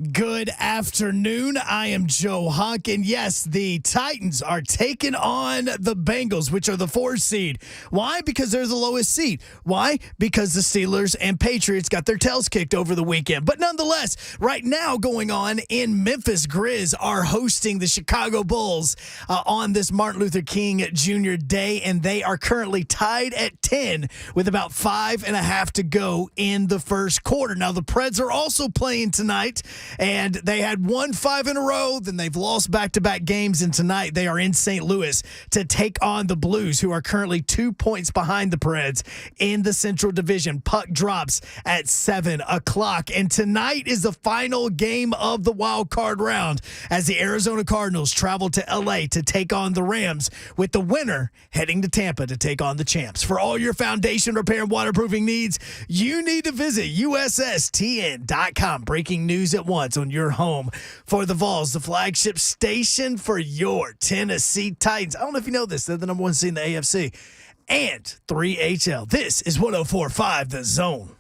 Good afternoon. I am Joe Huck, and yes, the Titans are taking on the Bengals, which are the 4th seed. Why? Because they're the lowest seed. Why? Because the Steelers and Patriots got their tails kicked over the weekend. But nonetheless, right now going on in Memphis, Grizz are hosting the Chicago Bulls on this Martin Luther King Jr. Day, and they are currently tied at 10 with about 5.5 to go in the first quarter. Now, the Preds are also playing tonight. And they had won 5 in a row. Then they've lost back-to-back games. And tonight they are in St. Louis to take on the Blues, who are currently 2 points behind the Preds in the Central Division. Puck drops at 7 o'clock. And tonight is the final game of the wild card round as the Arizona Cardinals travel to L.A. to take on the Rams, with the winner heading to Tampa to take on the champs. For all your foundation repair and waterproofing needs, you need to visit USSTN.com. Breaking news at once on your home for the Vols, the flagship station for your Tennessee Titans. I don't know if you know this, they're the number 1 seed in the AFC and 3HL. This is 104.5 The Zone.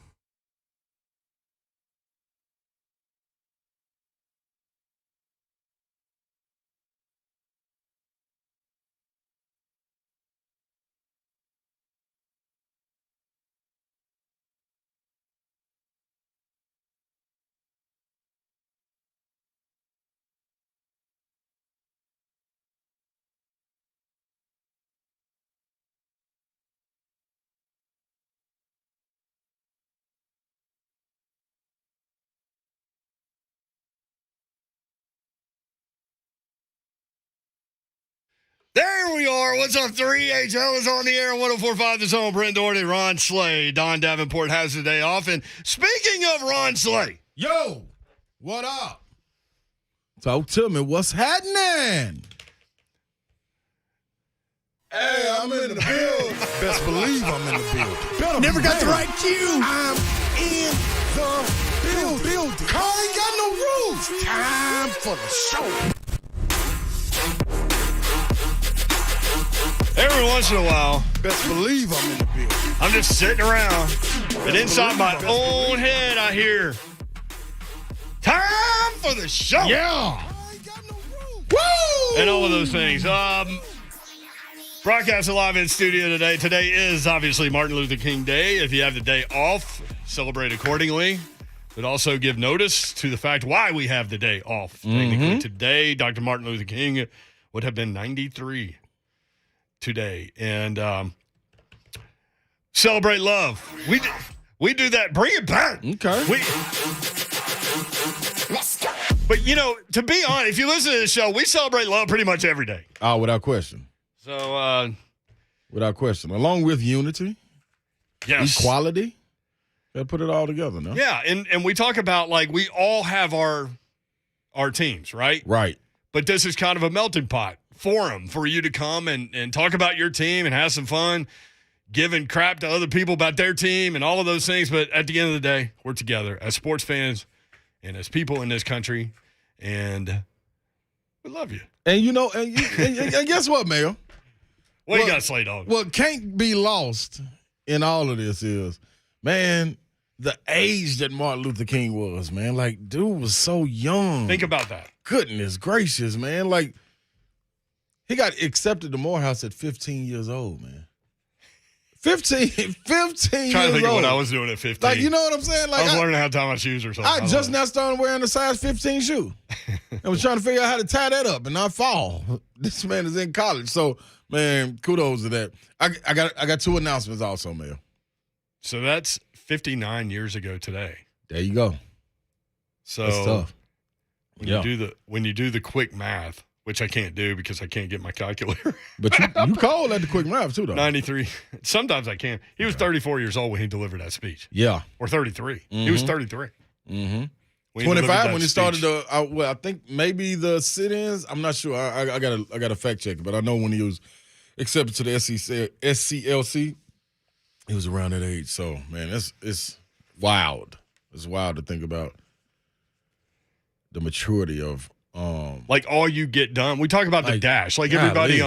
There we are. What's up, 3HL is on the air, 104.5 The Zone. Brent Doherty, Ron Slay. Don Davenport has the day off. And speaking of Ron Slay. Yo, what up? Talk to me. What's happening? Hey, I'm in the building. Best believe I'm in the building. Never got the right cue. I'm in the building. Car ain't got no rules. Time for the show. Every once in a while, Best believe I'm in the building. I'm just sitting around, and inside my own head, I hear, time for the show. Yeah. I ain't got no rules. Woo! And all of those things. Broadcasting live in studio today. Today is obviously Martin Luther King Day. If you have the day off, celebrate accordingly. But also give notice to the fact why we have the day off. Technically today, Dr. Martin Luther King would have been 93 today. And celebrate love. We do that. Bring it back. Okay. Let's go. But, you know, to be honest, if you listen to the show, we celebrate love pretty much every day. Oh, without question. So, Without question. Along with unity, yes. equality. Got to put it all together, no? Yeah, and we talk about, like, we all have our teams, right? Right. But this is kind of a melting pot forum for you to come and talk about your team and have some fun, giving crap to other people about their team and all of those things. But at the end of the day, we're together as sports fans and as people in this country, and we love you. And, you know, and guess what, Mayor? What you got, Slay Dog? What can't be lost in all of this is, man, the age that Martin Luther King was, man. Like, dude was so young. Think about that. Goodness gracious, man. Like, he got accepted to Morehouse at 15 years old, man. 15 years Trying to think old. of what I was doing at 15. Like, you know what I'm saying? Like, I was learning how to tie my shoes or something. I just now started wearing a size 15 shoe. I was trying to figure out how to tie that up and not fall. This man is in college. So, man, kudos to that. I got 2 announcements also, man. So that's 59 years ago today. There you go. So That's tough. when you do the quick math, which I can't do because I can't get my calculator. But you called at the quick math too, though. 93. Sometimes I can. He was 34 years old when he delivered that speech. Yeah. Or 33. He was 33. Mm-hmm. 25 when he started I think maybe the sit-ins. I'm not sure. I gotta fact check it, but I know when he was accepted to the SCLC, he was around that age. So, man, it's wild. It's wild to think about the maturity of like all you get done. We talk about the dash. Like everybody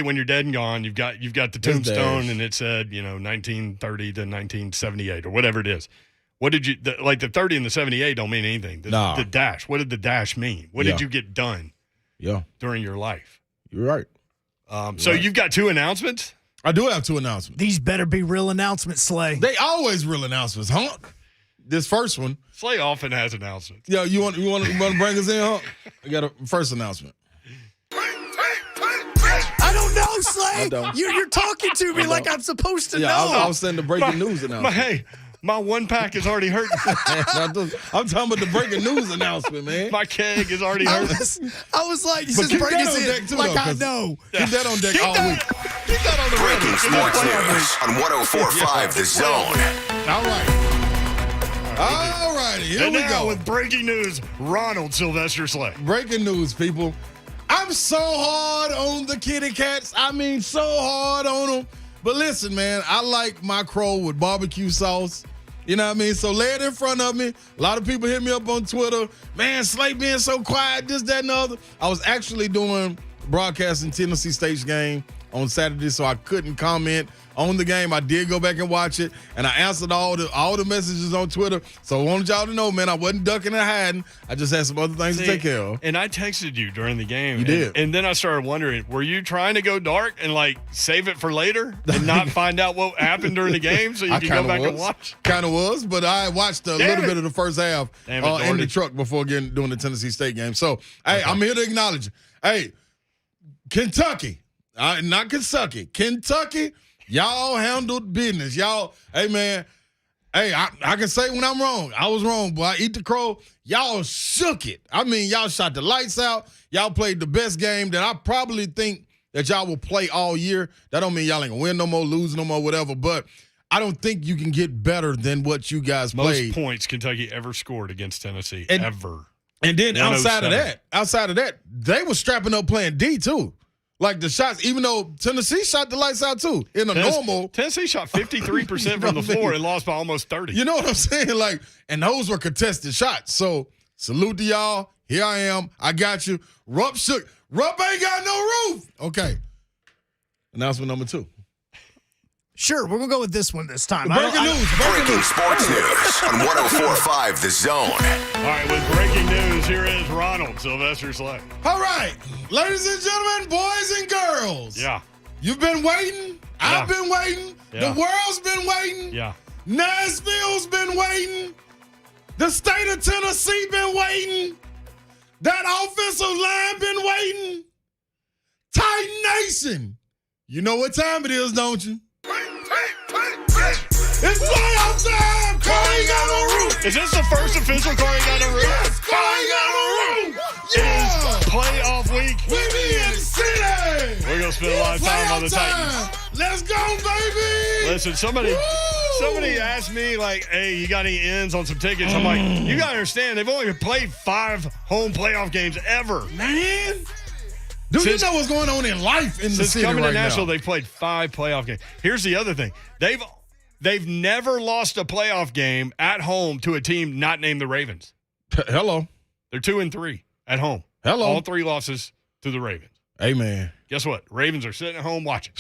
when you're dead and gone, you've got the tombstone and it said, 1930 to 1978 or whatever it is. What did you like? The 30 and the 78 don't mean anything. The dash. What did the dash mean? What did you get done? Yeah, during your life. You're right. So you've got 2 announcements. I do have 2 announcements. These better be real announcements, Slay. They always real announcements, Hunk. This first one, Slay often has announcements. Yeah, you want to bring us in, Hunk? I got a first announcement. I don't know, Slay. You're talking to me like I'm supposed to know. I was saying the breaking news announcement. My 1-pack is already hurting. I'm talking about the breaking news announcement, man. My keg is already hurting. I was like, but keep that on deck too, like though, I know. Keep that on deck all week. Keep that on the Breaking sports news on 104.5 The Zone. All righty. Here we go. With breaking news, Ronald Sylvester Slay. Breaking news, people. I'm so hard on the kitty cats. I mean, so hard on them. But listen, man, I like my crow with barbecue sauce. You know what I mean? So lay it in front of me. A lot of people hit me up on Twitter. Man, Slay being so quiet, this, that, and the other. I was actually doing broadcasting Tennessee State's game on Saturday, so I couldn't comment on the game. I did go back and watch it, and I answered all the messages on Twitter. So I wanted y'all to know, man, I wasn't ducking and hiding. I just had some other things to take care of. And I texted you during the game. You did. And then I started wondering, were you trying to go dark and like save it for later and not find out what happened during the game so you can go back and watch? Kind of was, but I watched a little bit of the first half in the truck before doing the Tennessee State game. So, hey, I'm here to acknowledge it. Hey, Kentucky, not Kentucky, Kentucky, y'all handled business. Y'all, hey, man, hey, I can say when I'm wrong. I was wrong, boy. I eat the crow. Y'all shook it. I mean, y'all shot the lights out. Y'all played the best game that I probably think that y'all will play all year. That don't mean y'all ain't gonna win no more, lose no more, whatever, but I don't think you can get better than what you guys played. Most points Kentucky ever scored against Tennessee, ever. And then outside of that, they were strapping up playing D too. Like the shots, even though Tennessee shot the lights out too. Tennessee shot 53% from the floor and lost by almost 30. You know what I'm saying? Like, and those were contested shots. So salute to y'all. Here I am. I got you. Rupp shook. Rupp ain't got no roof. Okay. Announcement number 2. Sure, we're going to go with this one this time. Breaking sports news on 104.5 The Zone. All right, with breaking news, here is Ronald Sylvester Slay. All right, ladies and gentlemen, boys and girls. Yeah. You've been waiting. I've been waiting. Yeah. The world's been waiting. Yeah. Nashville's been waiting. The state of Tennessee been waiting. That offensive line been waiting. Titan Nation. You know what time it is, don't you? It's playoff time! Car ain't got no roof! Is this the first official car ain't got no roof? Yes, car ain't got no roof! It is playoff week. We be in the city! We're going to spend a lot of time on the Titans. Let's go, baby! Listen, somebody asked me, like, hey, you got any ends on some tickets? I'm like, you got to understand, they've only played 5 home playoff games ever. Man! Do you know what's going on in life in the city coming right to Nashville, now? They've played 5 playoff games. Here's the other thing. They've never lost a playoff game at home to a team not named the Ravens. Hello. They're 2-3 at home. Hello. All 3 losses to the Ravens. Amen. Guess what? Ravens are sitting at home watching.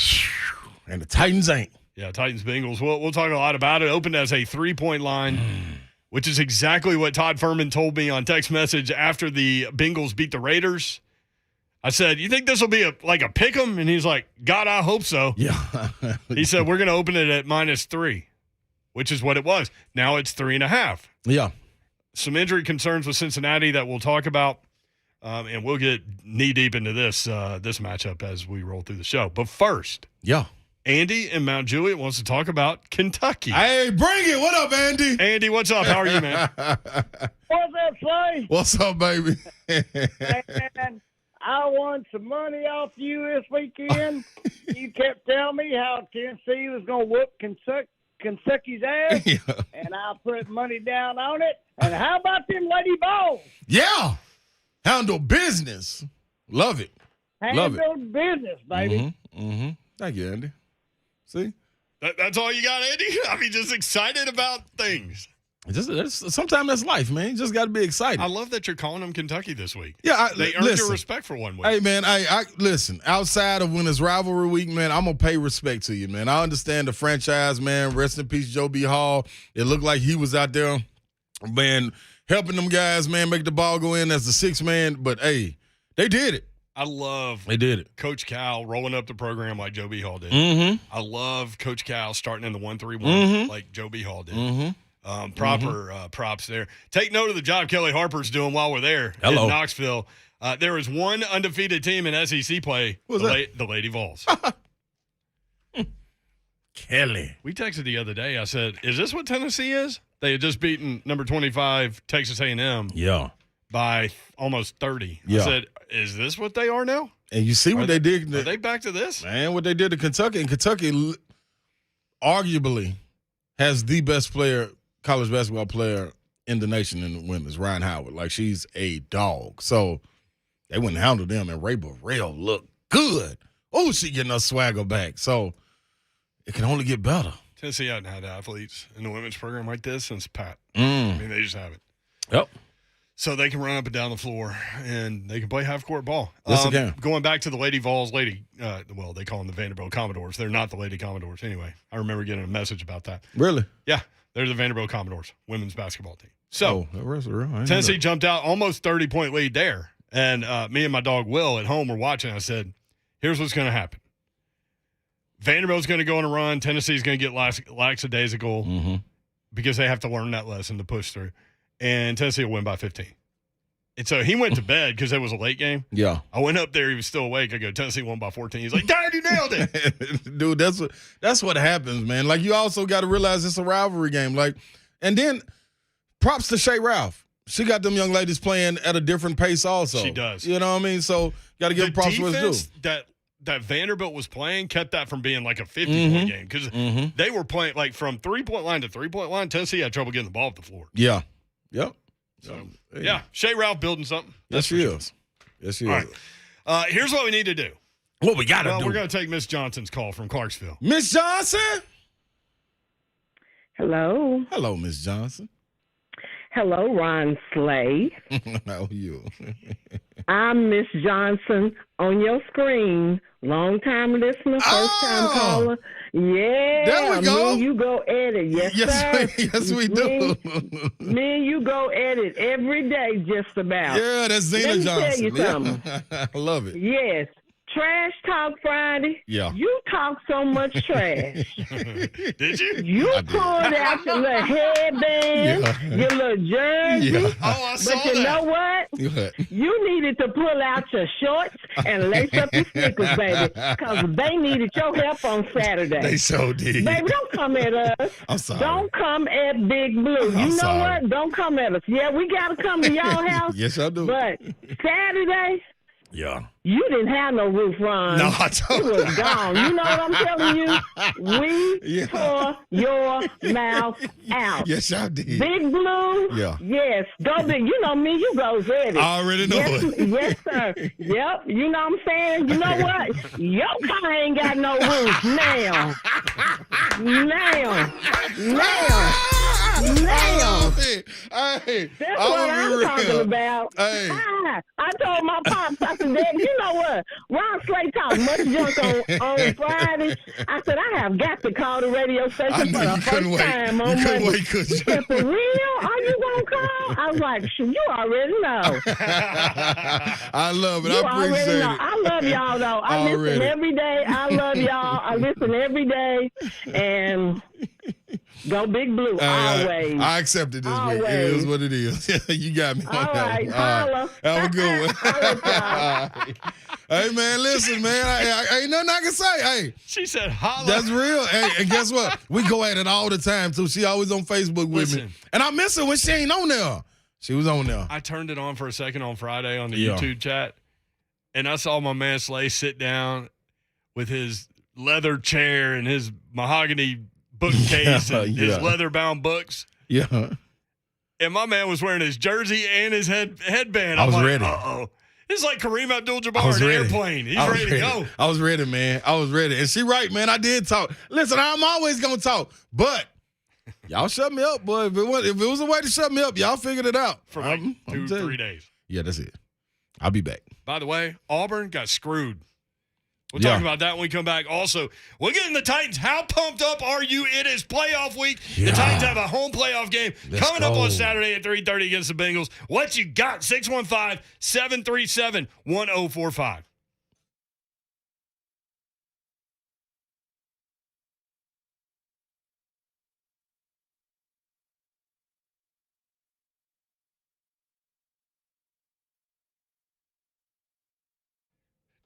And the Titans ain't. Yeah, Titans, Bengals. We'll talk a lot about it. Opened as a 3-point line, which is exactly what Todd Furman told me on text message after the Bengals beat the Raiders. I said, you think this will be a pick 'em? And he's like, God, I hope so. Yeah. He said, we're going to open it at -3, which is what it was. Now it's 3.5. Yeah. Some injury concerns with Cincinnati that we'll talk about, and we'll get knee-deep into this matchup as we roll through the show. But first, Yeah. Andy in Mount Juliet wants to talk about Kentucky. Hey, bring it. What up, Andy? Andy, what's up? How are you, man? What's up, Slay? What's up, baby? Man, I won some money off you this weekend. You kept telling me how Tennessee was going to whoop Kentucky's ass, and I put money down on it. And how about them Lady Balls? Yeah. Handle business. Love it. Handle business, baby. Mm-hmm. Thank you, Andy. See? That's all you got, Andy? I mean, just excited about things. Sometimes that's life, man. You just got to be excited. I love that you're calling them Kentucky this week. Yeah, they earned your respect for 1 week. Hey, man, I listen. Outside of when it's rivalry week, man, I'm gonna pay respect to you, man. I understand the franchise, man. Rest in peace, Joe B. Hall. It looked like he was out there, man, helping them guys, man, make the ball go in as the sixth man. But hey, they did it. I love they did it. Coach Cal rolling up the program like Joe B. Hall did. Mm-hmm. I love Coach Cal starting in the 1-3-1 like Joe B. Hall did. Mm-hmm. Props there. Take note of the job Kelly Harper's doing while we're there in Knoxville. There is one undefeated team in SEC play, the Lady Vols. Kelly. We texted the other day. I said, is this what Tennessee is? They had just beaten number 25 Texas A&M by almost 30. Yeah. I said, is this what they are now? And you see what they did. Are they back to this? Man, what they did to Kentucky. And Kentucky arguably has the best college basketball player in the nation in the women's, Ryan Howard. Like, she's a dog. So they wouldn't handle them. And Ray Burrell looked good. Oh, she getting her swagger back. So it can only get better. Tennessee hadn't had athletes in the women's program like this since Pat. I mean, they just haven't. Yep. So they can run up and down the floor, and they can play half-court ball. Yes, they can. Going back to the Lady Vols, they call them the Vanderbilt Commodores. They're not the Lady Commodores anyway. I remember getting a message about that. Really? Yeah, they're the Vanderbilt Commodores, women's basketball team. So real. Tennessee jumped out, almost 30-point lead there. And me and my dog Will at home were watching. I said, here's what's going to happen. Vanderbilt's going to go on a run. Tennessee's going to get lackadaisical because they have to learn that lesson to push through. And Tennessee will win by 15. And so he went to bed because it was a late game. Yeah. I went up there. He was still awake. I go, Tennessee won by 14. He's like, Dad, you nailed it. Dude, that's what happens, man. Like, you also got to realize it's a rivalry game. Like, and then props to Shay Ralph. She got them young ladies playing at a different pace also. She does. You know what I mean? So got to give props where it's due. That Vanderbilt was playing kept that from being like a 50-point game because they were playing like from three-point line to three-point line. Tennessee had trouble getting the ball off the floor. Yeah. Yep. So, yeah, Shay Ralph building something. Yes, she is. Yes, she is. Right. Here's what we need to do. What we got to do? We're going to take Miss Johnson's call from Clarksville. Miss Johnson? Hello. Hello, Miss Johnson. Hello, Ron Slay. How are you? I'm Miss Johnson on your screen. Long-time listener, first-time caller. Yeah. There we go. Me and you go at it. Yes, sir. Yes, we do. Me and you go at it every day just about. Yeah, that's Zena Johnson. Let me tell you something. Yeah. I love it. Yes. Trash Talk Friday. Yeah. You talk so much trash. Did you? You pulled out your little headband, your little jersey. Yeah. Oh, I saw But you know what? You needed to pull out your shorts and lace up your sneakers, baby, because they needed your help on Saturday. They so did. Baby, don't come at us. I'm sorry. Don't come at Big Blue. You know what? Don't come at us. Yeah, we got to come to y'all house. Yes, I do. But Saturday, yeah. you didn't have no roof, Ron. No, I don't. It was gone. You know what I'm telling you? We tore your mouth out. Yes, I did. Big Blue? Yeah. Yes. Go big. You know me. You go ready. I already know it. Yes, sir. Yep. You know what I'm saying? You know what? Your car ain't got no roof. Now. Hey, That's what I'm talking about. Hey. I told my pops, I said, Dad, you know what? Ron Slay talk much junk on Friday. I said, I have got to call the radio station for the first time on Monday. Wait, could you? He said, for real? Are you going to call? I was like, you already know. I love it. You I appreciate already know. it. I love y'all, though. I listen every day. I love y'all. I listen every day. And go Big Blue, always. I accept it this week. It is what it is. You got me on All that right, one. holla. Have a good one. Hey, man, listen, man. I ain't nothing I can say. Hey. She said, holla. That's real. Hey, and guess what? We go at it all the time, too. She always on Facebook with me. And I miss her when she ain't on there. She was on there. I turned it on for a second on Friday on the YouTube chat, and I saw my man Slay sit down with his leather chair and his mahogany bookcase and his leather-bound books. Yeah. And my man was wearing his jersey and his headband. I was ready. Uh-oh. It's like Kareem Abdul-Jabbar in an airplane. He's ready to go. I was ready, man. I was ready. And she right, man. I did talk. Listen, I'm always going to talk. But Y'all shut me up, boy. If it was a way to shut me up, y'all figured it out. For like 2-3 days. Yeah, that's it. I'll be back. By the way, Auburn got screwed. We'll talk about that when we come back. Also, we're getting the Titans. How pumped up are you? It is playoff week. Yeah. The Titans have a home playoff game coming up on Saturday at 3:30 against the Bengals. What you got? 615-737-1045.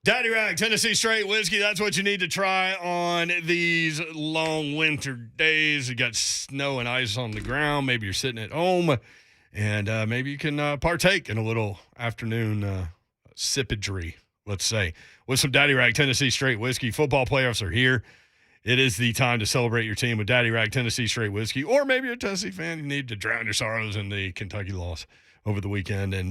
Daddy Rack, Tennessee Straight Whiskey. That's what you need to try on these long winter days. You got snow and ice on the ground. Maybe you're sitting at home, and maybe you can partake in a little afternoon sippage, let's say, with some Daddy Rack, Tennessee Straight Whiskey. Football playoffs are here. It is the time to celebrate your team with Daddy Rack, Tennessee Straight Whiskey. Or maybe you're a Tennessee fan. You need to drown your sorrows in the Kentucky loss over the weekend. And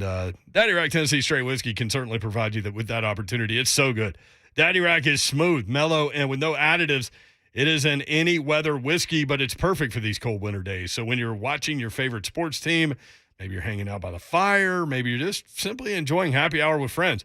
Daddy Rack Tennessee Straight Whiskey can certainly provide you with that opportunity. It's so good. Daddy Rack is smooth, mellow, and with no additives. It is an any weather whiskey, but it's perfect for these cold winter days. So when you're watching your favorite sports team, maybe you're hanging out by the fire, maybe you're just simply enjoying happy hour with friends,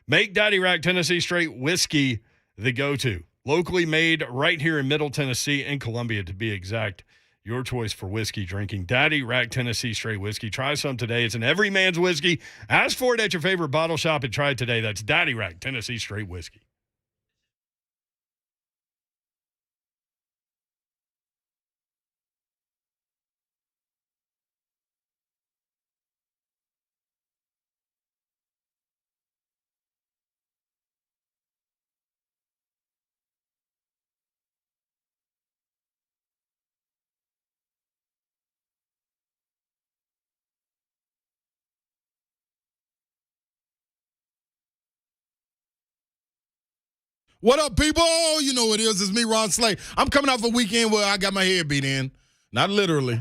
make Daddy Rack Tennessee Straight Whiskey the go-to. Locally made right here in Middle Tennessee and Columbia, to be exact. Your choice for whiskey drinking. Daddy Rack Tennessee Straight Whiskey. Try some today. It's an every man's whiskey. Ask for it at your favorite bottle shop and try it today. That's Daddy Rack Tennessee Straight Whiskey. What up, people? You know what it is. It's me, Ron Slay. I'm coming off a weekend where I got my head beat in. Not literally.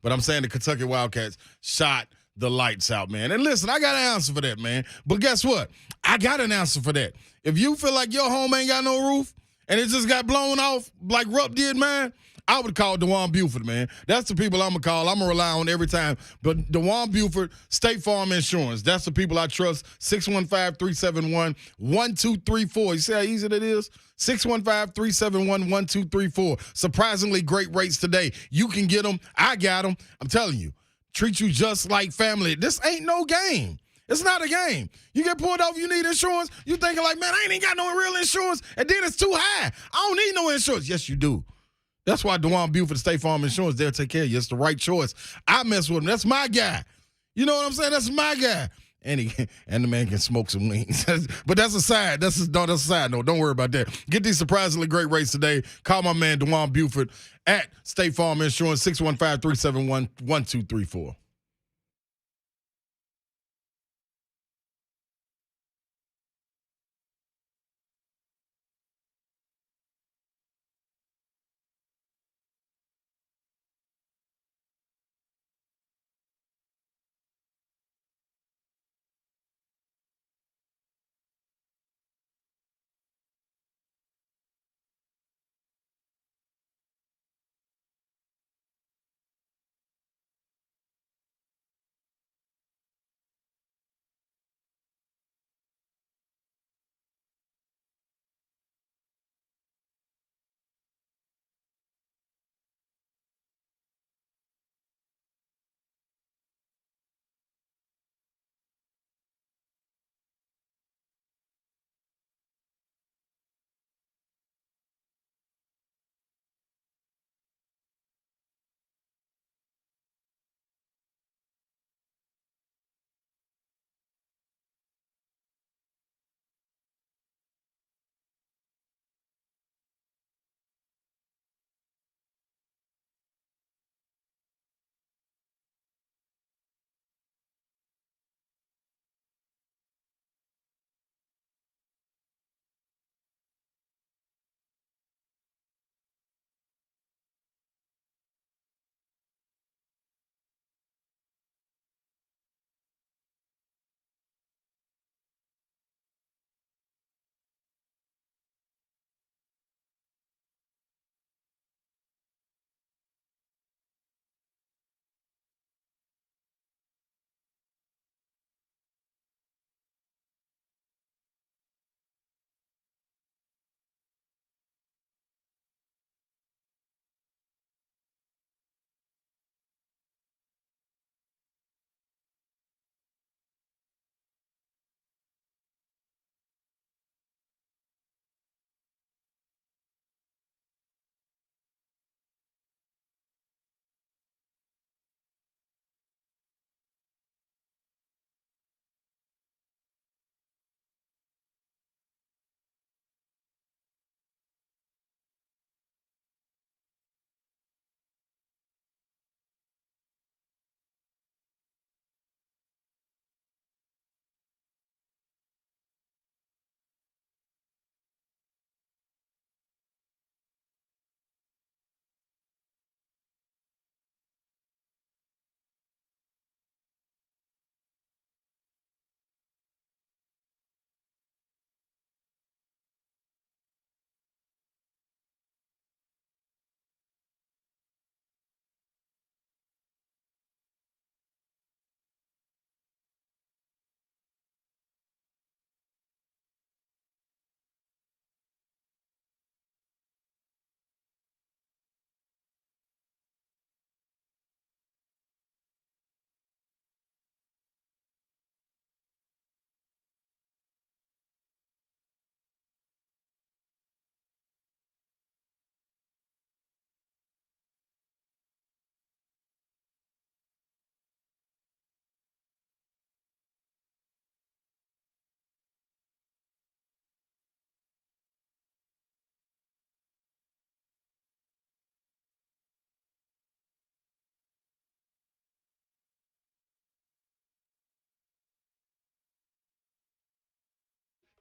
But I'm saying the Kentucky Wildcats shot the lights out, man. And listen, I got an answer for that, man. But guess what? I got an answer for that. If you feel like your home ain't got no roof and it just got blown off like Rupp did, man, I would call DeJuan Buford, man. That's the people I'm going to call. I'm going to rely on every time. But DeJuan Buford, State Farm Insurance. That's the people I trust. 615-371-1234. You see how easy that is? 615-371-1234. Surprisingly great rates today. You can get them. I got them. I'm telling you. Treat you just like family. This ain't no game. It's not a game. You get pulled off, you need insurance. You thinking like, man, I ain't got no real insurance. And then it's too high. I don't need no insurance. Yes, you do. That's why DeJuan Buford, State Farm Insurance, they'll take care of you. It's the right choice. I mess with him. That's my guy. You know what I'm saying? That's my guy. And the man can smoke some wings. But that's a side. That's a side note. Don't worry about that. Get these surprisingly great rates today. Call my man DeJuan Buford at State Farm Insurance, 615-371-1234.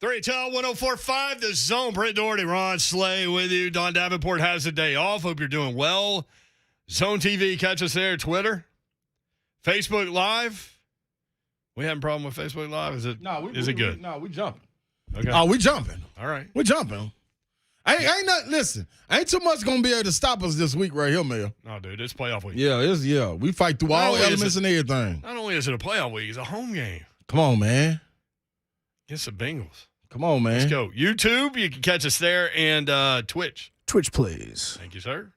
3HL 104.5, The Zone. Brent Doherty, Ron Slay with you. Don Davenport has the day off. Hope you're doing well. Zone TV, catch us there. Twitter, Facebook Live. We having a problem with Facebook Live? Is it good? No, we jumping. Okay. Oh, we jumping. All right. We jumping. Listen, ain't too much going to be able to stop us this week right here, man. No, dude, it's playoff week. Yeah. We fight through all elements and everything. Not only is it a playoff week, it's a home game. Come on, man. It's the Bengals. Come on, man. Let's go. YouTube, you can catch us there, and Twitch. Twitch, please. Thank you, sir.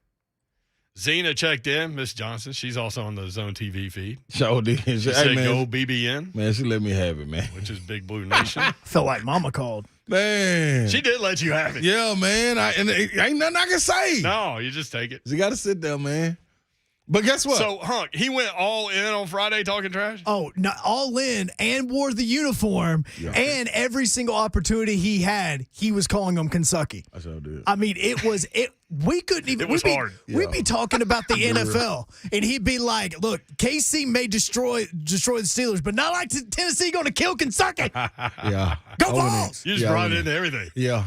Zena checked in, Miss Johnson. She's also on the Zone TV feed. Sure did. She said go BBN. Man, she let me have it, man. Which is Big Blue Nation. Felt like Mama called. Man. She did let you have it. Yeah, man. Ain't nothing I can say. No, you just take it. You got to sit there, man. But guess what? So, Hunk, he went all in on Friday talking trash? Oh, not all in and wore the uniform. Yeah. And every single opportunity he had, he was calling them Kentucky. I sure did. I mean, we couldn't even. It was hard. We'd be talking about the NFL, and he'd be like, look, KC may destroy the Steelers, but not like Tennessee going to kill Kentucky. Yeah. Go Vols! You just brought it into everything. Yeah.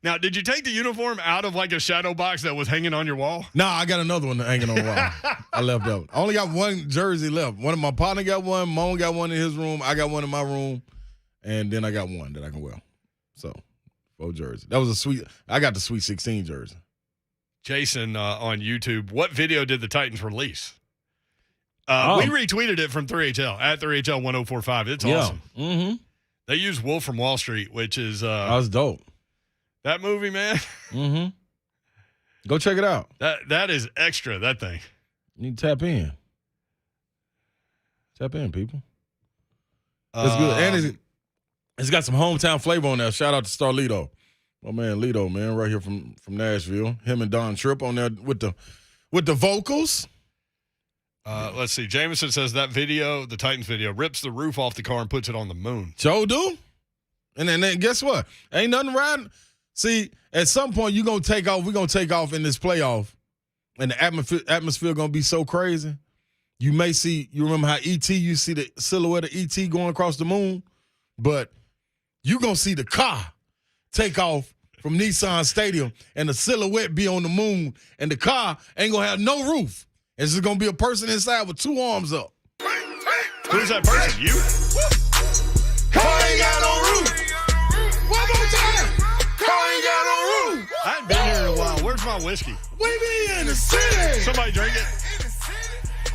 Now, did you take the uniform out of like a shadow box that was hanging on your wall? No, I got another one hanging on the wall. I left out. I only got one jersey left. One of my partner got one. Moan got one in his room. I got one in my room. And then I got one that I can wear. So, 4 jerseys. That was I got the Sweet 16 jersey. Jason on YouTube, what video did the Titans release? We retweeted it from 3HL, at 3HL 1045. It's awesome. Mm-hmm. They used Wolf from Wall Street, which is that was dope. That movie, man. Mm-hmm. Go check it out. That is extra, that thing. You need to tap in. Tap in, people. It's good. And it's got some hometown flavor on there. Shout out to Starlito. My man Lito, man, right here from Nashville. Him and Don Tripp on there with the vocals. Let's see. Jameson says that video, the Titans video, rips the roof off the car and puts it on the moon. Joe do. And then guess what? Ain't nothing riding. See, at some point you're going to take off. We're going to take off in this playoff. And the atmosphere going to be so crazy. You remember how E.T., you see the silhouette of E.T. going across the moon? But you're going to see the car take off from Nissan Stadium and the silhouette be on the moon. And the car ain't going to have no roof. It's just going to be a person inside with 2 arms up. Who's that person? You? Car ain't got no roof. One more time. Car ain't got no roof. I ain't been here in a while. Where's my whiskey? We be in the city. Somebody drink it.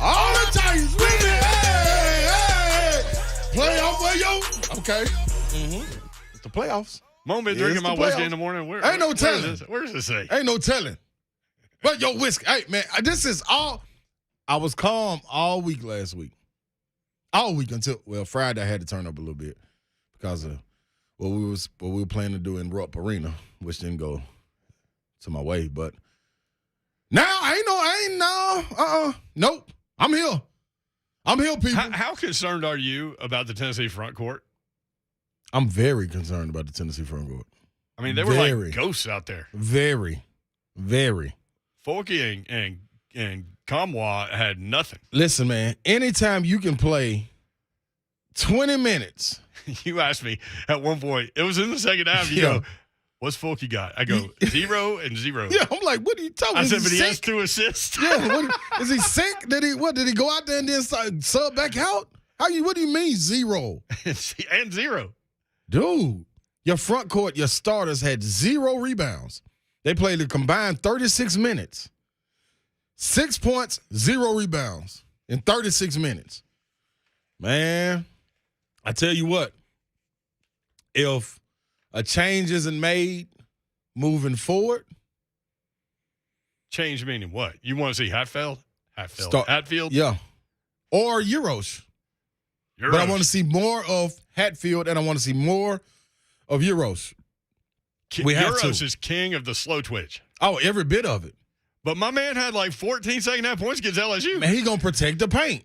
All the Titans with me. Hey. Playoff way, yo. Okay. Mm-hmm. It's the playoffs. Mom been drinking my whiskey in the morning. Ain't no telling. Where does this say? Ain't no telling. But your whiskey. Hey, man, this is all. I was calm all week last week. All week until, Friday I had to turn up a little bit because of what we were planning to do in Rupp Arena, which didn't go to my way. But now nope. I'm here. People. How concerned are you about the Tennessee front court? I'm very concerned about the Tennessee front court. I mean, they were like ghosts out there. Very, very. Folky and Kamwa had nothing. Listen, man, anytime you can play 20 minutes. You asked me at one point, it was in the second half, you go, what's Folky got? I go, 0 and 0. Yeah, I'm like, what are you talking about? I said, but he has 2 assists. Yeah, is he sick? Did he go out there and then sub back out? What do you mean 0? And 0. Dude, your front court, your starters had 0 rebounds. They played a combined 36 minutes. 6 points, 0 rebounds in 36 minutes. Man, I tell you what, if a change isn't made moving forward. Change meaning what? You want to see Hatfield? Hatfield? Yeah. Or Euros. But I want to see more of Hatfield, and I want to see more of Euros. Euros is king of the slow twitch. Oh, every bit of it. But my man had like 14 second-half points against LSU. Man, he going to protect the paint.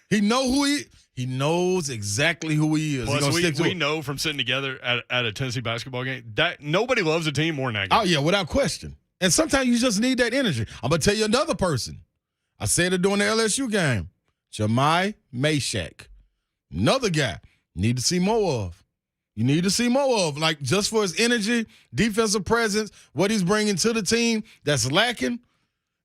He knows exactly who he is. Plus, we know from sitting together at a Tennessee basketball game that nobody loves a team more than that guy. Oh, yeah, without question. And sometimes you just need that energy. I'm going to tell you another person. I said it during the LSU game. Jamai Mayshak. Another guy. Need to see more of. You need to see more of, like, just for his energy, defensive presence, what he's bringing to the team that's lacking.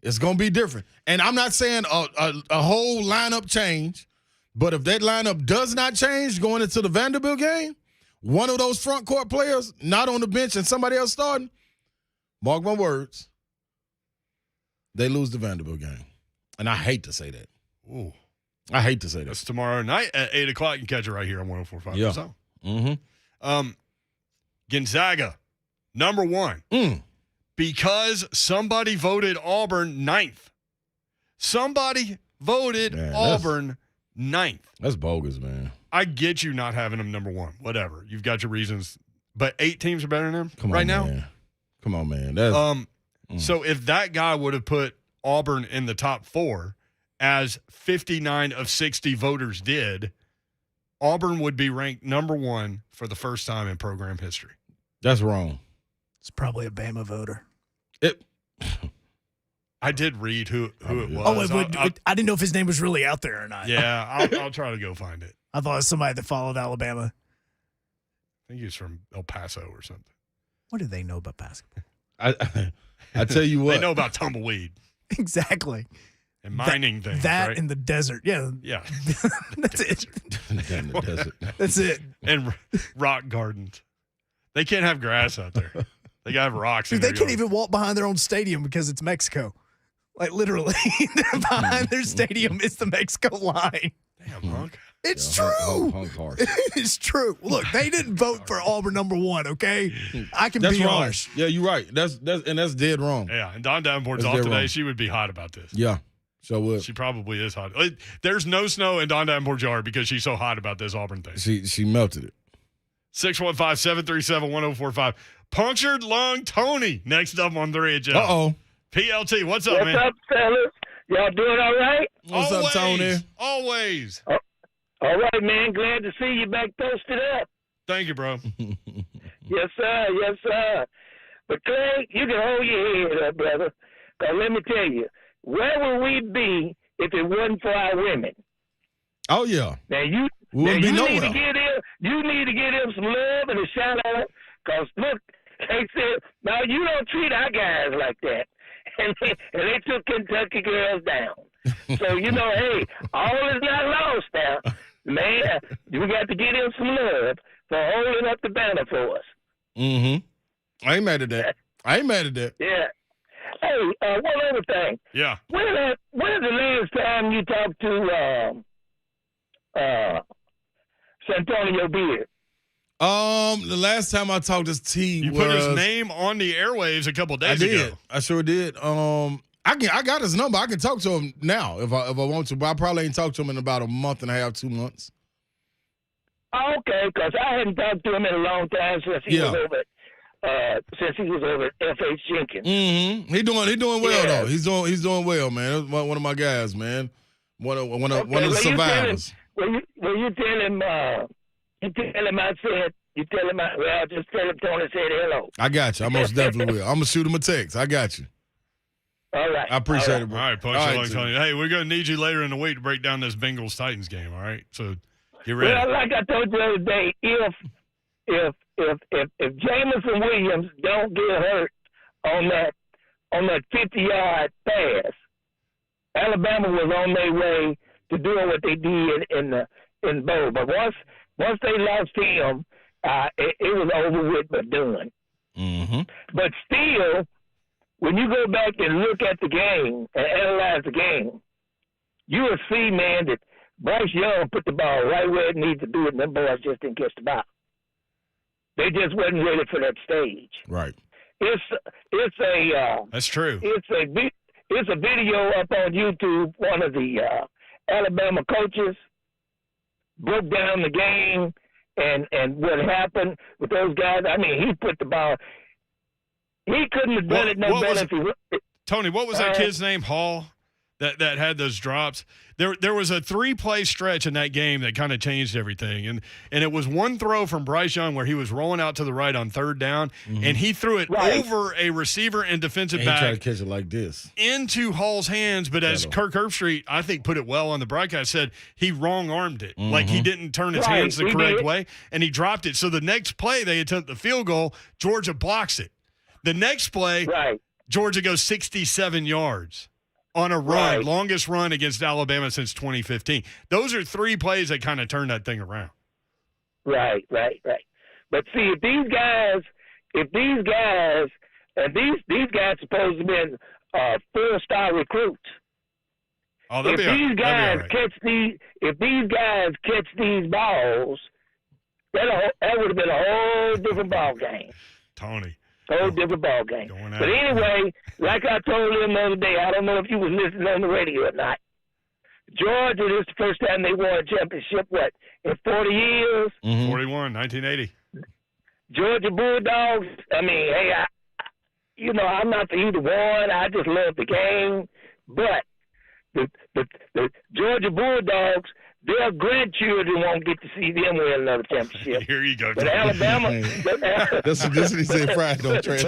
It's going to be different. And I'm not saying a whole lineup change, but if that lineup does not change going into the Vanderbilt game, one of those front court players not on the bench and somebody else starting, mark my words, they lose the Vanderbilt game. And I hate to say that. Ooh. I hate to say that. That's tomorrow night at 8 o'clock. You can catch it right here on 104.5. Yeah. Mm-hmm. Gonzaga, number 1. Because somebody voted Auburn 9th. Somebody voted Auburn 9th. That's bogus, man. I get you not having them number 1. Whatever. You've got your reasons. But 8 teams are better than them Come on, right now? Man. Come on, man. That's, So if that guy would have put Auburn in the top 4, as 59 of 60 voters did, Auburn would be ranked number 1 for the first time in program history. That's wrong. It's probably a Bama voter. I did read who it was. I didn't know if his name was really out there or not. Yeah, I'll try to go find it. I thought it was somebody that followed Alabama. I think he was from El Paso or something. What do they know about basketball? I tell you what. They know about tumbleweed. Exactly. And mining things. That right? in the desert. Yeah. Yeah. That's it. In the desert. That's it. And rock gardens. They can't have grass out there. They got to have rocks. Dude, they can't even walk behind their own stadium because it's Mexico. Like, literally, behind their stadium is the Mexico line. Damn, punk. It's true. Punk hard. It's true. Look, they didn't vote for Auburn number 1, okay? I can That's be wrong. harsh. Yeah, you're right. That's dead wrong. Yeah, and Dawn Davenport's That's off dead today. wrong. She would be hot about this. Yeah, so would. She probably is hot. There's no snow in Dawn Davenport's yard because she's so hot about this Auburn thing. She melted it. 615-737-1045. Punctured Lung Tony next up on 3 at Joe. Uh-oh. PLT, what's up, man? What's up, fellas? Y'all doing all right? What's up, Tony? Always. All right, man. Glad to see you back posted up. Thank you, bro. Yes, sir. Yes, sir. But, Clay, you can hold your head up, brother. Because let me tell you, where would we be if it wasn't for our women? Oh, yeah. Now, you wouldn't be nowhere. need to give them some love and a shout-out. Because, look, they said, now, you don't treat our guys like that. And they took Kentucky girls down. So, hey, all is not lost now. Man, we got to give them some love for holding up the banner for us. Mm-hmm. I ain't mad at that. Yeah. Hey, one other thing. Yeah. When's the last time you talked to Santonio Beard? The last time I talked to T, You put his name on the airwaves a couple days ago. I sure did. I got his number. I can talk to him now if I want to, but I probably ain't talked to him in about a month and a half, 2 months. Okay, because I hadn't talked to him in a long time since he was over at F.H. Jenkins. Mm-hmm. He doing well though. He's doing well, man. One of my guys, man. One of the survivors. You tell him I said. You tell him just tell him Tony said hello. I got you. I most definitely will. I'm gonna shoot him a text. I got you. All right. I appreciate it, bro. All right, Punch. Hey, we're going to need you later in the week to break down this Bengals-Titans game, all right? So get ready. Well, like I told you the other day, if Jameson Williams don't get hurt on that 50-yard pass, Alabama was on their way to doing what they did in bowl. But once they lost him, it was over with but done. Mm-hmm. But still, when you go back and look at the game and analyze the game, you will see, man, that Bryce Young put the ball right where it needs to be, and them boys just didn't catch the ball. They just wasn't ready for that stage. Right. That's true. It's a video up on YouTube. One of the Alabama coaches broke down the game and what happened with those guys. I mean, he put the ball. He couldn't have done it no better if he would. Tony, what was that kid's name? Hall? that had those drops. There was a 3-play stretch in that game that kind of changed everything. And it was one throw from Bryce Young where he was rolling out to the right on 3rd down, and he threw it over a receiver and defensive back. He tried to catch it like this. Into Hall's hands, but as Kirk Herbstreit, I think, put it well on the broadcast, said he wrong-armed it. Like he didn't turn his hands the correct way, and he dropped it. So the next play, they attempt the field goal. Georgia blocks it. The next play, Georgia goes 67 yards. On a run, longest run against Alabama since 2015. Those are 3 plays that kind of turned that thing around. Right. But see, if these guys supposed to be 4-star recruits. Oh, If these guys catch these balls, that would have been a whole different ball game. Tony. Whole different ball game. But anyway, like I told him the other day, I don't know if you was listening on the radio or not. Georgia, this is the first time they won a championship, in 40 years? 41, 1980. Georgia Bulldogs, I mean, hey, I'm not for either one. I just love the game. But the Georgia Bulldogs, their grandchildren won't get to see them win another championship. Here you go, But Tony. Alabama. That's what he said Friday on Trent.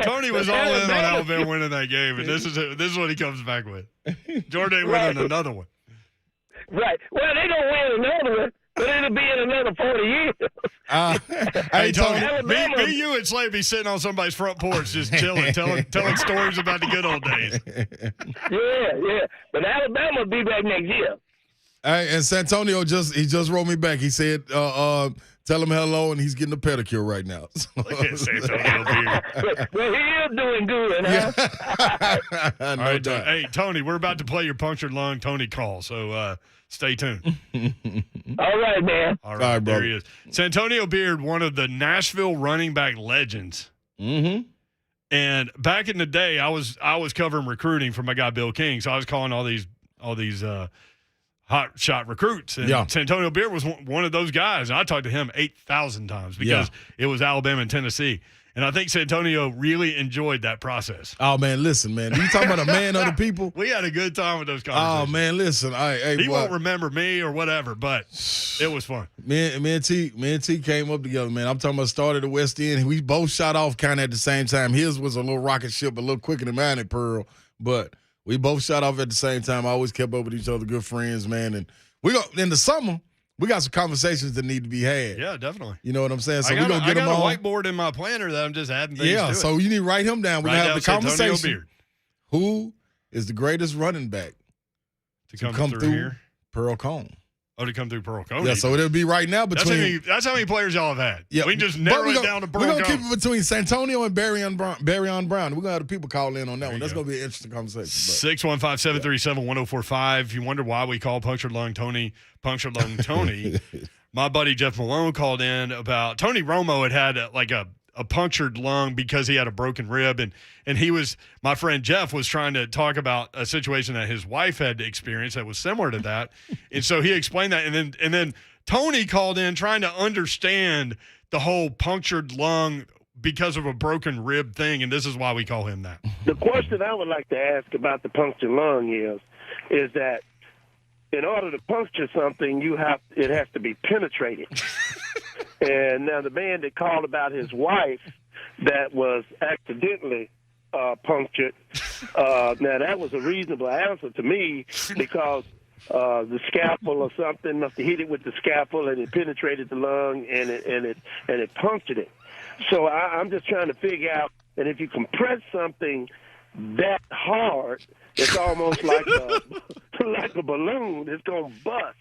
Tony was all in on Alabama winning that game, and this is what he comes back with. Georgia ain't winning another one. Right. Well, they don't win another one, but it'll be in another 40 years. Hey, Tony, Alabama, me, you, and Slade be sitting on somebody's front porch just chilling, telling stories about the good old days. Yeah. But Alabama will be back next year. Hey, and Santonio just wrote me back. He said, tell him hello, and he's getting a pedicure right now. Look at Santonio Beard. Well, he is doing good, huh? No All right, doubt. hey, Tony, we're about to play your punctured lung Tony call, so stay tuned. All right, man. All right, there brother. he is. Santonio Beard, one of the Nashville running back legends. Mm-hmm. And back in the day, I was covering recruiting for my guy Bill King, so I was calling all these hot shot recruits. And Santonio Beard was one of those guys. And I talked to him 8,000 times because it was Alabama and Tennessee. And I think Santonio really enjoyed that process. Oh, man, listen, man. You talking about a man of the people? We had a good time with those conversations. Oh, man, listen. He won't remember me or whatever, but it was fun. Me and T came up together, man. I'm talking about started at West End. We both shot off kind of at the same time. His was a little rocket ship, a little quicker than mine at Pearl, but we both shot off at the same time. I always kept up with each other, good friends, man. And in the summer, we got some conversations that need to be had. Yeah, definitely. You know what I'm saying? So we're going to get them on. I got a whiteboard in my planner that I'm just adding things to it. So you need to write him down. We're going to have the Santonio conversation. Beard. Who is the greatest running back to come through here? Pearl Cone. Oh, to come through Pearl Cone. Yeah, so it'll be right now between. That's how many players y'all have had. Yeah, we just narrowed it down to Pearl Cone. We're going to keep it between Santonio and Barryon Brown. We're going to have the people call in on that one. That's going to be an interesting conversation. 615-737-1045. If you wonder why we call Punctured Lung Tony, my buddy Jeff Malone called in about Tony Romo had a punctured lung because he had a broken rib, and he was, my friend Jeff was trying to talk about a situation that his wife had experienced that was similar to that. And so he explained that, and then Tony called in trying to understand the whole punctured lung because of a broken rib thing, and this is why we call him that. The question I would like to ask about the punctured lung is that in order to puncture something, it has to be penetrated. And now the man that called about his wife that was accidentally punctured, now that was a reasonable answer to me because the scalpel or something must have hit it with the scalpel and it penetrated the lung and it punctured it. So I'm just trying to figure out, and if you compress something that hard, it's almost like a balloon. It's going to bust.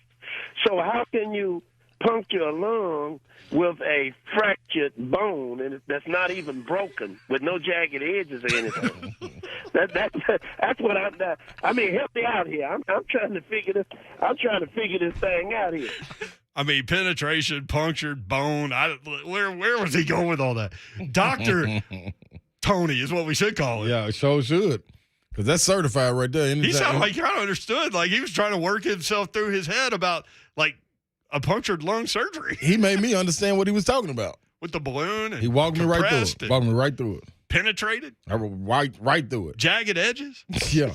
So how can you puncture a lung with a fractured bone and that's not even broken, with no jagged edges or anything? That's what I mean, help me out here. I'm trying to figure this. I'm trying to figure this thing out here. I mean, penetration, punctured bone. Where was he going with all that? Dr. Tony is what we should call it. Yeah, it sure should. Because that's certified right there. He sounded like he kind of understood. Like he was trying to work himself through his head about a punctured lung surgery. He made me understand what he was talking about. With the balloon. And he walked me right through it. Penetrated. Right through it. Jagged edges. Yeah.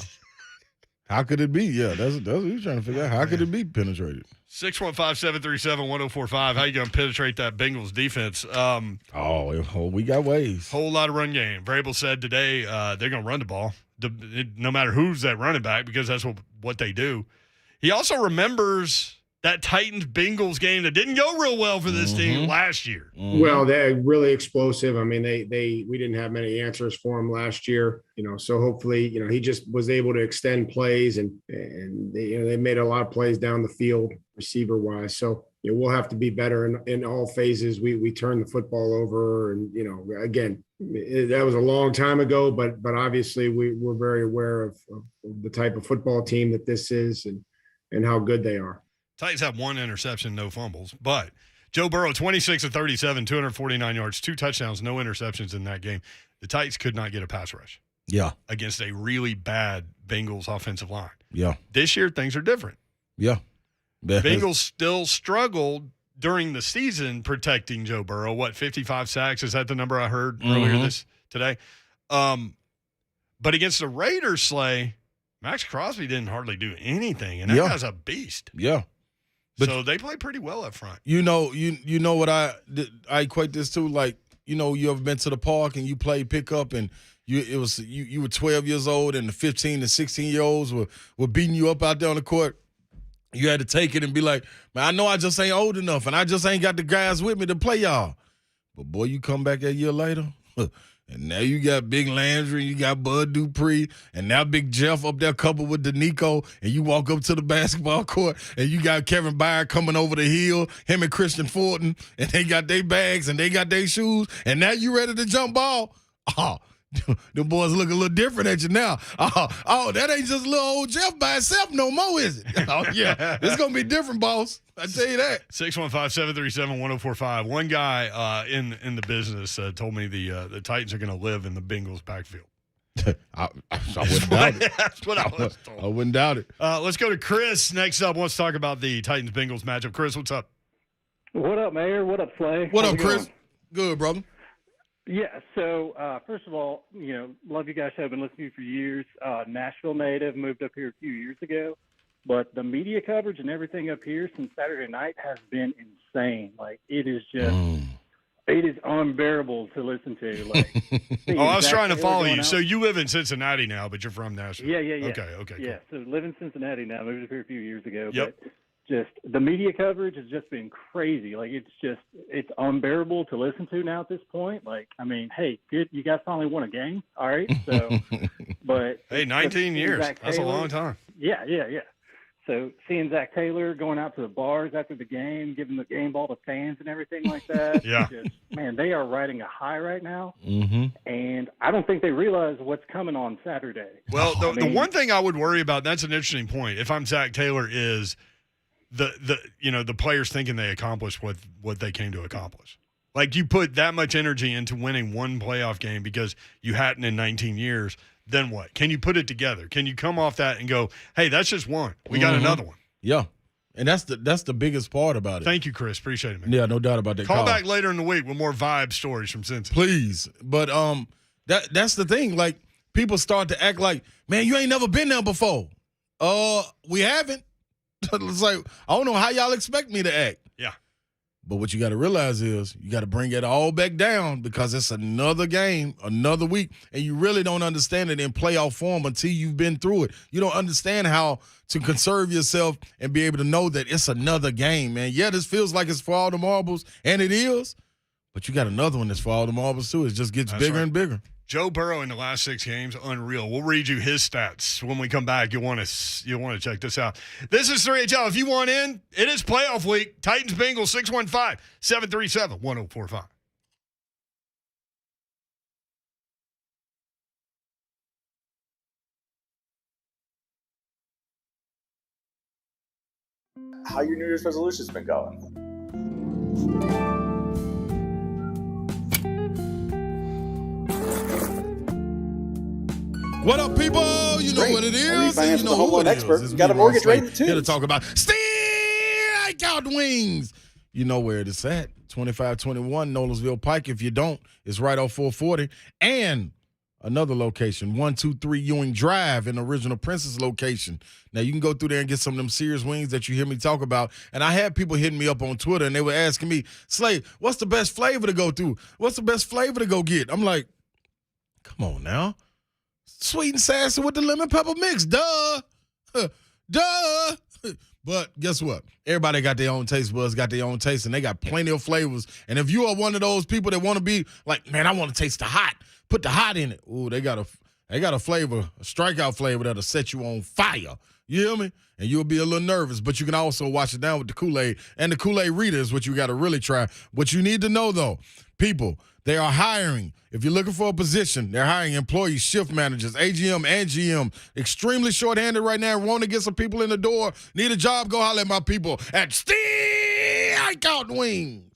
How could it be? Yeah, that's what you're trying to figure out. How could it be penetrated? 615-737-1045. How you going to penetrate that Bengals defense? We got ways. Whole lot of run game. Vrabel said today they're going to run the ball, no matter who's that running back, because that's what they do. He also remembers that Titans-Bengals game that didn't go real well for this team last year. Well, they're really explosive. I mean, we didn't have many answers for him last year, so hopefully, he just was able to extend plays and they made a lot of plays down the field receiver wise. So we'll have to be better in all phases. We turn the football over and, again, that was a long time ago, but obviously we're very aware of the type of football team that this is and how good they are. Titans have one interception, no fumbles. But Joe Burrow, 26 of 37, 249 yards, 2 touchdowns, no interceptions in that game. The Titans could not get a pass rush. Yeah. Against a really bad Bengals offensive line. Yeah. This year, things are different. Yeah. Bengals still struggled during the season protecting Joe Burrow. 55 sacks? Is that the number I heard earlier today? But against the Raiders, Slay, Max Crosby didn't hardly do anything, and that guy's a beast. Yeah. But, so they play pretty well up front. You know what I equate this to? Like, you ever been to the park and you play pickup and you were 12 years old and the 15 and 16-year-olds were beating you up out there on the court. You had to take it and be like, man, I know I just ain't old enough and I just ain't got the guys with me to play y'all. But, boy, you come back a year later, and now you got Big Landry, you got Bud Dupree, and now Big Jeff up there coupled with Danico, and you walk up to the basketball court, and you got Kevin Byard coming over the hill, him and Christian Fulton, and they got their bags and they got their shoes, and now you ready to jump ball. Oh, the boys look a little different at you now. Oh, that ain't just little old Jeff by himself no more, is it? Oh, yeah. It's going to be different, boss. I tell you that. 615-737-1045. One guy in the business told me the Titans are going to live in the Bengals backfield. I wouldn't doubt it. That's what I was told. I wouldn't doubt it. Let's go to Chris next up. Let's talk about the Titans-Bengals matchup. Chris, what's up? What up, Mayor? What up, Slay? What up, Chris? Good, brother. Yeah, so first of all, love you guys. Have been listening to you for years. Nashville native, moved up here a few years ago. But the media coverage and everything up here since Saturday night has been insane. Like, it is just it is unbearable to listen to. Like, I was trying to follow you. So you live in Cincinnati now, but you're from Nashville. Yeah. Okay. Yeah, cool. So live in Cincinnati now. Moved up here a few years ago. Yep. But just the media coverage has just been crazy. Like, it's unbearable to listen to now at this point. Like, I mean, hey, good, you guys finally won a game. All right. So, but hey, 19 years. That's a long time. Yeah. So seeing Zach Taylor going out to the bars after the game, giving the game ball to fans and everything like that. Yeah. Man, they are riding a high right now. And I don't think they realize what's coming on Saturday. Well, the one thing I would worry about, that's an interesting point, if I'm Zach Taylor, is the players thinking they accomplished what they came to accomplish. Like, you put that much energy into winning one playoff game because you hadn't in 19 years, then what? Can you put it together? Can you come off that and go, hey, that's just one. We got another one. Yeah. And that's the biggest part about it. Thank you, Chris. Appreciate it, man. Yeah, no doubt about that. Call back later in the week with more vibe stories from Cincinnati. Please. But that's the thing. Like, people start to act like, man, you ain't never been there before. We haven't. It's like, I don't know how y'all expect me to act. Yeah. But what you got to realize is you got to bring it all back down because it's another game, another week, and you really don't understand it in playoff form until you've been through it. You don't understand how to conserve yourself and be able to know that it's another game, man. Yeah, this feels like it's for all the marbles, and it is, but you got another one that's for all the marbles too. It just gets bigger and bigger. Joe Burrow in the last 6 games, unreal. We'll read you his stats when we come back. You'll want to check this out. This is 3HL. If you want in, it is playoff week. Titans Bengals 615-737-1045. How your New Year's resolution's been going? What up, people? You know what it is. And you know who it expert. is. You got a mortgage rate too. Here to talk about Steak-Out Wings. You know where it is at. 2521 Nolensville Pike. If you don't, it's right off 440. And another location, 123 Ewing Drive in the original Princess location. Now, you can go through there and get some of them serious wings that you hear me talk about. And I had people hitting me up on Twitter, and they were asking me, Slay, what's the best flavor to go through? What's the best flavor to go get? I'm like, come on now. Sweet and sassy with the lemon pepper mix. Duh. Duh. But guess what? Everybody got their own taste buds, got their own taste, and they got plenty of flavors. And if you are one of those people that want to be like, man, I want to taste the hot, put the hot in it. Ooh, they got a flavor, a strikeout flavor that'll set you on fire. You hear me? And you'll be a little nervous, but you can also wash it down with the Kool-Aid. And the Kool-Aid Rita is what you got to really try. What you need to know, though, people, they are hiring. If you're looking for a position, they're hiring employees, shift managers, AGM and GM. Extremely short-handed right now. Want to get some people in the door. Need a job? Go holler at my people at Steakhouse Wings.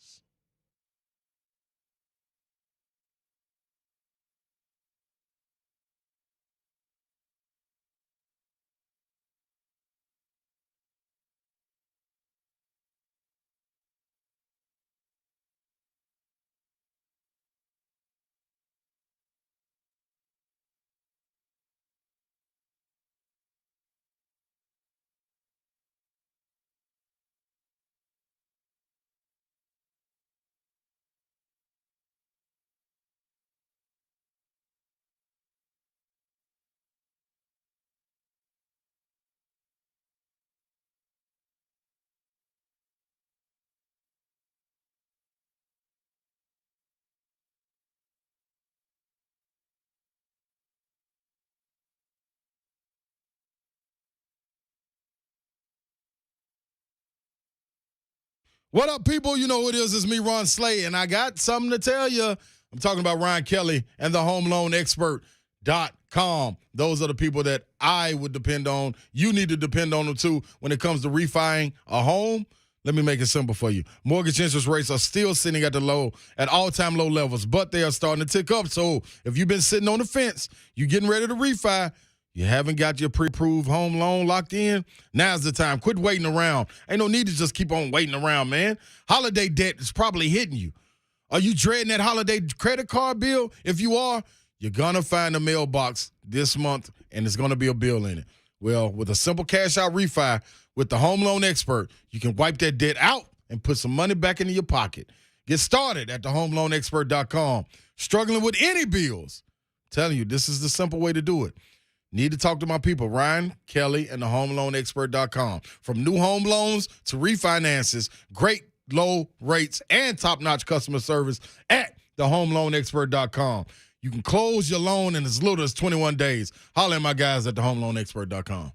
What up, people? You know who it is. It's me, Ron Slay, and I got something to tell you. I'm talking about Ryan Kelly and the HomeLoanExpert.com. Those are the people that I would depend on. You need to depend on them, too, when it comes to refining a home. Let me make it simple for you. Mortgage interest rates are still sitting at all-time low levels, but they are starting to tick up. So if you've been sitting on the fence, you're getting ready to refi, you haven't got your pre-approved home loan locked in, now's the time. Quit waiting around. Ain't no need to just keep on waiting around, man. Holiday debt is probably hitting you. Are you dreading that holiday credit card bill? If you are, you're going to find a mailbox this month, and there's going to be a bill in it. Well, with a simple cash-out refi with the Home Loan Expert, you can wipe that debt out and put some money back into your pocket. Get started at thehomeloanexpert.com. Struggling with any bills? I'm telling you, this is the simple way to do it. Need to talk to my people, Ryan Kelly and the HomeLoanExpert.com. From new home loans to refinances, great low rates, and top-notch customer service at theHomeLoanExpert.com. You can close your loan in as little as 21 days. Holler at my guys at theHomeLoanExpert.com.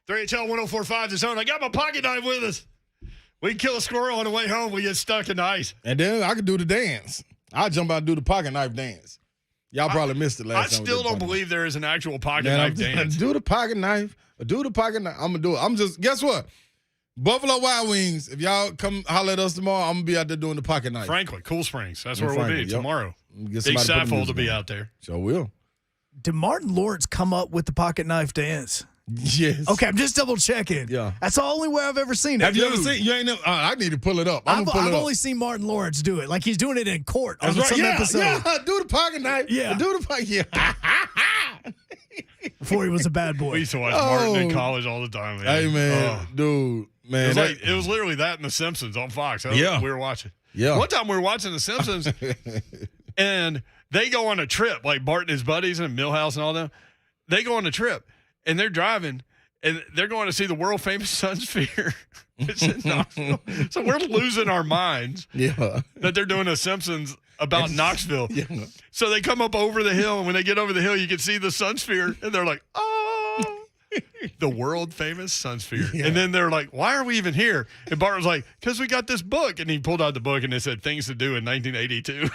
3HL 1045 The Zone. I got my pocket knife with us. We kill a squirrel on the way home. We get stuck in the ice. And then I could do the dance. I'll jump out and do the pocket knife dance. Y'all probably missed it last time. I still don't believe there is an actual pocket knife dance. Do the pocket knife. Do the pocket knife. I'm going to do it. Guess what? Buffalo Wild Wings, if y'all come holler at us tomorrow, I'm going to be out there doing the pocket knife. Franklin, Cool Springs. That's where we'll be tomorrow. Big Saffold will be out there. Sure will. Did Martin Lawrence come up with the pocket knife dance? Yes. Okay, I'm just double checking. Yeah. That's the only way I've ever seen it. Have you ever seen? You ain't never. I need to pull it up. I've only seen Martin Lawrence do it. Like he's doing it in court on That's right. some episode. Yeah, do the pocket knife. Yeah. Do the pocket. Yeah. Before he was a bad boy. We used to watch Martin in college all the time. Man. Hey, man. Dude, man. It was literally that and The Simpsons on Fox. Yeah. We were watching. Yeah. One time we were watching The Simpsons, and they go on a trip, like Bart and his buddies and Milhouse and all them. They go on a trip, and they're driving, and they're going to see the world-famous Sun Sphere. It's in Knoxville. So we're losing our minds that they're doing a Simpsons about Knoxville. Yeah. So they come up over the hill, and when they get over the hill, you can see the Sun Sphere, and they're like, oh, the world-famous Sun Sphere. Yeah. And then they're like, why are we even here? And Bart was like, because we got this book. And he pulled out the book, and it said Things to Do in 1982.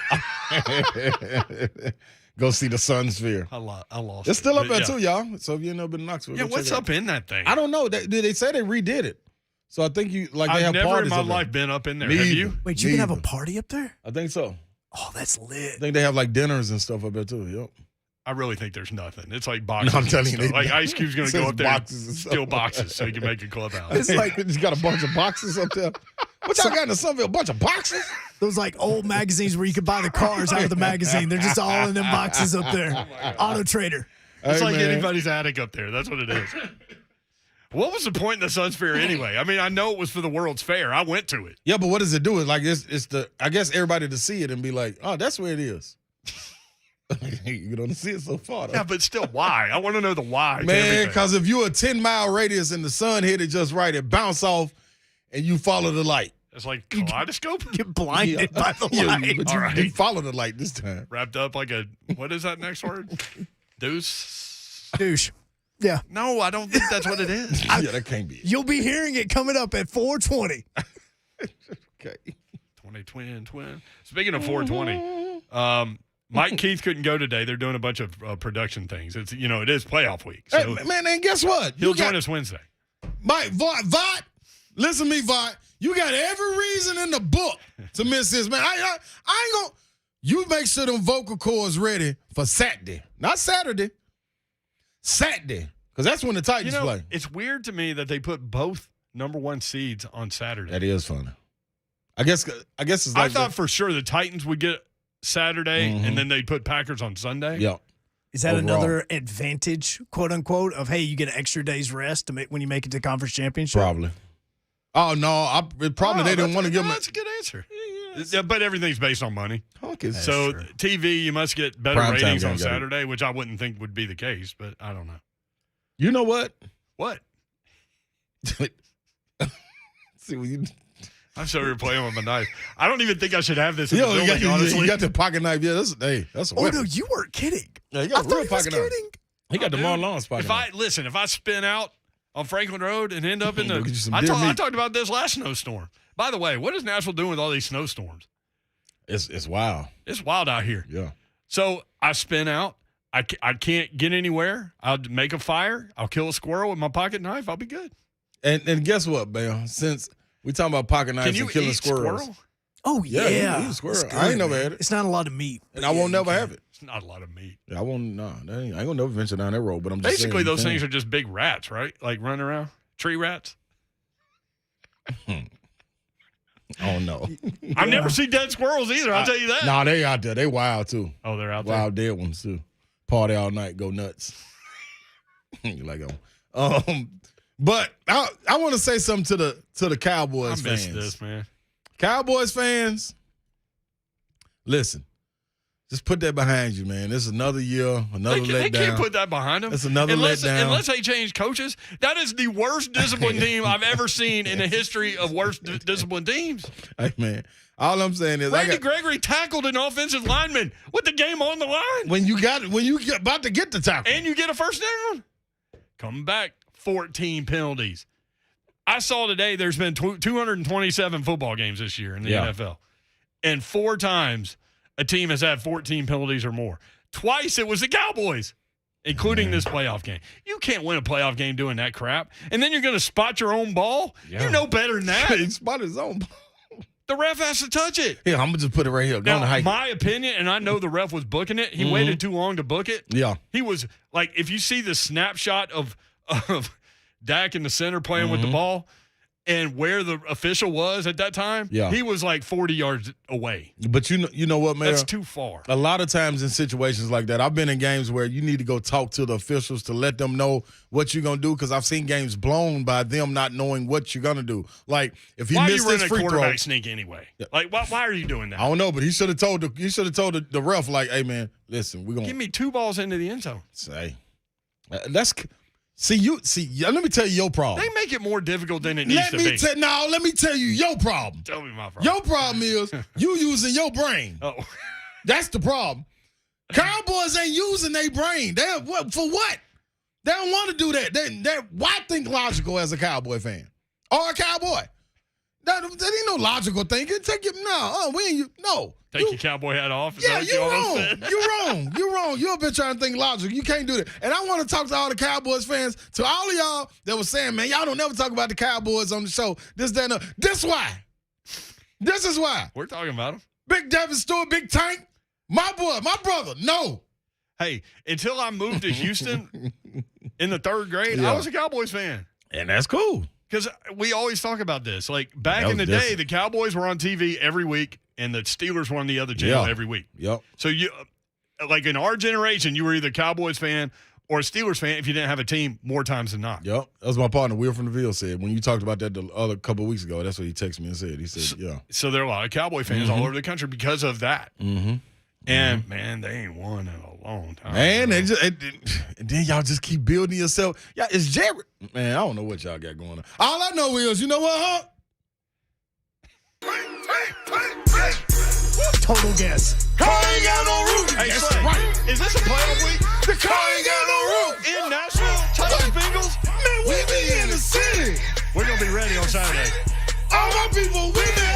Go see the Sun Sphere. I lost It's still up there, too, y'all. So if you've never been to Knoxville, yeah, what's up in that thing? I don't know. They say they redid it. So I think they I've have never parties in my up there. life been up in there. Have you? Wait, you can have a party up there? I think so. Oh, that's lit. I think they have like dinners and stuff up there too. Yep. I really think there's nothing. It's like boxes. No, I'm telling you, like Ice Cube's going to go up there and boxes steal boxes so he can make a clubhouse. It's like it's got a bunch of boxes up there. What y'all got in the Sunville? A bunch of boxes? Those like old magazines where you could buy the cars out of the magazine. They're just all in them boxes up there. Auto Trader. It's like anybody's attic up there. That's what it is. What was the point in the Sun Sphere anyway? I mean, I know it was for the World's Fair. I went to it. Yeah, but what does it do? It's like it's the I guess everybody to see it and be like, oh, that's where it is. You don't see it so far, though. Yeah, but still, why? I want to know the why. Man, because if you're a 10-mile radius and the sun hit it just right, it bounce off and you follow the light. It's like kaleidoscope. Get blinded by the light. But you follow the light this time. Wrapped up like what is that next word? Deuce? Douche. Yeah. No, I don't think that's what it is. Yeah, that can't be it. You'll be hearing it coming up at 4:20. Okay. 20 twin. Speaking of 420, Mike Keith couldn't go today. They're doing a bunch of production things. It is playoff week. So hey, man, and guess what? He'll join us Wednesday. Mike, VOTT, listen to me, VOTT. You got every reason in the book to miss this, man. I ain't gonna. You make sure them vocal cords ready for Saturday, not Saturday. Saturday, because that's when the Titans play. It's weird to me that they put both number one seeds on Saturday. That is funny. I guess it's like I thought for sure the Titans would get Saturday, and then they'd put Packers on Sunday. Yeah. Is that another advantage, quote unquote, of hey, you get an extra day's rest to make when you make it to conference championship? Probably. Oh no, they didn't want to give them. That's a good answer. Yeah, but everything's based on money. So true. TV, you must get better Prime ratings time on got it. Saturday, which I wouldn't think would be the case, but I don't know. You know what? What? See what you. I'm sorry you're playing with my knife. I don't even think I should have this in Yo, the building, honestly. you got the pocket knife. Yeah, that's a weapon. Oh no, you weren't kidding. Yeah, he got a real pocket knife. Kidding. He got the Marlon Lawrence pocket knife. If I spin out on Franklin Road and end up in Go get you the, some I deer meat. talked about this last snowstorm. By the way, what is Nashville doing with all these snowstorms? It's wild. It's wild out here. Yeah. So I spin out. I can't get anywhere. I'll make a fire. I'll kill a squirrel with my pocket knife. I'll be good. And guess what, man? Since we talking about pocket knives Can you and killing eat squirrels. squirrel? Oh Yeah, you yeah, can eat a squirrel. It's good, I ain't never man. had it. It's not a lot of meat, And I won't never have it. It's not a lot of meat. Yeah, I won't. I ain't gonna never venture down that road. But I'm just Basically, saying, those things are just big rats, right? Like running around. Tree rats. Oh no. I've never seen dead squirrels either. I'll tell you that. Nah, they out there. They wild too. Oh, they're out there. Wild dead ones too. Party all night, go nuts. You like them. But I want to say something to the Cowboys I miss fans. this, man. Cowboys fans, listen. Just put that behind you, man. This is another year, another letdown. They can't put that behind them. It's another letdown. Unless they change coaches. That is the worst disciplined team I've ever seen in the history of worst disciplined teams. Hey, man. All I'm saying is Randy Gregory tackled an offensive lineman with the game on the line. when you get about to get the tackle. And you get a first down. Come back. 14 penalties. I saw today there's been 227 football games this year in the NFL. And 4 times a team has had 14 penalties or more. Twice it was the Cowboys, including this playoff game. You can't win a playoff game doing that crap. And then you're going to spot your own ball? Yeah. You know better than that. He spotted his own ball. The ref has to touch it. Yeah, I'm going to just put it right here. Now, my opinion, and I know the ref was booking it, he waited too long to book it. Yeah. He was, like, if you see the snapshot of Dak in the center playing with the ball and where the official was at that time, he was like 40 yards away. But you know what, man? That's too far. A lot of times in situations like that, I've been in games where you need to go talk to the officials to let them know what you're going to do, because I've seen games blown by them not knowing what you're going to do. Like, if he missed this free throw. Why are you running a quarterback sneak anyway? Yeah. Like, why are you doing that? I don't know, but he should have told the ref, like, hey, man, listen, we're going to. Give me 2 balls into the end zone. Say. Let me tell you your problem. They make it more difficult than it needs to be. Let me tell you your problem. Tell me my problem. Your problem is you using your brain. Oh. That's the problem. Cowboys ain't using their brain. For what? They don't want to do that. Why think logical as a Cowboy fan? Or a Cowboy? That ain't no logical thinking. Take your cowboy hat off. Yeah, you're wrong. You're wrong. You've been trying to think logical. You can't do that. And I want to talk to all the Cowboys fans, to all of y'all that was saying, man, y'all don't never talk about the Cowboys on the show. This, that, and this why. This is why. We're talking about them. Big Devin Stewart, Big Tank, my brother, no. Hey, until I moved to Houston in the 3rd grade, I was a Cowboys fan. And that's cool. Because we always talk about this. Like, back in the day, the Cowboys were on TV every week, and the Steelers were on the other channel every week. Yep. So, like in our generation, you were either a Cowboys fan or a Steelers fan if you didn't have a team more times than not. Yep. That was my partner, Will from the Ville, said. When you talked about that the other couple of weeks ago, that's what he texted me and said. He said, yeah. So there are a lot of Cowboy fans all over the country because of that. Mm-hmm. And, man, they ain't won in a long time. Man, and then y'all just keep building yourself. Yeah, it's Jared. Man, I don't know what y'all got going on. All I know is, you know what, Total guess. Car ain't got no roof. Hey, That's Slay, right. is this a playoff week? The car ain't got no roof. In Nashville? Titans, Bengals? Man, we be in the city. We're going to be ready on Saturday. All my people with me. Hey.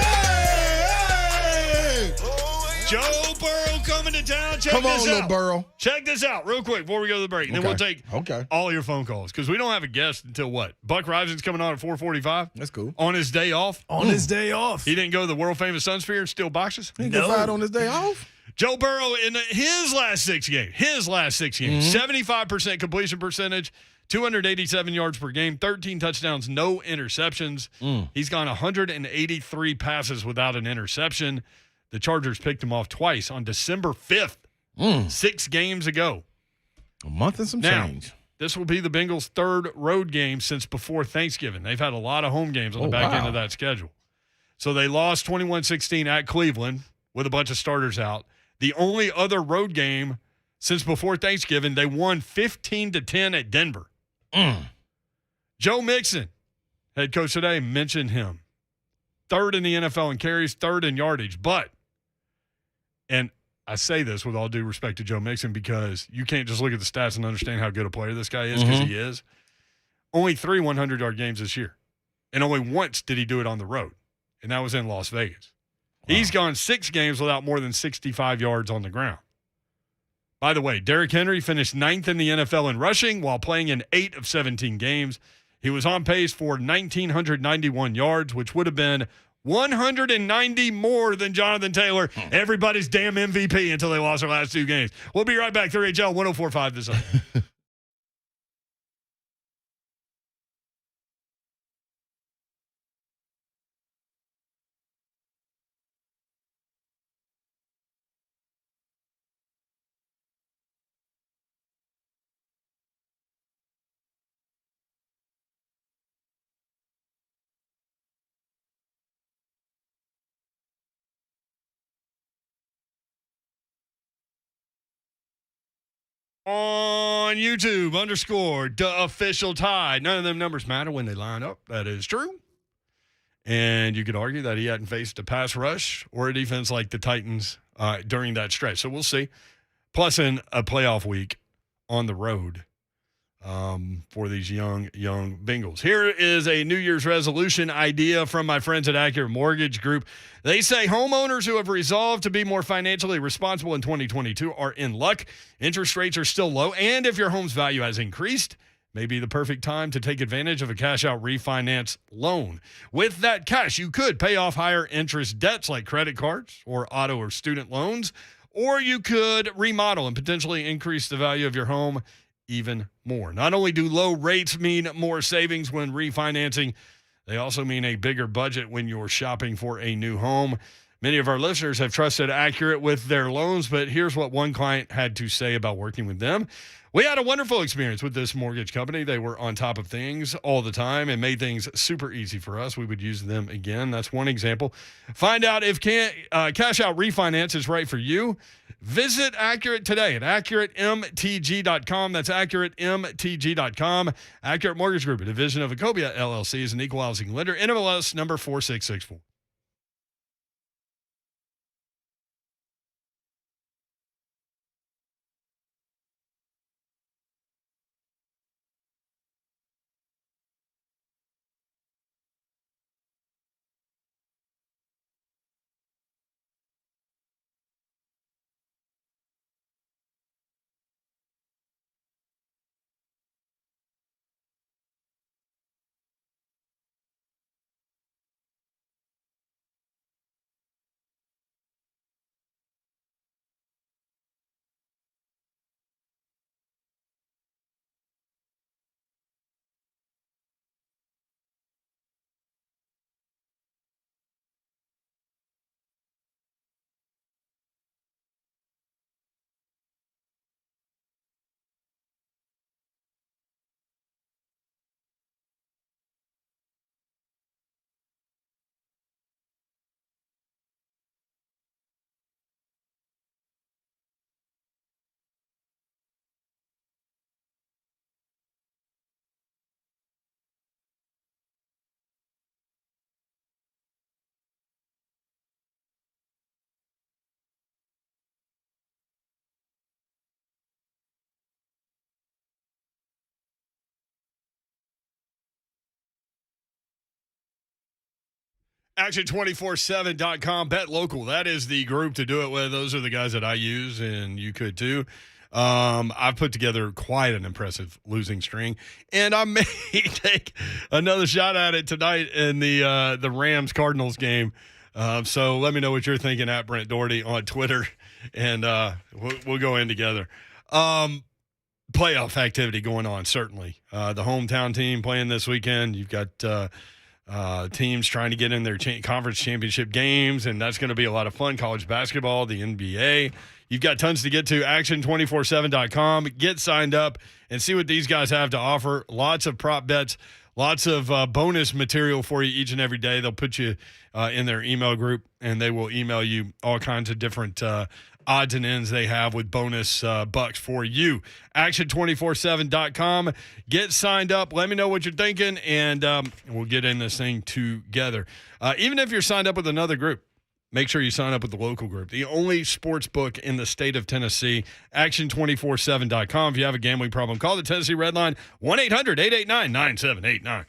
Joe Burrow coming to town. Come on, little Burrow. Check this out real quick before we go to the break. And then we'll take all your phone calls because we don't have a guest until what? Buck Reising's coming on at 4:45. That's cool. On his day off. His day off. He didn't go to the world-famous Sunsphere and steal boxes? He got fired on his day off. Joe Burrow in his last 6 games, 75% completion percentage, 287 yards per game, 13 touchdowns, no interceptions. He's gone 183 passes without an interception. The Chargers picked him off twice on December 5th, 6 games ago. A month and some change. This will be the Bengals' 3rd road game since before Thanksgiving. They've had a lot of home games on the back end of that schedule. So they lost 21-16 at Cleveland with a bunch of starters out. The only other road game since before Thanksgiving, they won 15-10 at Denver. Joe Mixon, head coach today, mentioned him. 3rd in the NFL in carries, 3rd in yardage. But, and I say this with all due respect to Joe Mixon because you can't just look at the stats and understand how good a player this guy is because he is. Only 3 100-yard games this year. And only once did he do it on the road, and that was in Las Vegas. Wow. He's gone 6 games without more than 65 yards on the ground. By the way, Derrick Henry finished 9th in the NFL in rushing while playing in 8 of 17 games. He was on pace for 1,991 yards, which would have been 190 more than Jonathan Taylor, everybody's damn MVP until they lost their last 2 games. We'll be right back. 3HL 104.5 this Sunday. On YouTube, _ official tie. None of them numbers matter when they line up. That is true. And you could argue that he hadn't faced a pass rush or a defense like the Titans during that stretch. So we'll see. Plus, in a playoff week on the road, for these young Bengals. Here is a New Year's resolution idea from my friends at Accurate Mortgage Group. They say homeowners who have resolved to be more financially responsible in 2022 are in luck. Interest rates are still low, and if your home's value has increased, may be the perfect time to take advantage of a cash-out refinance loan. With that cash, you could pay off higher interest debts like credit cards or auto or student loans, or you could remodel and potentially increase the value of your home even more. Not only do low rates mean more savings when refinancing, they also mean a bigger budget when you're shopping for a new home. Many of our listeners have trusted Accurate with their loans, but here's what one client had to say about working with them. We had a wonderful experience with this mortgage company. They were on top of things all the time and made things super easy for us. We would use them again. That's one example. Find out if cash out refinance is right for you. Visit Accurate today at AccurateMTG.com. That's AccurateMTG.com. Accurate Mortgage Group, a division of Ecobia LLC, is an equal housing lender. NMLS number 4664. Action247.com, bet local. That is the group to do it with. Those are the guys that I use, and you could too. I've put together quite an impressive losing string, and I may take another shot at it tonight in the Rams-Cardinals game. So let me know what you're thinking at Brent Doherty on Twitter, and we'll go in together. Playoff activity going on, certainly. The hometown team playing this weekend. You've got teams trying to get in their conference championship games, and that's going to be a lot of fun. College basketball, the NBA. You've got tons to get to. Action247.com. Get signed up and see what these guys have to offer. Lots of prop bets, lots of bonus material for you each and every day. They'll put you in their email group, and they will email you all kinds of different odds and ends they have with bonus bucks for you. Action247.com. Get signed up. Let me know what you're thinking, and we'll get in this thing together. Even if you're signed up with another group, make sure you sign up with the local group. The only sports book in the state of Tennessee, Action247.com. If you have a gambling problem, call the Tennessee Red Line, 1-800-889-9789.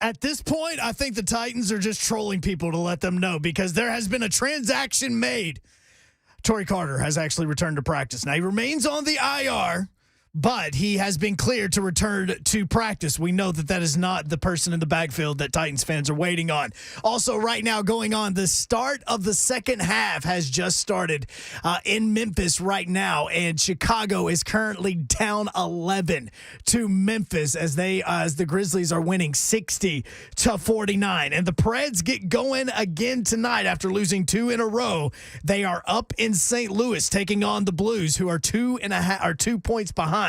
At this point, I think the Titans are just trolling people to let them know because there has been a transaction made. Torrey Carter has actually returned to practice. Now, he remains on the IR, but he has been cleared to return to practice. We know that that is not the person in the backfield that Titans fans are waiting on. Also, right now going on, the start of the second half has just started in Memphis right now, and Chicago is currently down 11 to Memphis as the Grizzlies are winning 60-49. And the Preds get going again tonight after losing 2 in a row. They are up in St. Louis taking on the Blues, who are 2 points behind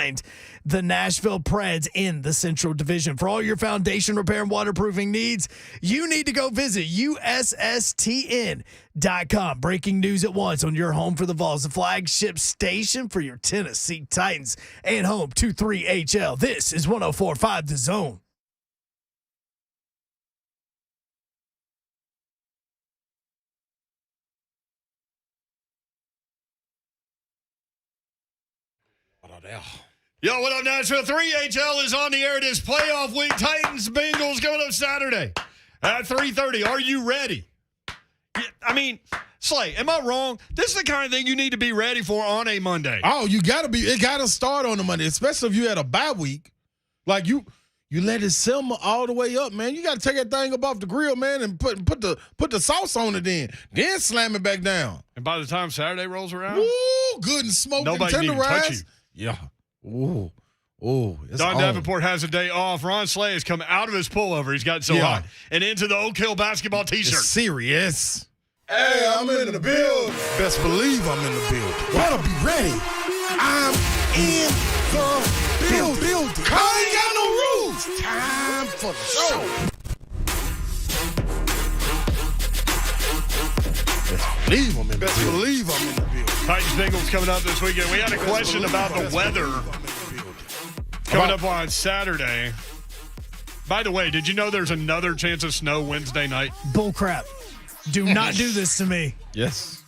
the Nashville Preds in the Central Division. For all your foundation repair and waterproofing needs, you need to go visit USSTN.com. Breaking news at once on your home for the Vols, the flagship station for your Tennessee Titans and home to 3HL. This is 104.5 The Zone. Yo, what up, Nashville? 3HL is on the air. It is playoff week. Titans, Bengals coming up Saturday at 3:30. Are you ready? Yeah, I mean, Slay, am I wrong? This is the kind of thing you need to be ready for on a Monday. Oh, you got to be. It got to start on the Monday, especially if you had a bye week. Like you let it simmer all the way up, man. You got to take that thing up off the grill, man, and put the sauce on it then slam it back down. And by the time Saturday rolls around, ooh, good and smoked and nobody can even touch you. tenderized. Yeah. Ooh. It's Don on. Davenport has a day off. Ron Slay has come out of his pullover. He's gotten so hot. And into the Oak Hill basketball T-shirt. It's serious. Hey, I'm in the building. Best believe I'm in the building. Better be ready. I'm in the building. I ain't got no rules. Time for the show. Best believe I'm in the building. Titans Bengals coming up this weekend. We had a question about the weather coming up on Saturday. By the way, did you know there's another chance of snow Wednesday night? Bullcrap. Do not do this to me. Yes.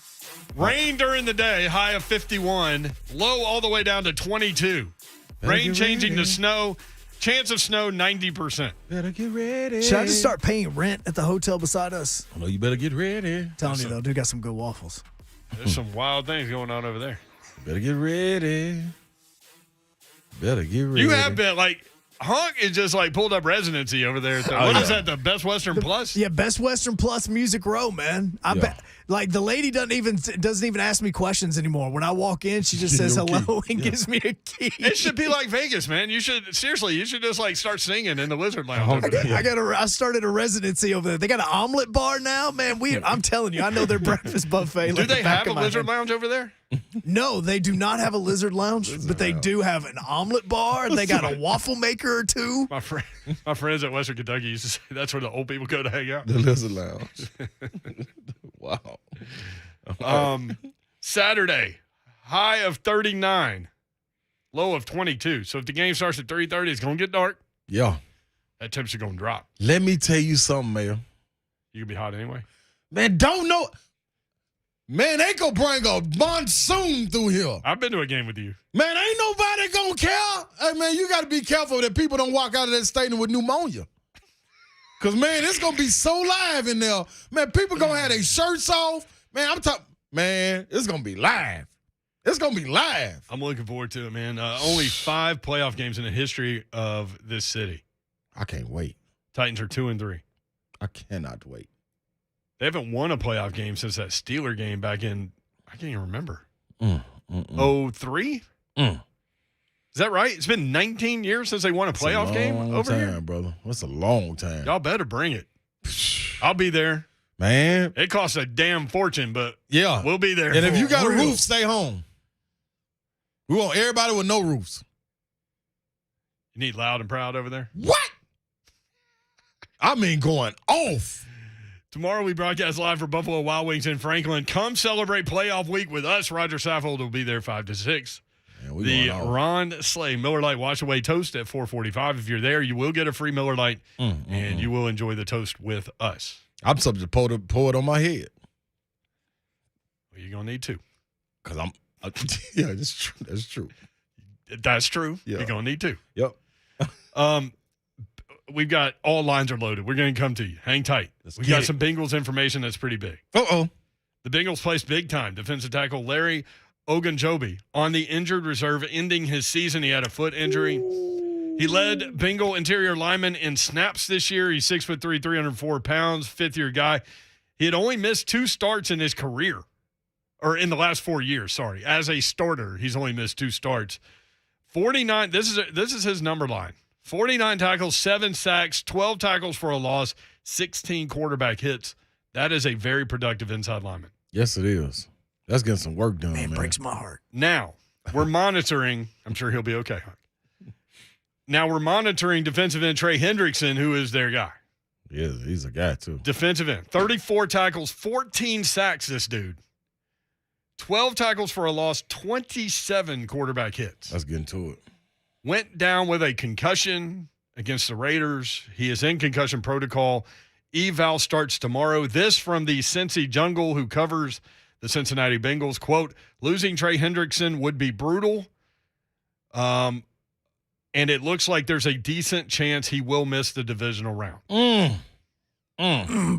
Rain during the day, high of 51, low all the way down to 22. Rain changing to snow, chance of snow 90%. Better get ready. Should I just start paying rent at the hotel beside us? Oh, no, you better get ready. Telling you, though, dude got some good waffles. There's some wild things going on over there. Better get ready. Better get ready. You have been, like, Hunk is just, like, pulled up residency over there. What is that, the Best Western Plus? Yeah, Best Western Plus Music Row, man. I bet. Like, the lady doesn't even ask me questions anymore. When I walk in, she just says hello and gives me a key. It should be like Vegas, man. You should just like start singing in the Wizard Lounge. I started a residency over there. They got an omelet bar now, man. I'm telling you, I know their breakfast buffet. Do they have a Lizard Lounge over there? No, they do not have a lizard lounge, but they do have an omelet bar. They got a waffle maker or two. My friends at Western Kentucky used to say that's where the old people go to hang out. The lizard lounge. Wow. Saturday, high of 39, low of 22. So if the game starts at 3:30, it's going to get dark. Yeah. That temperature going to drop. Let me tell you something, Mayor. You can be hot anyway. Man, don't know. Man, they gonna bring a monsoon through here. I've been to a game with you. Man, ain't nobody gonna care. Hey, man, you got to be careful that people don't walk out of that stadium with pneumonia. Because, man, it's going to be so live in there. Man, people going to have their shirts off. Man, I'm talking, man, it's going to be live. It's going to be live. I'm looking forward to it, man. Only 5 playoff games in the history of this city. I can't wait. Titans are 2-3. I cannot wait. They haven't won a playoff game since that Steeler game back in, I can't even remember, 03? Is that right? It's been 19 years since they won a playoff game over here? Brother. That's a long time. Y'all better bring it. I'll be there. Man. It costs a damn fortune, but yeah, we'll be there. And if you got a roof, stay home. We want everybody with no roofs. You need loud and proud over there? What? I mean going off. Tomorrow we broadcast live for Buffalo Wild Wings in Franklin. Come celebrate playoff week with us. Roger Saffold will be there 5 to 6. Man, the Ron Slay Miller Lite Wash Away Toast at 4:45. If you're there, you will get a free Miller Lite, and you will enjoy the toast with us. I'm subject to pour it on my head. Well, you're going to need to. Because yeah, that's true. That's true. That's true. Yeah. You're going to need to. Yep. we've got all lines are loaded. We're going to come to you. Hang tight. We got some Bengals information that's pretty big. Uh-oh. The Bengals placed big time defensive tackle Larry Ogunjobi on the injured reserve, ending his season. He had a foot injury. He led Bengal interior lineman in snaps this year. He's 6'3", 304 pounds, fifth-year guy. He had only missed 2 starts in his career, or in the last 4 years, sorry. As a starter, he's only missed 2 starts. 49, this is his number line. 49 tackles, 7 sacks, 12 tackles for a loss, 16 quarterback hits. That is a very productive inside lineman. Yes, it is. That's getting some work done, man. Man, breaks my heart. Now, we're monitoring. I'm sure he'll be okay, Huck. Now we're monitoring defensive end Trey Hendrickson, who is their guy. Yeah, he's a guy, too. Defensive end. 34 tackles, 14 sacks, this dude. 12 tackles for a loss, 27 quarterback hits. Let's get into it. Went down with a concussion against the Raiders. He is in concussion protocol. Eval starts tomorrow. This from the Cincy Jungle, who covers the Cincinnati Bengals. Quote, losing Trey Hendrickson would be brutal. And it looks like there's a decent chance he will miss the divisional round.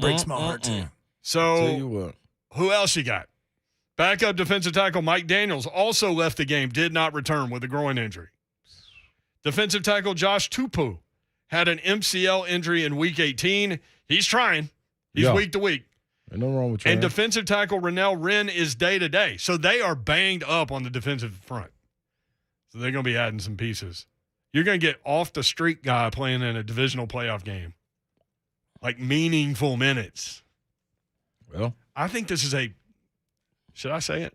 Breaks my heart, too. So, Tell you what. who else you got? Backup defensive tackle Mike Daniels also left the game, did not return with a groin injury. Defensive tackle Josh Tupou had an MCL injury in Week 18. He's trying. He's week to week. Ain't nothing wrong with trying. And defensive tackle Rennell Wren is day-to-day. So they are banged up on the defensive front. So they're going to be adding some pieces. You're going to get off-the-street guy playing in a divisional playoff game. Like meaningful minutes. Well, I think this is should I say it?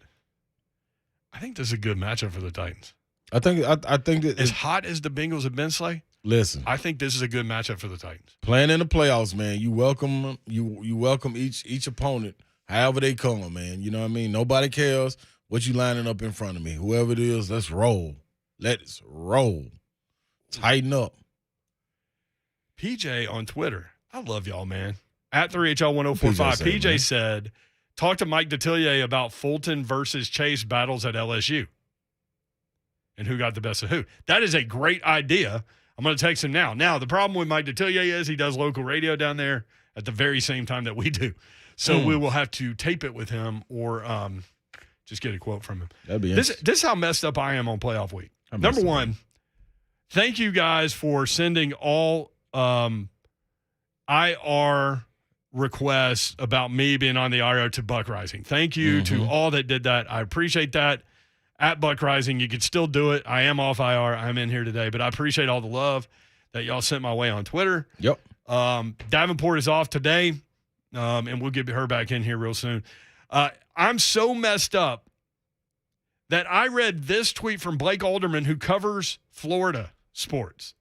I think this is a good matchup for the Titans. I think that As hot as the Bengals have been, Slay, listen, I think this is a good matchup for the Titans. playing in the playoffs, man, you welcome each opponent however they come, man. You know what I mean? Nobody cares what you lining up in front of me. Whoever it is, let's roll. Let's roll. Tighten up. PJ on Twitter, I love y'all, man. At 3HL1045, PJ said, talk to Mike Detillier about Fulton versus Chase battles at LSU and who got the best of who. That is a great idea. I'm going to text him now. Now, the problem with Mike Detillier is he does local radio down there at the very same time that we do. So we will have to tape it with him or just get a quote from him. That'd be This is how messed up I am on playoff week. Number one, thank you guys for sending all IR requests about me being on the IR to Buck Reising. Thank you to all that did that. I appreciate that. At Buck Reising, you can still do it. I am off IR. I'm in here today, but I appreciate all the love that y'all sent my way on Twitter. Yep. Davenport is off today, and we'll get her back in here real soon. I'm so messed up that I read this tweet from Blake Alderman, who covers Florida sports.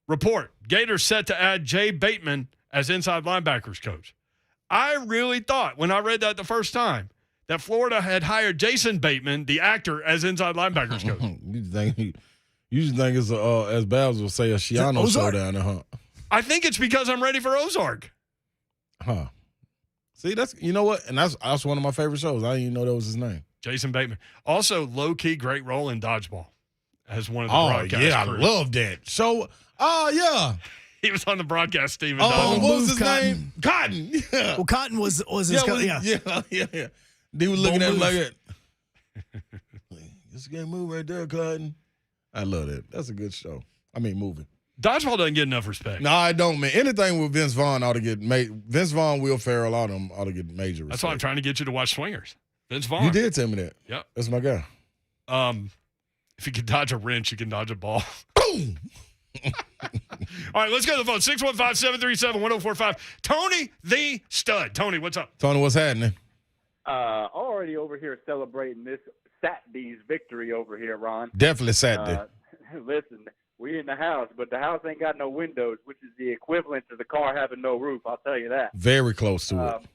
Report, Gators set to add Jay Bateman as inside linebackers coach. I really thought when I read that the first time that Florida had hired Jason Bateman, the actor, as inside linebackers coach. You just think it's as Babs will say, a Shiano showdown, huh? I think it's because I'm ready for Ozark. Huh. See, that's, you know what? And that's one of my favorite shows. I didn't even know that was his name. Jason Bateman. Also, low-key great role in Dodgeball as one of the broadcast yeah, crew. I love that. So, yeah. He was on the broadcast team. What was his name? Cotton. Yeah. Well, Cotton was his Yeah. He was looking at him like that. This game move right there, Cotton. I love that. That's a good show. I mean, movie. Dodgeball doesn't get enough respect. No, I don't, man. Anything with Vince Vaughn ought to get Vince Vaughn, Will Ferrell, all of them ought to get major respect. That's why I'm trying to get you to watch Swingers. Vince Vaughn. You did tell me that. Yep. That's my guy. If you can dodge a wrench, you can dodge a ball. Boom! All right, let's go to the phone. 615-737-1045. Tony the Stud. Tony, what's up? Tony, what's happening? Already over here celebrating this Saturday's victory over here, Ron. Definitely Saturday. Listen, we in the house, but the house ain't got no windows, which is the equivalent to the car having no roof. I'll tell you that. Very close to it.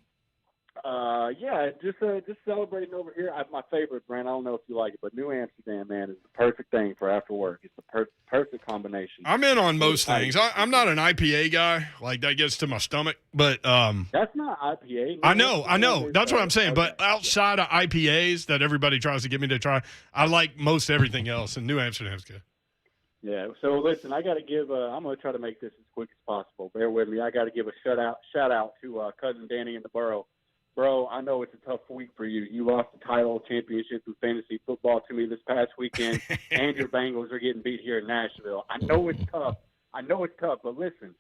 Just celebrating over here. My favorite brand, I don't know if you like it, but New Amsterdam, man, is the perfect thing for after work. It's the perfect combination. I'm in on most things. I'm not an IPA guy. Like, that gets to my stomach. But that's not IPA. I know. That's what I'm saying. But outside of IPAs that everybody tries to get me to try, I like most everything else, and New Amsterdam's good. Yeah. So listen, I got to give. I'm going to try to make this as quick as possible. Bear with me. I got to give a shout out to cousin Danny in the borough. Bro, I know it's a tough week for you. You lost the title championship in fantasy football to me this past weekend, and your Bengals are getting beat here in Nashville. I know it's tough. But listen,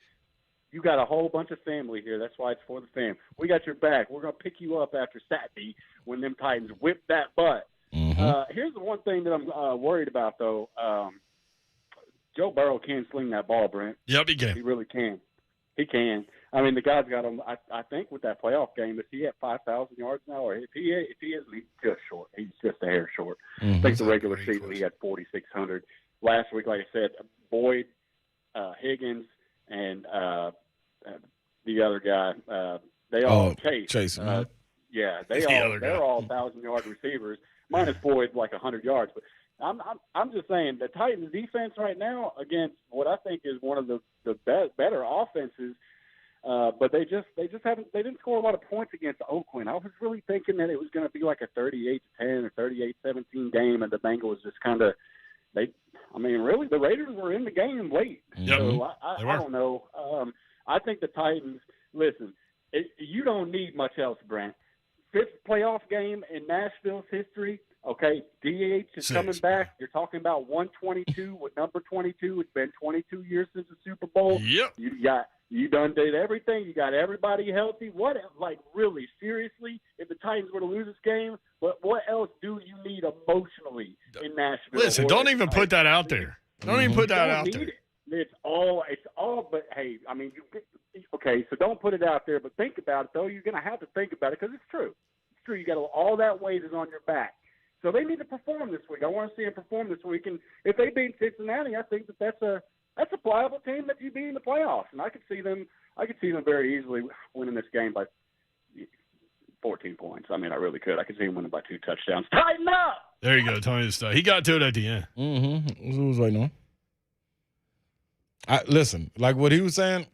you got a whole bunch of family here. That's why it's for the fam. We got your back. We're going to pick you up after Saturday when them Titans whip that butt. Here's the one thing that I'm worried about, though. Joe Burrow can sling that ball, Brent. Yep, he can. He really can. He can. I mean, the guy's got him. I think with that playoff game, is he at 5,000 yards now, or if he isn't, he's just short. He's just a hair short. I think the regular season he had 4,600. Last week, like I said, Boyd, Higgins, and the other guy, they all Chase. Yeah, they're all 1,000-yard receivers. Minus Boyd like 100 yards, but I'm just saying the Titans defense right now against what I think is one of the better offenses. But they didn't score a lot of points against Oakland. I was really thinking that it was going to be like a 38-10 or 38-17 game, and the Bengals just kind of really the Raiders were in the game late. Yep. So I don't know. I think the Titans. Listen, you don't need much else, Brent. Fifth playoff game in Nashville's history. Okay, DH is coming back. You're talking about 122 with number 22. It's been 22 years since the Super Bowl. Yep. You done did everything. You got everybody healthy. What, like, really, seriously, if the Titans were to lose this game, what else do you need emotionally in Nashville? Listen, don't even put that out there. Don't even put that out there. It's all, but hey, I mean, okay, so don't put it out there, but think about it, though. You're going to have to think about it because it's true. It's true. You got all that weight is on your back. So they need to perform this week. I want to see them perform this week. And if they beat Cincinnati, I think that's a pliable team that you beat in the playoffs. And I could see them very easily winning this game by 14 points. I mean, I really could. I could see them winning by 2 touchdowns. Tighten up! There you go, Tony the Stud. He got to it at the end. Who was waiting on? Listen, like what he was saying,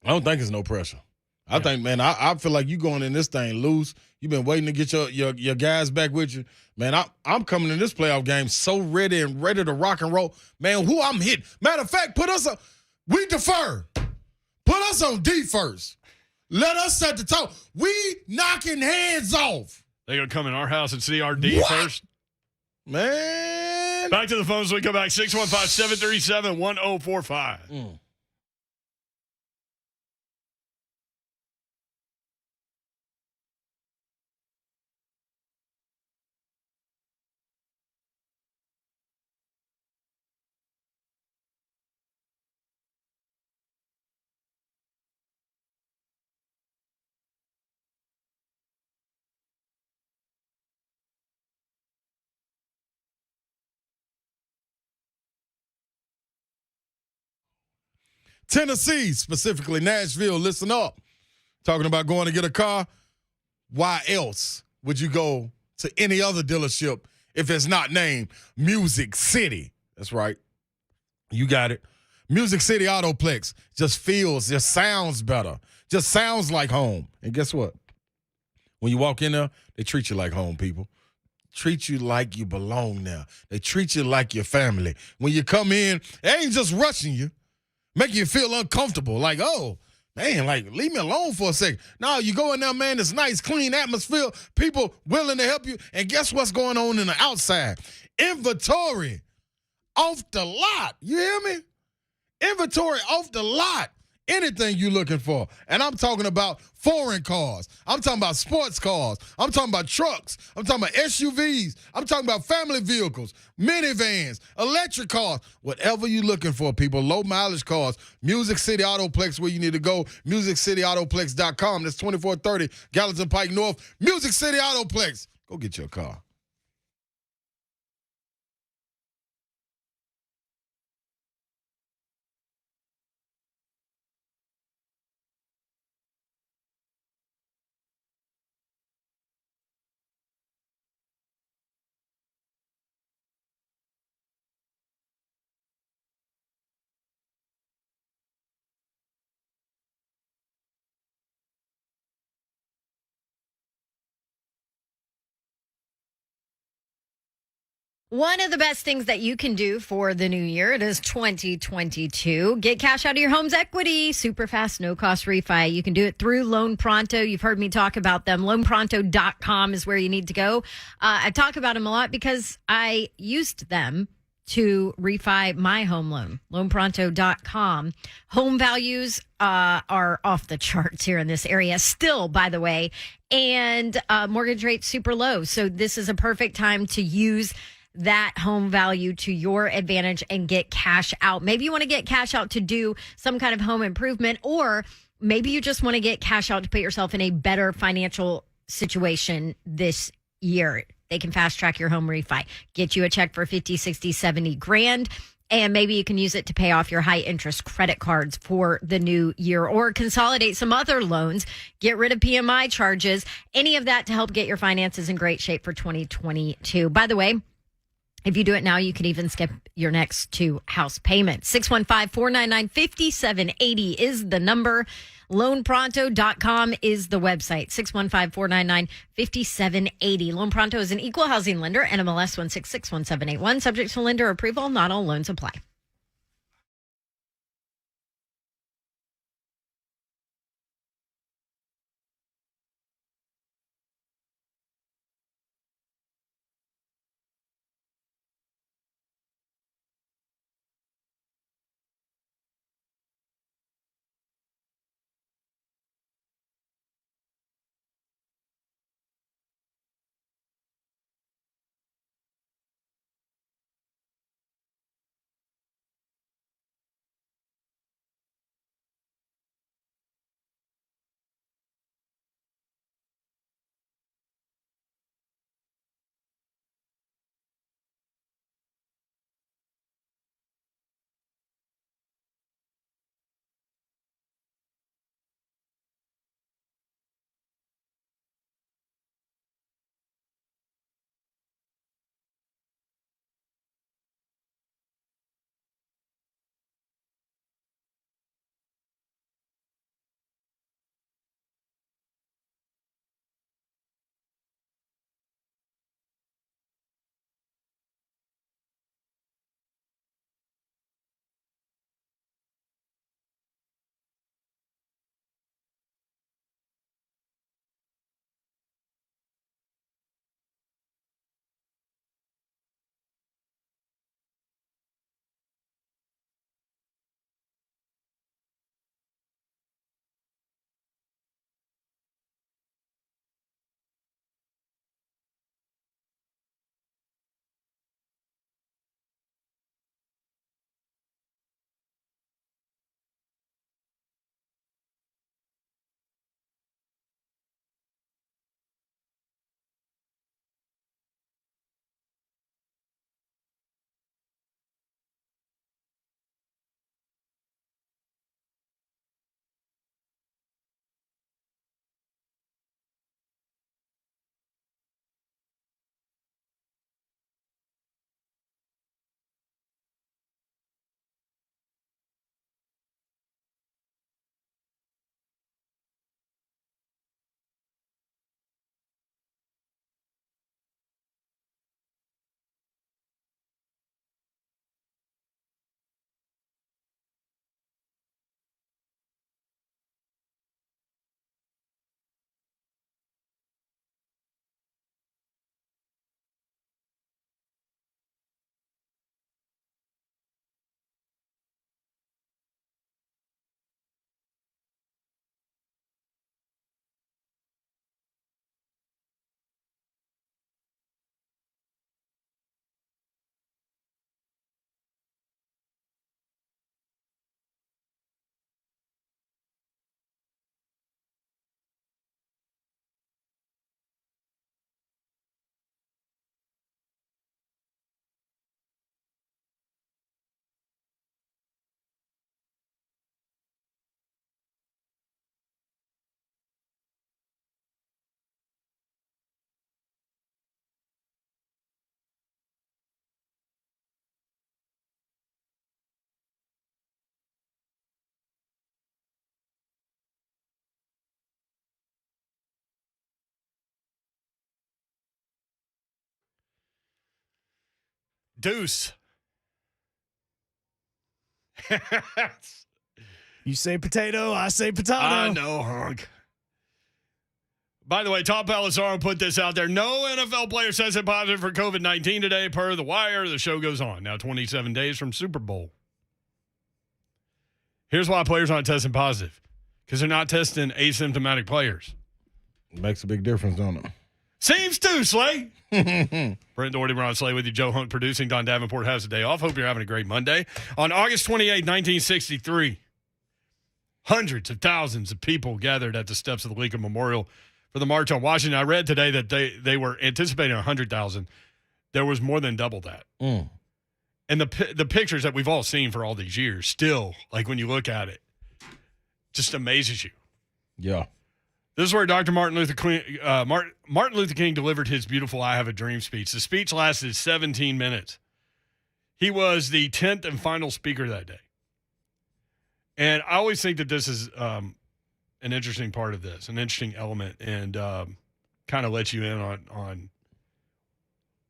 I don't think it's no pressure. I think, man, I feel like you going in this thing loose. You've been waiting to get your guys back with you. Man, I'm coming in this playoff game so ready to rock and roll. Man, who I'm hitting. Matter of fact, we defer. Put us on D first. Let us set the tone. We knocking heads off. They're going to come in our house and see our D first? Man. Back to the phones when we come back. 615-737-1045. Tennessee, specifically Nashville, listen up. Talking about going to get a car. Why else would you go to any other dealership if it's not named Music City? That's right. You got it. Music City Autoplex just sounds better. Just sounds like home. And guess what? When you walk in there, they treat you like home, people. Treat you like you belong there. They treat you like your family. When you come in, they ain't just rushing you. Making you feel uncomfortable, like, oh, man, like, leave me alone for a second. No, you go in there, man, it's nice, clean atmosphere, people willing to help you, and guess what's going on in the outside? Inventory off the lot. You hear me? Inventory off the lot. Anything you looking for. And I'm talking about foreign cars. I'm talking about sports cars. I'm talking about trucks. I'm talking about SUVs. I'm talking about family vehicles, minivans, electric cars, whatever you looking for, people. Low mileage cars. Music City Autoplex, where you need to go. MusicCityAutoplex.com. That's 2430 Gallatin Pike North. Music City Autoplex. Go get your car. One of the best things that you can do for the new year, it is 2022, get cash out of your home's equity. Super fast, no cost refi. You can do it through Loan Pronto. You've heard me talk about them. LoanPronto.com is where you need to go. I talk about them a lot because I used them to refi my home loan. LoanPronto.com. Home values are off the charts here in this area still, by the way, and mortgage rates super low. So this is a perfect time to use that home value to your advantage and get cash out. Maybe you want to get cash out to do some kind of home improvement, or maybe you just want to get cash out to put yourself in a better financial situation this year. They can fast track your home refi, get you a check for 50, 60, 70 grand. And maybe you can use it to pay off your high interest credit cards for the new year, or consolidate some other loans, get rid of PMI charges, any of that to help get your finances in great shape for 2022. By the way, if you do it now, you could even skip your next 2 house payments. 615-499-5780 is the number. LoanPronto.com is the website. 615-499-5780. Loan Pronto is an equal housing lender, NMLS 1661781. Subject to lender approval. Not all loans apply. Deuce. You say potato, I say potato. I know, Honk. By the way, Tom Pelissaro put this out there. No NFL player tested positive for COVID-19 today, per The Wire. The show goes on. Now 27 days from Super Bowl. Here's why players aren't testing positive. Because they're not testing asymptomatic players. Makes a big difference, don't it? Seems to, Slay. Brent Doherty, Ron Slay with you. Joe Hunt producing. Don Davenport has a day off. Hope you're having a great Monday. On August 28, 1963, hundreds of thousands of people gathered at the steps of the Lincoln Memorial for the March on Washington. I read today that they were anticipating 100,000. There was more than double that. Mm. And the pictures that we've all seen for all these years, still, like when you look at it, just amazes you. Yeah. This is where Dr. Martin Luther King delivered his beautiful I Have a Dream speech. The speech lasted 17 minutes. He was the 10th and final speaker that day. And I always think that this is an interesting part of this, an interesting element, and kind of lets you in on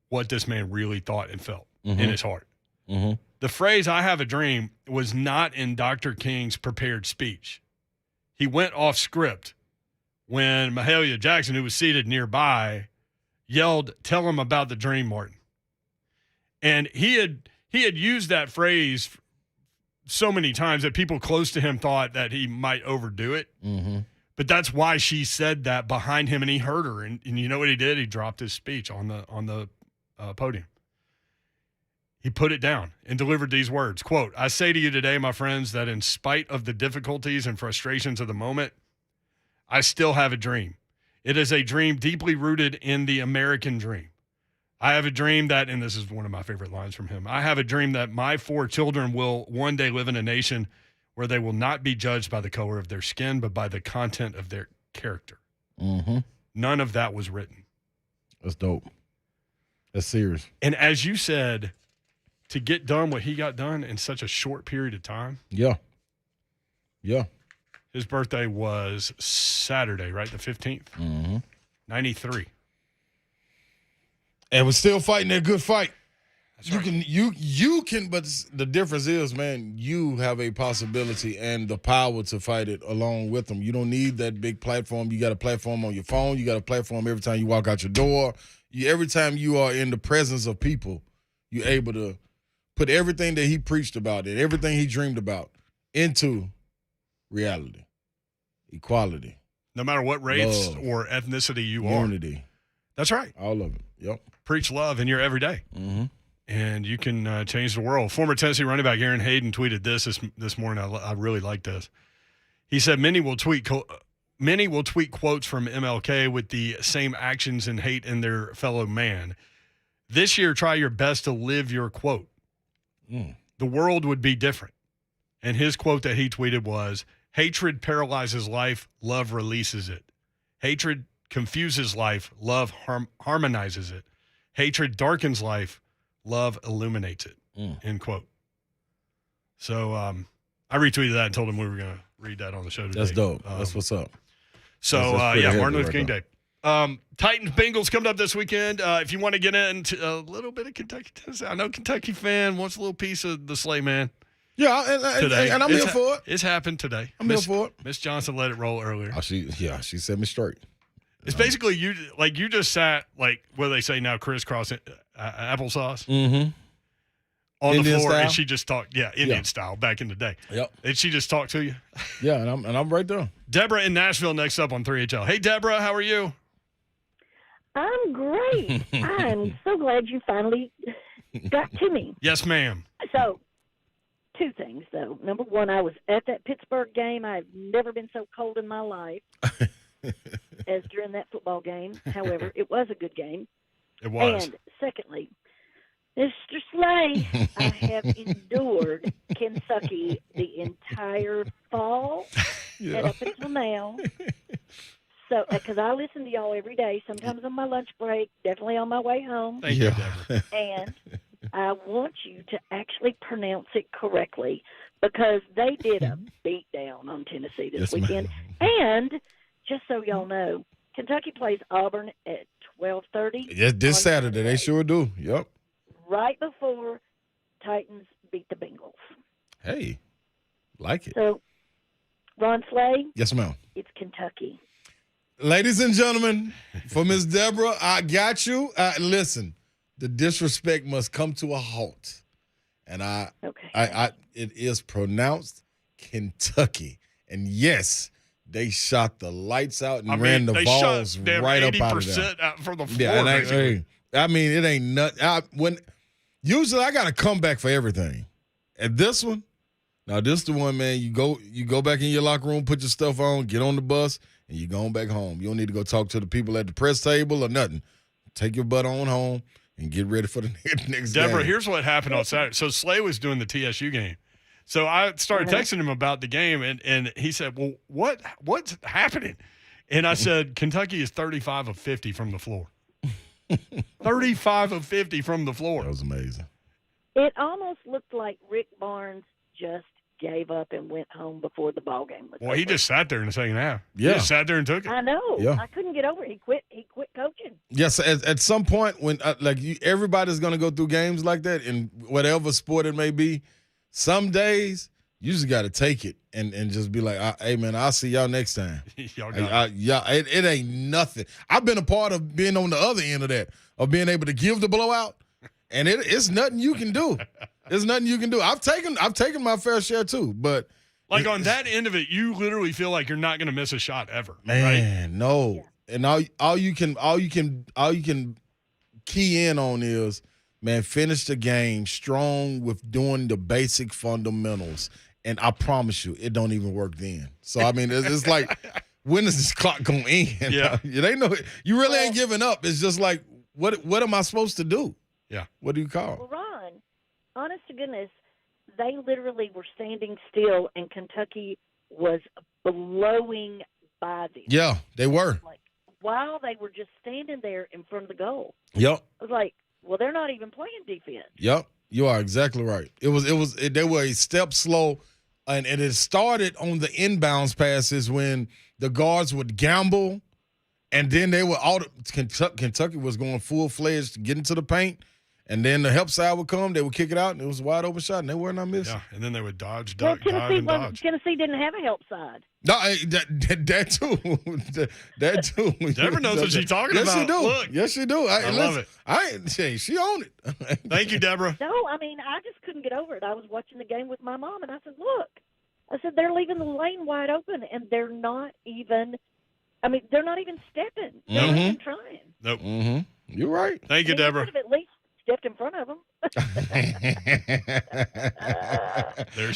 what this man really thought and felt in his heart. Mm-hmm. The phrase I have a dream was not in Dr. King's prepared speech. He went off script when Mahalia Jackson, who was seated nearby, yelled, "Tell him about the dream, Martin." And he had used that phrase so many times that people close to him thought that he might overdo it. Mm-hmm. But that's why she said that behind him, and he heard her. And you know what he did? He dropped his speech on the podium. He put it down and delivered these words, quote, "I say to you today, my friends, that in spite of the difficulties and frustrations of the moment, I still have a dream. It is a dream deeply rooted in the American dream. I have a dream that," and this is one of my favorite lines from him, "I have a dream that my 4 children will one day live in a nation where they will not be judged by the color of their skin, but by the content of their character." Mm-hmm. None of that was written. That's dope. That's serious. And as you said, to get done what he got done in such a short period of time. Yeah. Yeah. His birthday was Saturday, right? The 15th? Mm-hmm. 93. And we're still fighting that good fight. That's you right. you can, but the difference is, man, you have a possibility and the power to fight it along with them. You don't need that big platform. You got a platform on your phone. You got a platform every time you walk out your door. Every time you are in the presence of people, you're able to put everything that he preached about and everything he dreamed about into reality, equality. No matter what race love, or ethnicity you unity. are. That's right. All of it. Yep. Preach love in your everyday. Mm-hmm. And you can change the world. Former Tennessee running back Aaron Hayden tweeted this morning. I really like this. He said, many will tweet quotes from MLK with the same actions and hate in their fellow man. This year, try your best to live your quote. The world would be different. And his quote that he tweeted was, hatred paralyzes life, love releases it. Hatred confuses life, love harmonizes it. Hatred darkens life, love illuminates it. End quote. So I retweeted that and told him we were going to read that on the show today. That's dope. That's what's up. So, Martin Luther King Day. Titans Bengals coming up this weekend. If you want to get into a little bit of Kentucky, Tennessee, I know Kentucky fan wants a little piece of the Slay Man. Yeah, and I'm here for it. It's happened today. I'm here for it. Miss Johnson let it roll earlier. Oh, she set me straight. It's basically you just sat what do they say now, crisscross applesauce on Indian the floor, style? and she just talked, Indian style back in the day. Yep. And she just talked to you. Yeah, and I'm right there. Deborah in Nashville next up on 3HL. Hey, Deborah, how are you? I'm great. I'm so glad you finally got to me. Yes, ma'am. So, 2 things, though. Number one, I was at that Pittsburgh game. I've never been so cold in my life as during that football game. However, it was a good game. It was. And secondly, Mr. Slay, I have endured Kentucky the entire fall and up until now. So, because I listen to y'all every day, sometimes on my lunch break, definitely on my way home. Thank you, Deborah. And I want you to actually pronounce it correctly because they did a beat down on Tennessee this weekend. And just so y'all know, Kentucky plays Auburn at 12:30. Yes, this Saturday. They sure do. Yep. right before Titans beat the Bengals. Hey, like it. So, Ron Slay, Yes, ma'am. it's Kentucky. Ladies and gentlemen, for Miss Deborah, I got you. Listen, the disrespect must come to a halt. And it is pronounced Kentucky. And yes, they shot the lights out and ran the balls right up out of there. Out from the floor, I mean, it ain't nothing. Usually I got a comeback for everything. At this one, now this the one, man, you go back in your locker room, put your stuff on, get on the bus, and you're going back home. You don't need to go talk to the people at the press table or nothing. Take your butt on home and get ready for the next Deborah, game. here's what happened on Saturday. So Slay was doing the TSU game. So I started texting him about the game, and he said, well, what's happening? And I said, Kentucky is 35 of 50 from the floor. 35 of 50 from the floor. That was amazing. It almost looked like Rick Barnes just gave up and went home before the ball game was over. He just sat there in the second half. Yeah. He just sat there and took it. I know. Yeah. I couldn't get over it. He quit coaching. Yes, at some point when everybody's going to go through games like that in whatever sport it may be, some days you just got to take it and just be like, hey, man, I'll see y'all next time. Y'all got it. It ain't nothing. I've been a part of being on the other end of that, of being able to give the blowout, and it's nothing you can do. There's nothing you can do. I've taken my fair share too, but like on that end of it, you literally feel like you're not going to miss a shot ever. Man, right? no. And all you can key in on is, man, finish the game strong with doing the basic fundamentals. And I promise you, it don't even work then. So I mean, it's like, when is this clock gonna end? Yeah. You really ain't giving up. It's just like, what am I supposed to do? Yeah. What do you call it? Well, Ron, honest to goodness, they literally were standing still, and Kentucky was blowing by them. Yeah, they were. Like, while they were just standing there in front of the goal. Yep. I was like, well, they're not even playing defense. Yep. You are exactly right. They were a step slow, and it started on the inbounds passes when the guards would gamble, and then they were Kentucky was going full-fledged to get into the paint. And then the help side would come, they would kick it out, and it was a wide open shot, and they were not missing. Yeah, and then they would dodge, Well, dive, and dodge. Tennessee didn't have a help side. No, that too. That too. Deborah knows what she's talking yes, about. She do. Look. Yes, she do. I love it. She owned it. Thank you, Deborah. No, I mean, I just couldn't get over it. I was watching the game with my mom, and I said, look. I said, they're leaving the lane wide open, and they're not even stepping. They're not even trying. Nope. Mm-hmm. You're right. Thank you, Deborah. Could have at least stepped in front of them.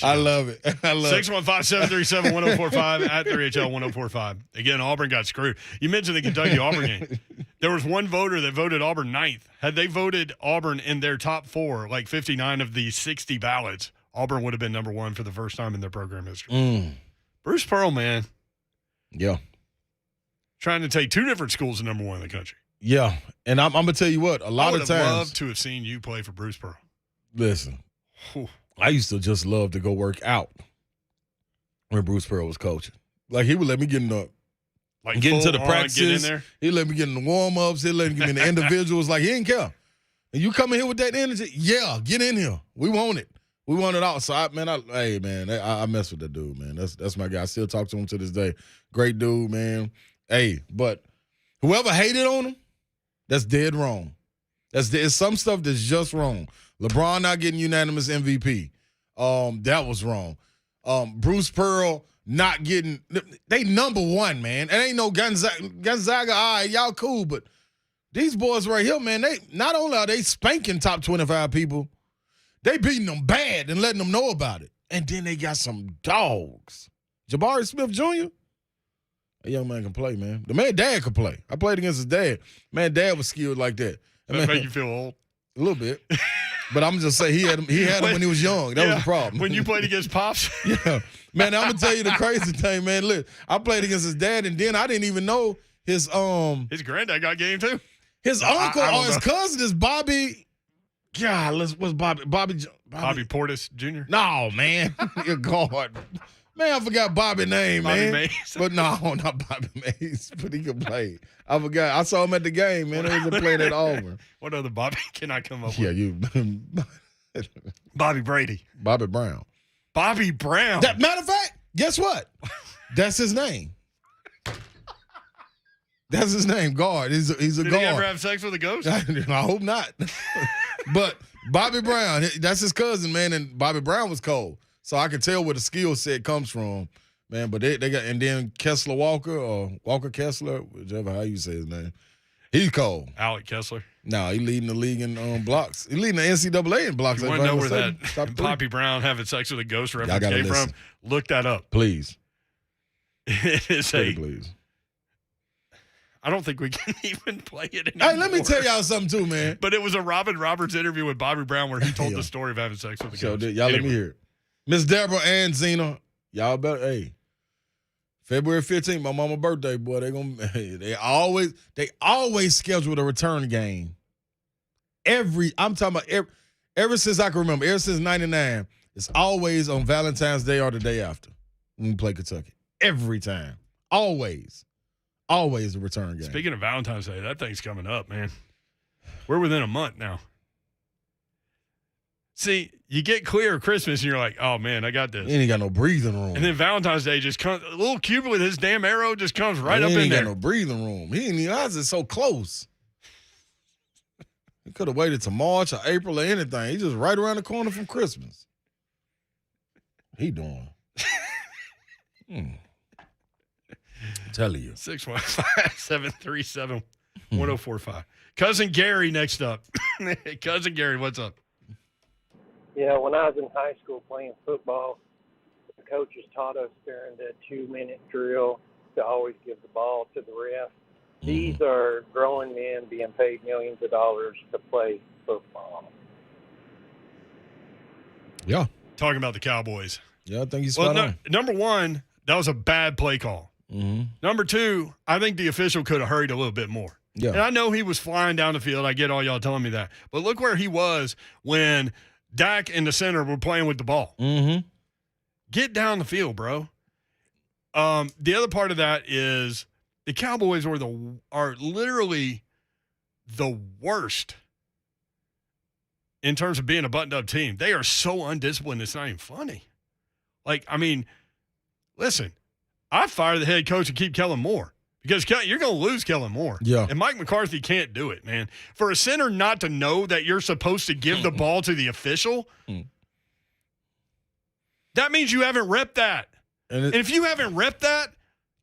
I love it. 615-737-1045 at 3HL1045. Again, Auburn got screwed. You mentioned the Kentucky-Auburn game. There was one voter that voted Auburn ninth. Had they voted Auburn in their top four, like 59 of the 60 ballots, Auburn would have been number one for the first time in their program history. Bruce Pearl, man. Yeah. Trying to take two different schools to number one in the country. Yeah, and I'm gonna tell you what. A lot of times, I would have loved to have seen you play for Bruce Pearl. Listen, I used to just love to go work out when Bruce Pearl was coaching. Like, he would let me get into the practices. Get in there. He'd let me get in the warm ups. He'd let me get in the individuals. Like, he didn't care. And you come in here with that energy, yeah, get in here. We want it. We want it out. So I mess with that dude, man. That's my guy. I still talk to him to this day. Great dude, man. Hey, but whoever hated on him, that's dead wrong. It's some stuff that's just wrong. LeBron not getting unanimous MVP. That was wrong. Bruce Pearl not getting – they number one, man. It ain't no Gonzaga, all right, y'all cool, but these boys right here, man, they not only are they spanking top 25 people, they beating them bad and letting them know about it. And then they got some dogs. Jabari Smith Jr., a young man can play, man. The man dad could play. I played against his dad. Man, dad was skilled like that. That make you feel old? A little bit. But I'm just saying he had him when he was young. That was the problem. When you played against Pops? Yeah. Man, I'm going to tell you the crazy thing, man. Look, I played against his dad, and then I didn't even know his granddad got game too. His uncle or his cousin is Bobby. God, what's Bobby? Bobby Portis Jr.? No, man. Good God. Man, I forgot Bobby's name, Bobby man. Mays. But no, not Bobby Mays. But he could play. I forgot. I saw him at the game, man. He was playing at Auburn. What other Bobby can I come up Yeah, with? you. Bobby Brady. Bobby Brown. Bobby Brown. Matter of fact, guess what? That's his name. That's his name, guard. He's a Did guard. he ever have sex with a ghost? I hope not. But Bobby Brown, that's his cousin, man, and Bobby Brown was cold. So I can tell where the skill set comes from, man. But they got, and then Kessler Walker, or Walker Kessler, whichever how you say his name, he's cold. Alec Kessler. No, he leading the league in blocks. He leading the NCAA in blocks. You want to know where that Top three. Bobby Brown having sex with a ghost Y'all reference gotta came listen. from? Look that up. Please. It is Pretty please. I don't think we can even play it anymore. Hey, let me tell y'all something too, man. But it was a Robin Roberts interview with Bobby Brown where he told the story of having sex with a So ghost. y'all let me hear it. Miss Deborah and Zena, y'all better, hey, February 15th, my mama's birthday, boy, they always schedule a return game. I'm talking about ever since I can remember, ever since 99, it's always on Valentine's Day or the day after when we play Kentucky. Every time. Always a return game. Speaking of Valentine's Day, that thing's coming up, man. We're within a month now. See, you get clear of Christmas and you're like, oh, man, I got this. He ain't got no breathing room. And then Valentine's Day just comes, a little Cupid with his damn arrow just comes right up in there. He ain't got no breathing room. He ain't even, eyes is so close. He could have waited till March or April or anything. He's just right around the corner from Christmas. He doing. I'm telling you. 615-737-1045. Cousin Gary next up. Cousin Gary, what's up? Yeah, when I was in high school playing football, the coaches taught us during the 2-minute drill to always give the ball to the ref. These are grown men being paid millions of dollars to play football. Yeah. Talking about the Cowboys. Yeah, I think he's spot on. Number one, that was a bad play call. Mm-hmm. Number two, I think the official could have hurried a little bit more. Yeah. And I know he was flying down the field. I get all y'all telling me that. But look where he was when Dak and the center were playing with the ball. Mm-hmm. Get down the field, bro. The other part of that is the Cowboys are literally the worst in terms of being a buttoned-up team. They are so undisciplined, it's not even funny. Like, I mean, listen, I fire the head coach and keep Kellen Moore because you're going to lose Kellen Moore. Yeah. And Mike McCarthy can't do it, man. For a center not to know that you're supposed to give the ball to the official, that means you haven't repped that. And if you haven't repped that,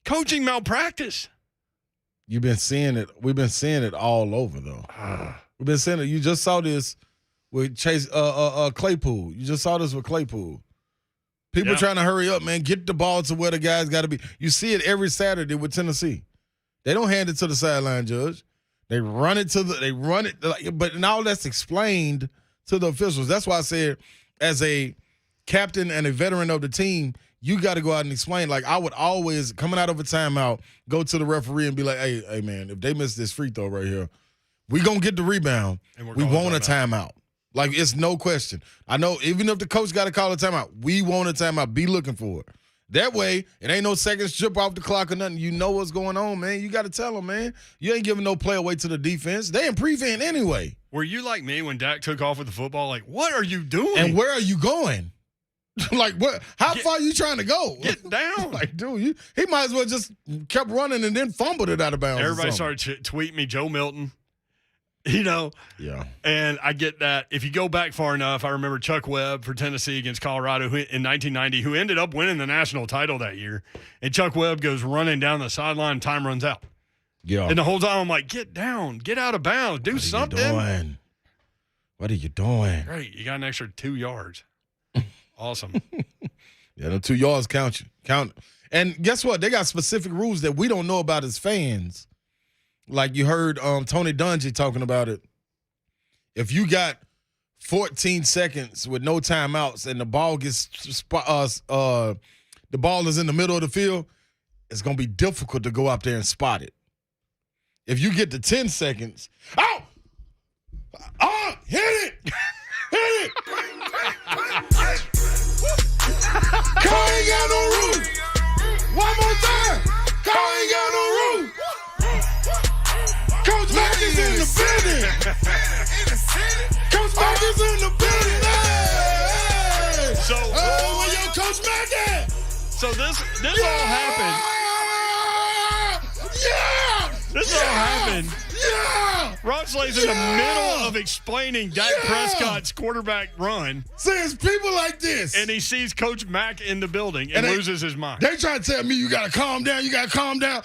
coaching malpractice. You've been seeing it. We've been seeing it all over, though. We've been seeing it. You just saw this with Chase Claypool. You just saw this with Claypool. People trying to hurry up, man. Get the ball to where the guys got to be. You see it every Saturday with Tennessee. They don't hand it to the sideline judge. They run it but now that's explained to the officials. That's why I said, as a captain and a veteran of the team, you got to go out and explain. Like, I would always, coming out of a timeout, go to the referee and be like, hey, man, if they miss this free throw right here, we going to get the rebound. We want a timeout. Like, it's no question. I know even if the coach got to call a timeout, we want a timeout. Be looking for it. That way, it ain't no seconds strip off the clock or nothing. You know what's going on, man. You got to tell them, man. You ain't giving no play away to the defense. They in prevent anyway. Were you like me when Dak took off with the football? Like, what are you doing? And where are you going? Like, what? How far are you trying to go? Get down. Like, dude, he might as well just kept running and then fumbled it out of bounds. Everybody started tweeting me Joe Milton. You know? Yeah. And I get that. If you go back far enough, I remember Chuck Webb for Tennessee against Colorado in 1990, who ended up winning the national title that year. And Chuck Webb goes running down the sideline, time runs out. Yeah. And the whole time I'm like, get down, get out of bounds, do something. What are you doing? Great. You got an extra 2 yards. Awesome. Yeah, the 2 yards count. And guess what? They got specific rules that we don't know about as fans. Like you heard Tony Dungy talking about it. If you got 14 seconds with no timeouts and the ball the ball is in the middle of the field, it's going to be difficult to go out there and spot it. If you get to 10 seconds, hit it! Hit it! Car ain't got no roof! So this all happened. Yeah! This all happened. Yeah! Ron Slay's in the middle of explaining Dak Prescott's quarterback run. See, it's people like this. And he sees Coach Mack in the building and loses his mind. They try to tell me you got to calm down. You got to calm down.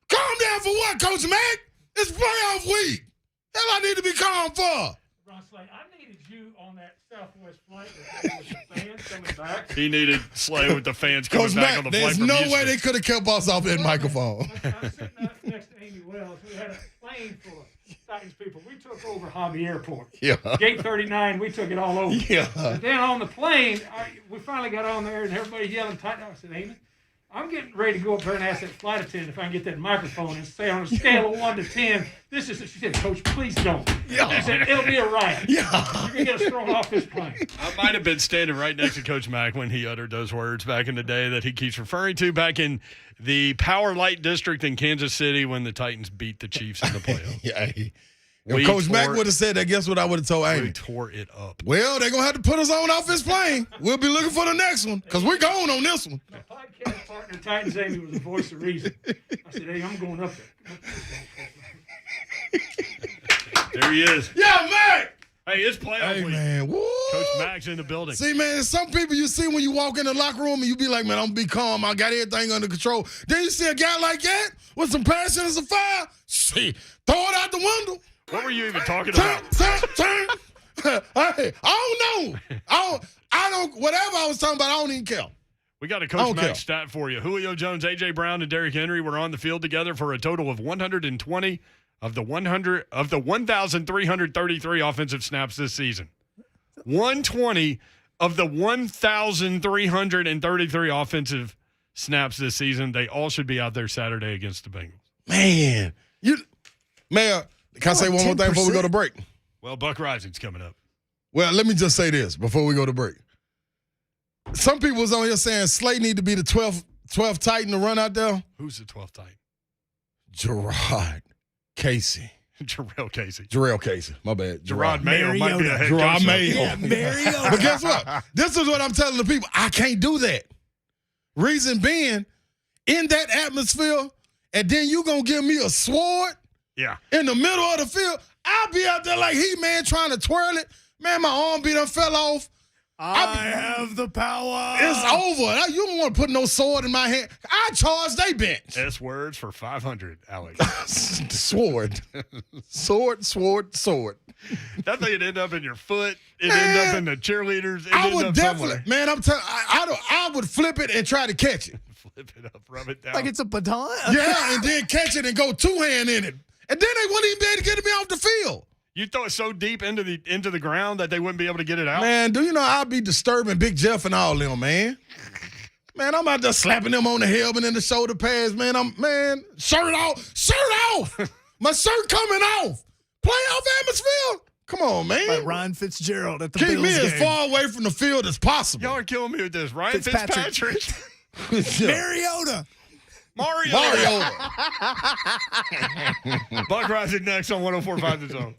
Calm down for what, Coach Mack? It's playoff week. Hell, I need to be calm for. Ron Slay, I needed you on that Southwest flight with the fans coming back. He needed Slay with the fans coming Coach back Mack, on the flight there's from no Houston. way they could have kept us off that microphone. I'm sitting up next to Amy Wells. We had a plane full of Titans people. We took over Hobby Airport. Yeah. Gate 39, we took it all over. Yeah. And then on the plane, we finally got on there, and everybody yelling Titan. I said, Amy, I'm getting ready to go up there and ask that flight attendant if I can get that microphone and say on a scale of 1 to 10, this is, she said, Coach, please don't. Yeah. She said, it'll be a riot. Yeah. You're going to get us thrown off this plane. I might have been standing right next to Coach Mack when he uttered those words back in the day that he keeps referring to back in the Power Light District in Kansas City when the Titans beat the Chiefs in the playoffs. Yeah. If Coach Mack would have said that, guess what I would have told Amy? We tore it up. Well, they're going to have to put us on off this plane. We'll be looking for the next one because we're going on this one. My podcast partner, Titans Amy, was the voice of reason. I said, hey, I'm going up there. There he is. Yeah, man. Hey, it's playoff Hey, week. man. Woo. Coach Mack's in the building. See, man, there's some people you see when you walk in the locker room and you be like, man, I'm going to be calm. I got everything under control. Then you see a guy like that with some passion and some fire. See, throw it out the window. What were you even talking about? Turn. Hey, I don't know. I don't, whatever I was talking about, I don't even care. We got a Coach Mack stat for you. Julio Jones, A.J. Brown, and Derrick Henry were on the field together for a total of 120 of the 1,333 offensive snaps this season. 120 of the 1,333 offensive snaps this season. They all should be out there Saturday against the Bengals. Man, Mayor, can I say one more thing before we go to break? Well, Buck Reising's coming up. Well, let me just say this before we go to break. Some people was on here saying Slay need to be the 12th Titan to run out there. Who's the 12th Titan? Gerard Casey. Jarrell Casey. My bad. Gerard Mayo might be a head Gerard coach. Mayo. Yeah, Mariota. But guess what? This is what I'm telling the people. I can't do that. Reason being, in that atmosphere, and then you going to give me a sword in the middle of the field, I'll be out there like He-Man trying to twirl it. Man, my arm done fell off. I have the power. It's over. You don't want to put no sword in my hand. I charge they bench. S words for 500, Alex. Sword. Sword. That thing would end up in your foot. It'd end up in the cheerleaders. It'd I end would up definitely, somewhere. man, I'm telling I would flip it and try to catch it. Flip it up, rub it down. Like it's a baton? Yeah, and then catch it and go two-hand in it. And then they wouldn't even be able to get me off the field. You throw it so deep into the ground that they wouldn't be able to get it out? Man, do you know I'd be disturbing Big Jeff and all them, man? Man, I'm out there slapping them on the helmet and the shoulder pads, man. Shirt off. My shirt coming off. Playoff atmosphere. Come on, man. Like Ryan Fitzgerald at the Keep Bills me as game. far away from the field as possible. Y'all are killing me with this. Ryan Fitzpatrick. Mariota. Mario. Buck Reising next on 104.5 The Zone.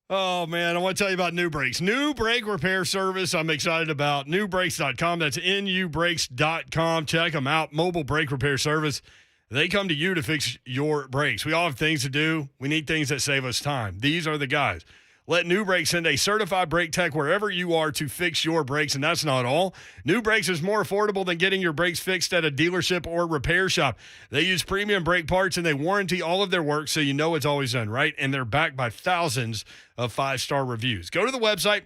Oh, man, I want to tell you about New Brakes. New brake repair service I'm excited about. Newbrakes.com. That's nubrakes.com. Check them out. Mobile brake repair service. They come to you to fix your brakes. We all have things to do. We need things that save us time. These are the guys. Let New Brakes send a certified brake tech wherever you are to fix your brakes, and that's not all. New Brakes is more affordable than getting your brakes fixed at a dealership or repair shop. They use premium brake parts, and they warranty all of their work so you know it's always done right, and they're backed by thousands of five-star reviews. Go to the website.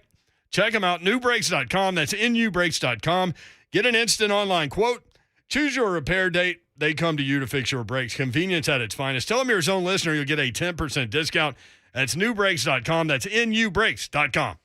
Check them out, newbrakes.com. That's nubrakes.com. Get an instant online quote. Choose your repair date. They come to you to fix your brakes. Convenience at its finest. Tell them you're a Zone listener. You'll get a 10% discount. That's newbrakes.com. That's nubrakes.com.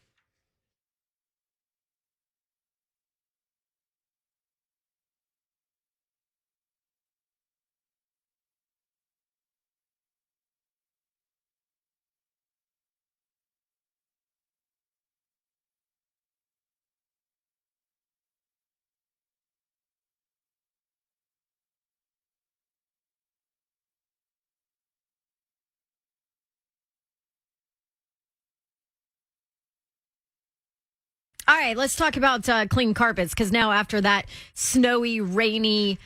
All right, let's talk about clean carpets because now after that snowy, rainy,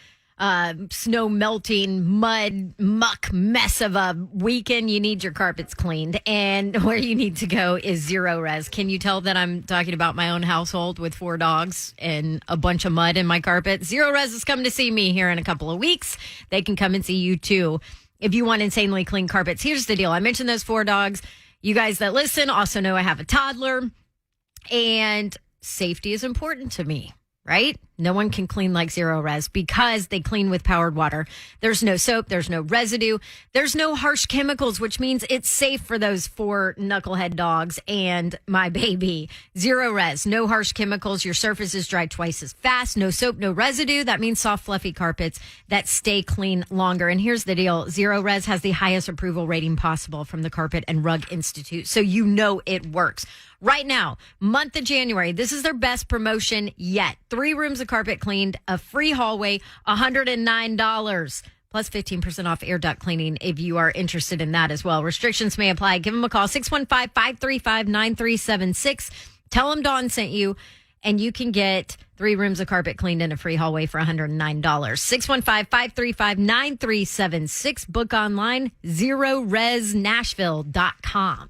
snow melting, mud, muck mess of a weekend, you need your carpets cleaned. And where you need to go is Zero Res. Can you tell that I'm talking about my own household with 4 dogs and a bunch of mud in my carpet? Zero Res is coming to see me here in a couple of weeks. They can come and see you too if you want insanely clean carpets. Here's the deal. I mentioned those 4 dogs. You guys that listen also know I have a toddler, and safety is important to me. Right? No one can clean like Zero Res because they clean with powered water. There's no soap. There's no residue. There's no harsh chemicals, which means it's safe for those 4 knucklehead dogs and my baby. Zero Res, no harsh chemicals. Your surfaces dry twice as fast. No soap, no residue. That means soft, fluffy carpets that stay clean longer. And here's the deal. Zero Res has the highest approval rating possible from the Carpet and Rug Institute. So you know it works. Right now, month of January, this is their best promotion yet. 3 rooms of carpet cleaned, a free hallway, $109, plus 15% off air duct cleaning if you are interested in that as well. Restrictions may apply. Give them a call, 615-535-9376. Tell them Dawn sent you, and you can get 3 rooms of carpet cleaned and a free hallway for $109. 615-535-9376. Book online, zeroresnashville.com.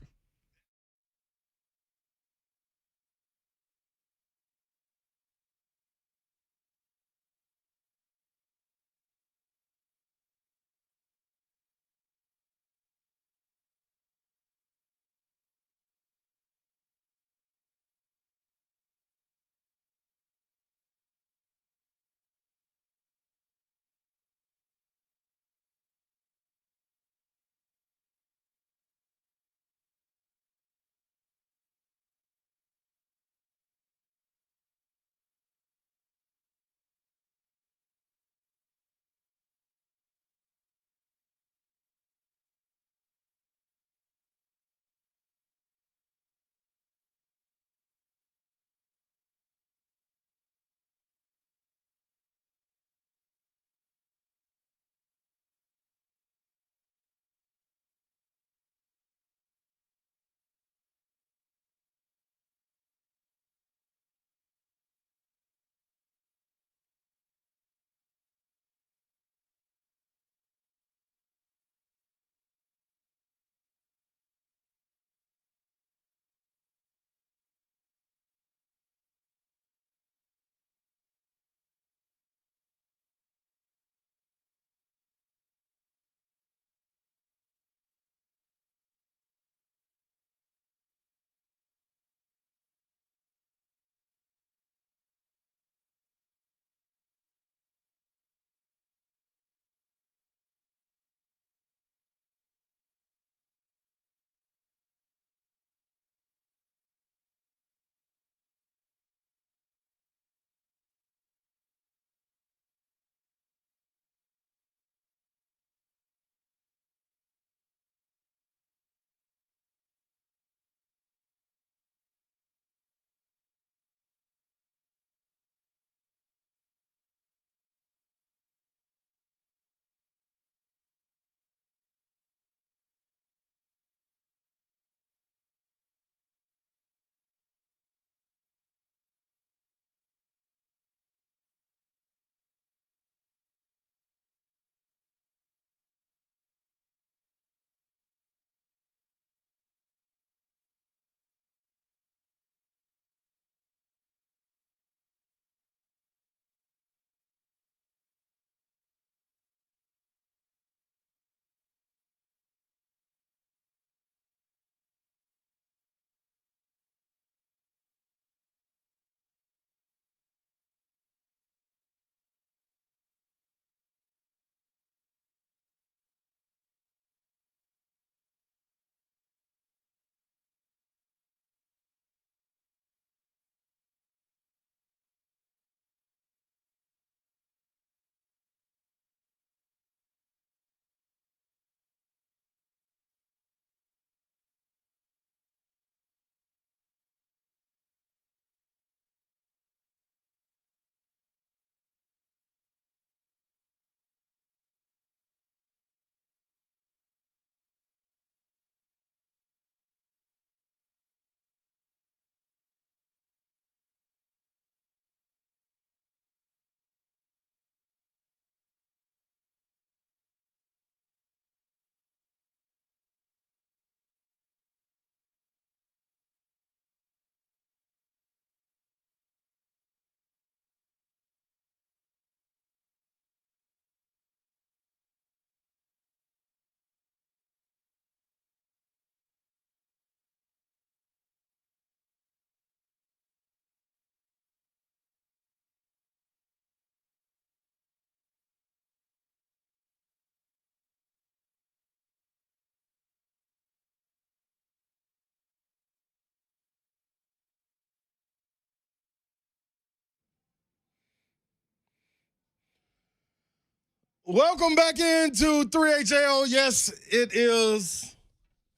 Welcome back into 3HAO. Yes, it is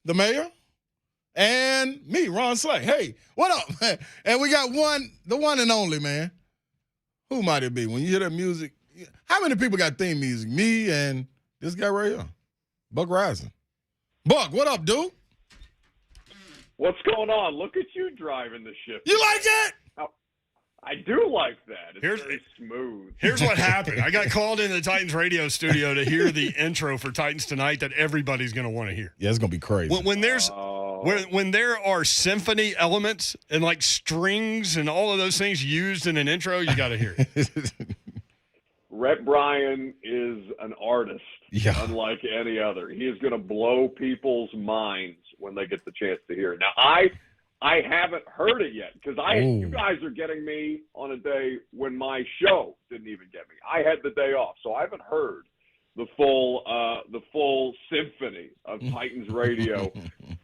the mayor and me, Ron Slay. Hey, what up, man? And we got the one and only, man. Who might it be? When you hear that music, how many people got theme music? Me and this guy right here, Buck Reising. Buck, what up, dude? What's going on? Look at you driving the ship. You like it? I do like that. It's very smooth. Here's what happened. I got called into the Titans radio studio to hear the intro for Titans Tonight that everybody's going to want to hear. Yeah, it's going to be crazy. When there are symphony elements and like strings and all of those things used in an intro, you got to hear it. Rhett Bryan is an artist, unlike any other. He is going to blow people's minds when they get the chance to hear it. Now, I haven't heard it yet because you guys are getting me on a day when my show didn't even get me. I had the day off, so I haven't heard the full symphony of Titans radio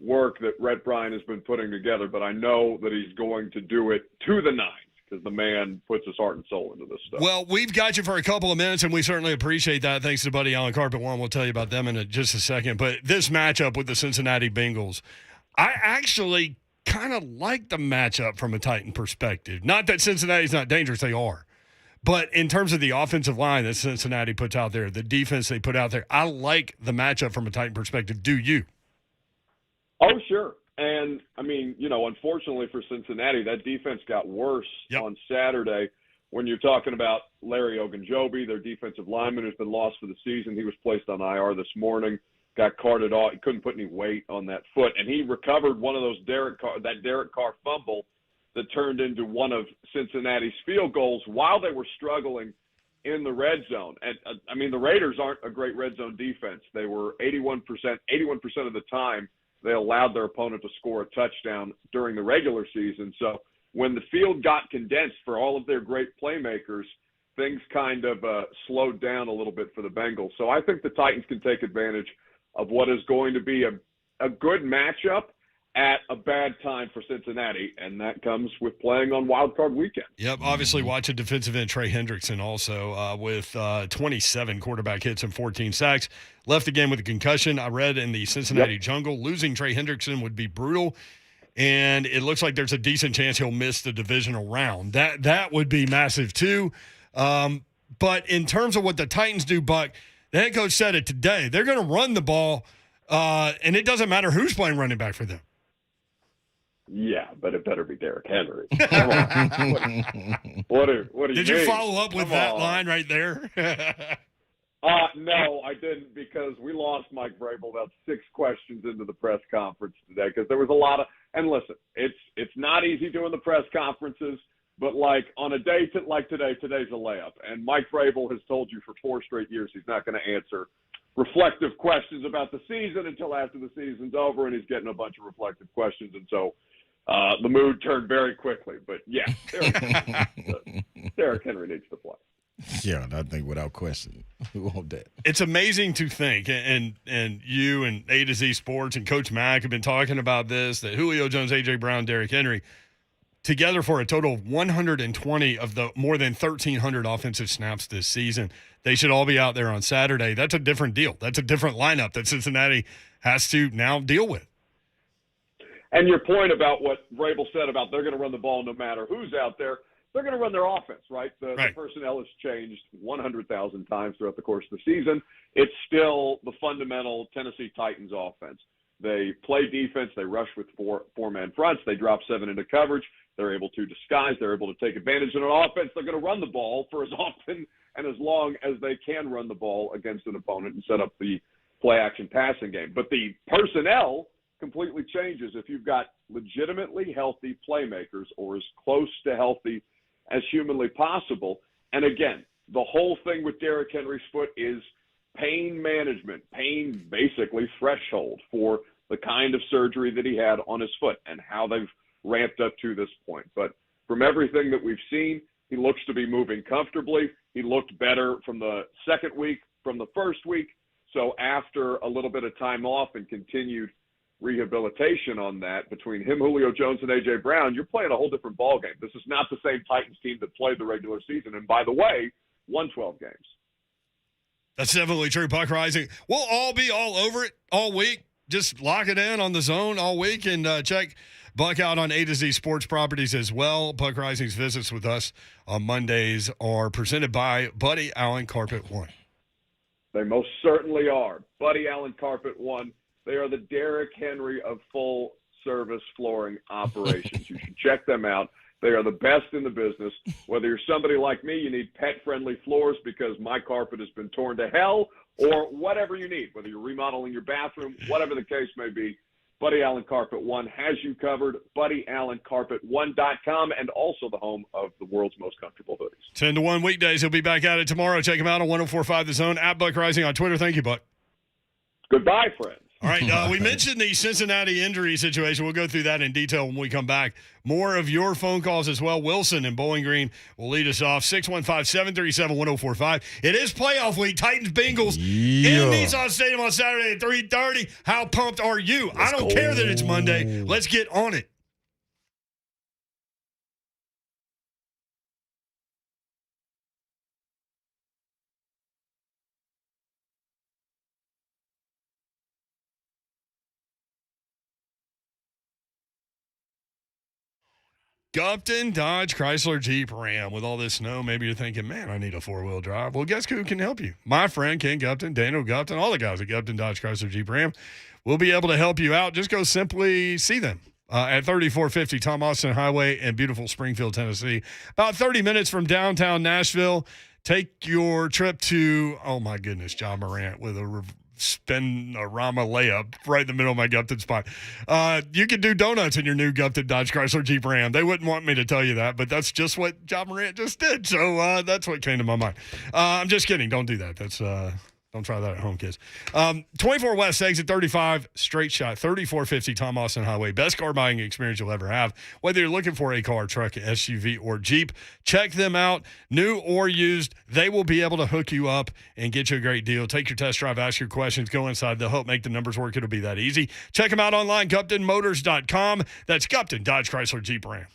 work that Rhett Bryan has been putting together. But I know that he's going to do it to the nines because the man puts his heart and soul into this stuff. Well, we've got you for a couple of minutes, and we certainly appreciate that. Thanks to Buddy Allen Carpet One. We'll tell you about them in just a second. But this matchup with the Cincinnati Bengals, I actually kind of like the matchup from a Titan perspective. Not that Cincinnati's not dangerous, they are. But in terms of the offensive line that Cincinnati puts out there, the defense they put out there, I like the matchup from a Titan perspective. Do you? Oh, sure. And, I mean, unfortunately for Cincinnati, that defense got worse on Saturday. When you're talking about Larry Ogunjobi, their defensive lineman who's been lost for the season, he was placed on IR this morning. Got carted off. He couldn't put any weight on that foot, and he recovered one of those Derek Carr fumble that turned into one of Cincinnati's field goals while they were struggling in the red zone. And I mean, the Raiders aren't a great red zone defense. They were 81% of the time they allowed their opponent to score a touchdown during the regular season. So when the field got condensed for all of their great playmakers, things kind of slowed down a little bit for the Bengals. So I think the Titans can take advantage of what is going to be a good matchup at a bad time for Cincinnati, and that comes with playing on Wild Card Weekend. Yep, obviously watching defensive end Trey Hendrickson also with 27 quarterback hits and 14 sacks. Left the game with a concussion. I read in the Cincinnati Jungle, losing Trey Hendrickson would be brutal, and it looks like there's a decent chance he'll miss the divisional round. That would be massive too. But in terms of what the Titans do, Buck, the head coach said it today. They're going to run the ball, and it doesn't matter who's playing running back for them. Yeah, but it better be Derrick Henry. Come on. What do you Did mean? You follow up with that line right there? No, I didn't, because we lost Mike Vrabel about 6 questions into the press conference today because there was a lot of – and listen, it's not easy doing the press conferences, but like on a day like today, today's a layup. And Mike Vrabel has told you for 4 straight years he's not going to answer reflective questions about the season until after the season's over, and he's getting a bunch of reflective questions. And so the mood turned very quickly. But, yeah, Derrick Henry needs to play. Yeah, I think without question. We want that. It's amazing to think, and you and A to Z Sports and Coach Mack have been talking about this, that Julio Jones, A.J. Brown, Derrick Henry – together for a total of 120 of the more than 1,300 offensive snaps this season. They should all be out there on Saturday. That's a different deal. That's a different lineup that Cincinnati has to now deal with. And your point about what Vrabel said about they're going to run the ball no matter who's out there, they're going to run their offense, right? The personnel has changed 100,000 times throughout the course of the season. It's still the fundamental Tennessee Titans offense. They play defense. They rush with four-man fronts. They drop 7 into coverage. They're able to disguise. They're able to take advantage of an offense. They're going to run the ball for as often and as long as they can run the ball against an opponent and set up the play-action passing game. But the personnel completely changes if you've got legitimately healthy playmakers or as close to healthy as humanly possible. And again, the whole thing with Derrick Henry's foot is pain management, pain basically threshold for the kind of surgery that he had on his foot and how they've ramped up to this point. But from everything that we've seen, he looks to be moving comfortably. He looked better from the second week, from the first week. So after a little bit of time off and continued rehabilitation on that between him, Julio Jones, and A.J. Brown, you're playing a whole different ballgame. This is not the same Titans team that played the regular season and, by the way, won 12 games. That's definitely true. Buck Reising. We'll all be all over it all week. Just lock it in on the zone all week and check Buck out on A to Z Sports Properties as well. Buck Reising's visits with us on Mondays are presented by Buddy Allen Carpet One. They most certainly are. Buddy Allen Carpet One. They are the Derrick Henry of full-service flooring operations. You should check them out. They are the best in the business. Whether you're somebody like me, you need pet-friendly floors because my carpet has been torn to hell, or whatever you need, whether you're remodeling your bathroom, whatever the case may be, Buddy Allen Carpet One has you covered. BuddyAllenCarpet1.com, and also the home of the world's most comfortable hoodies. 10 to 1 weekdays. He'll be back at it tomorrow. Check him out on 104.5 The Zone, at Buck Reising on Twitter. Thank you, Buck. Goodbye, friends. All right, we mentioned the Cincinnati injury situation. We'll go through that in detail when we come back. More of your phone calls as well. Wilson in Bowling Green will lead us off. 615-737-1045. It is playoff week. Titans Bengals in Nissan Stadium on Saturday at 3:30. How pumped are you? I don't care that it's Monday. Let's get on it. Gupton, Dodge, Chrysler, Jeep, Ram. With all this snow, maybe you're thinking, man, I need a four-wheel drive. Well, guess who can help you? My friend Ken Gupton, Daniel Gupton, all the guys at Gupton, Dodge, Chrysler, Jeep, Ram will be able to help you out. Just go simply see them at 3450 Tom Austin Highway in beautiful Springfield, Tennessee. About 30 minutes from downtown Nashville. Take your trip to, oh, my goodness, John Morant with a spin a Rama layup right in the middle of my Gupton spot. You could do donuts in your new Gupton Dodge Chrysler Jeep Ram. They wouldn't want me to tell you that, but that's just what John Morant just did. So that's what came to my mind. I'm just kidding. Don't do that. That's don't try that at home, kids. 24 West exit 35, straight shot, 3450 Tom Austin Highway. Best car buying experience you'll ever have. Whether you're looking for a car, truck, SUV, or Jeep, check them out. New or used, they will be able to hook you up and get you a great deal. Take your test drive, ask your questions, go inside. They'll help make the numbers work. It'll be that easy. Check them out online, GuptonMotors.com. That's Gupton Dodge Chrysler Jeep Ram.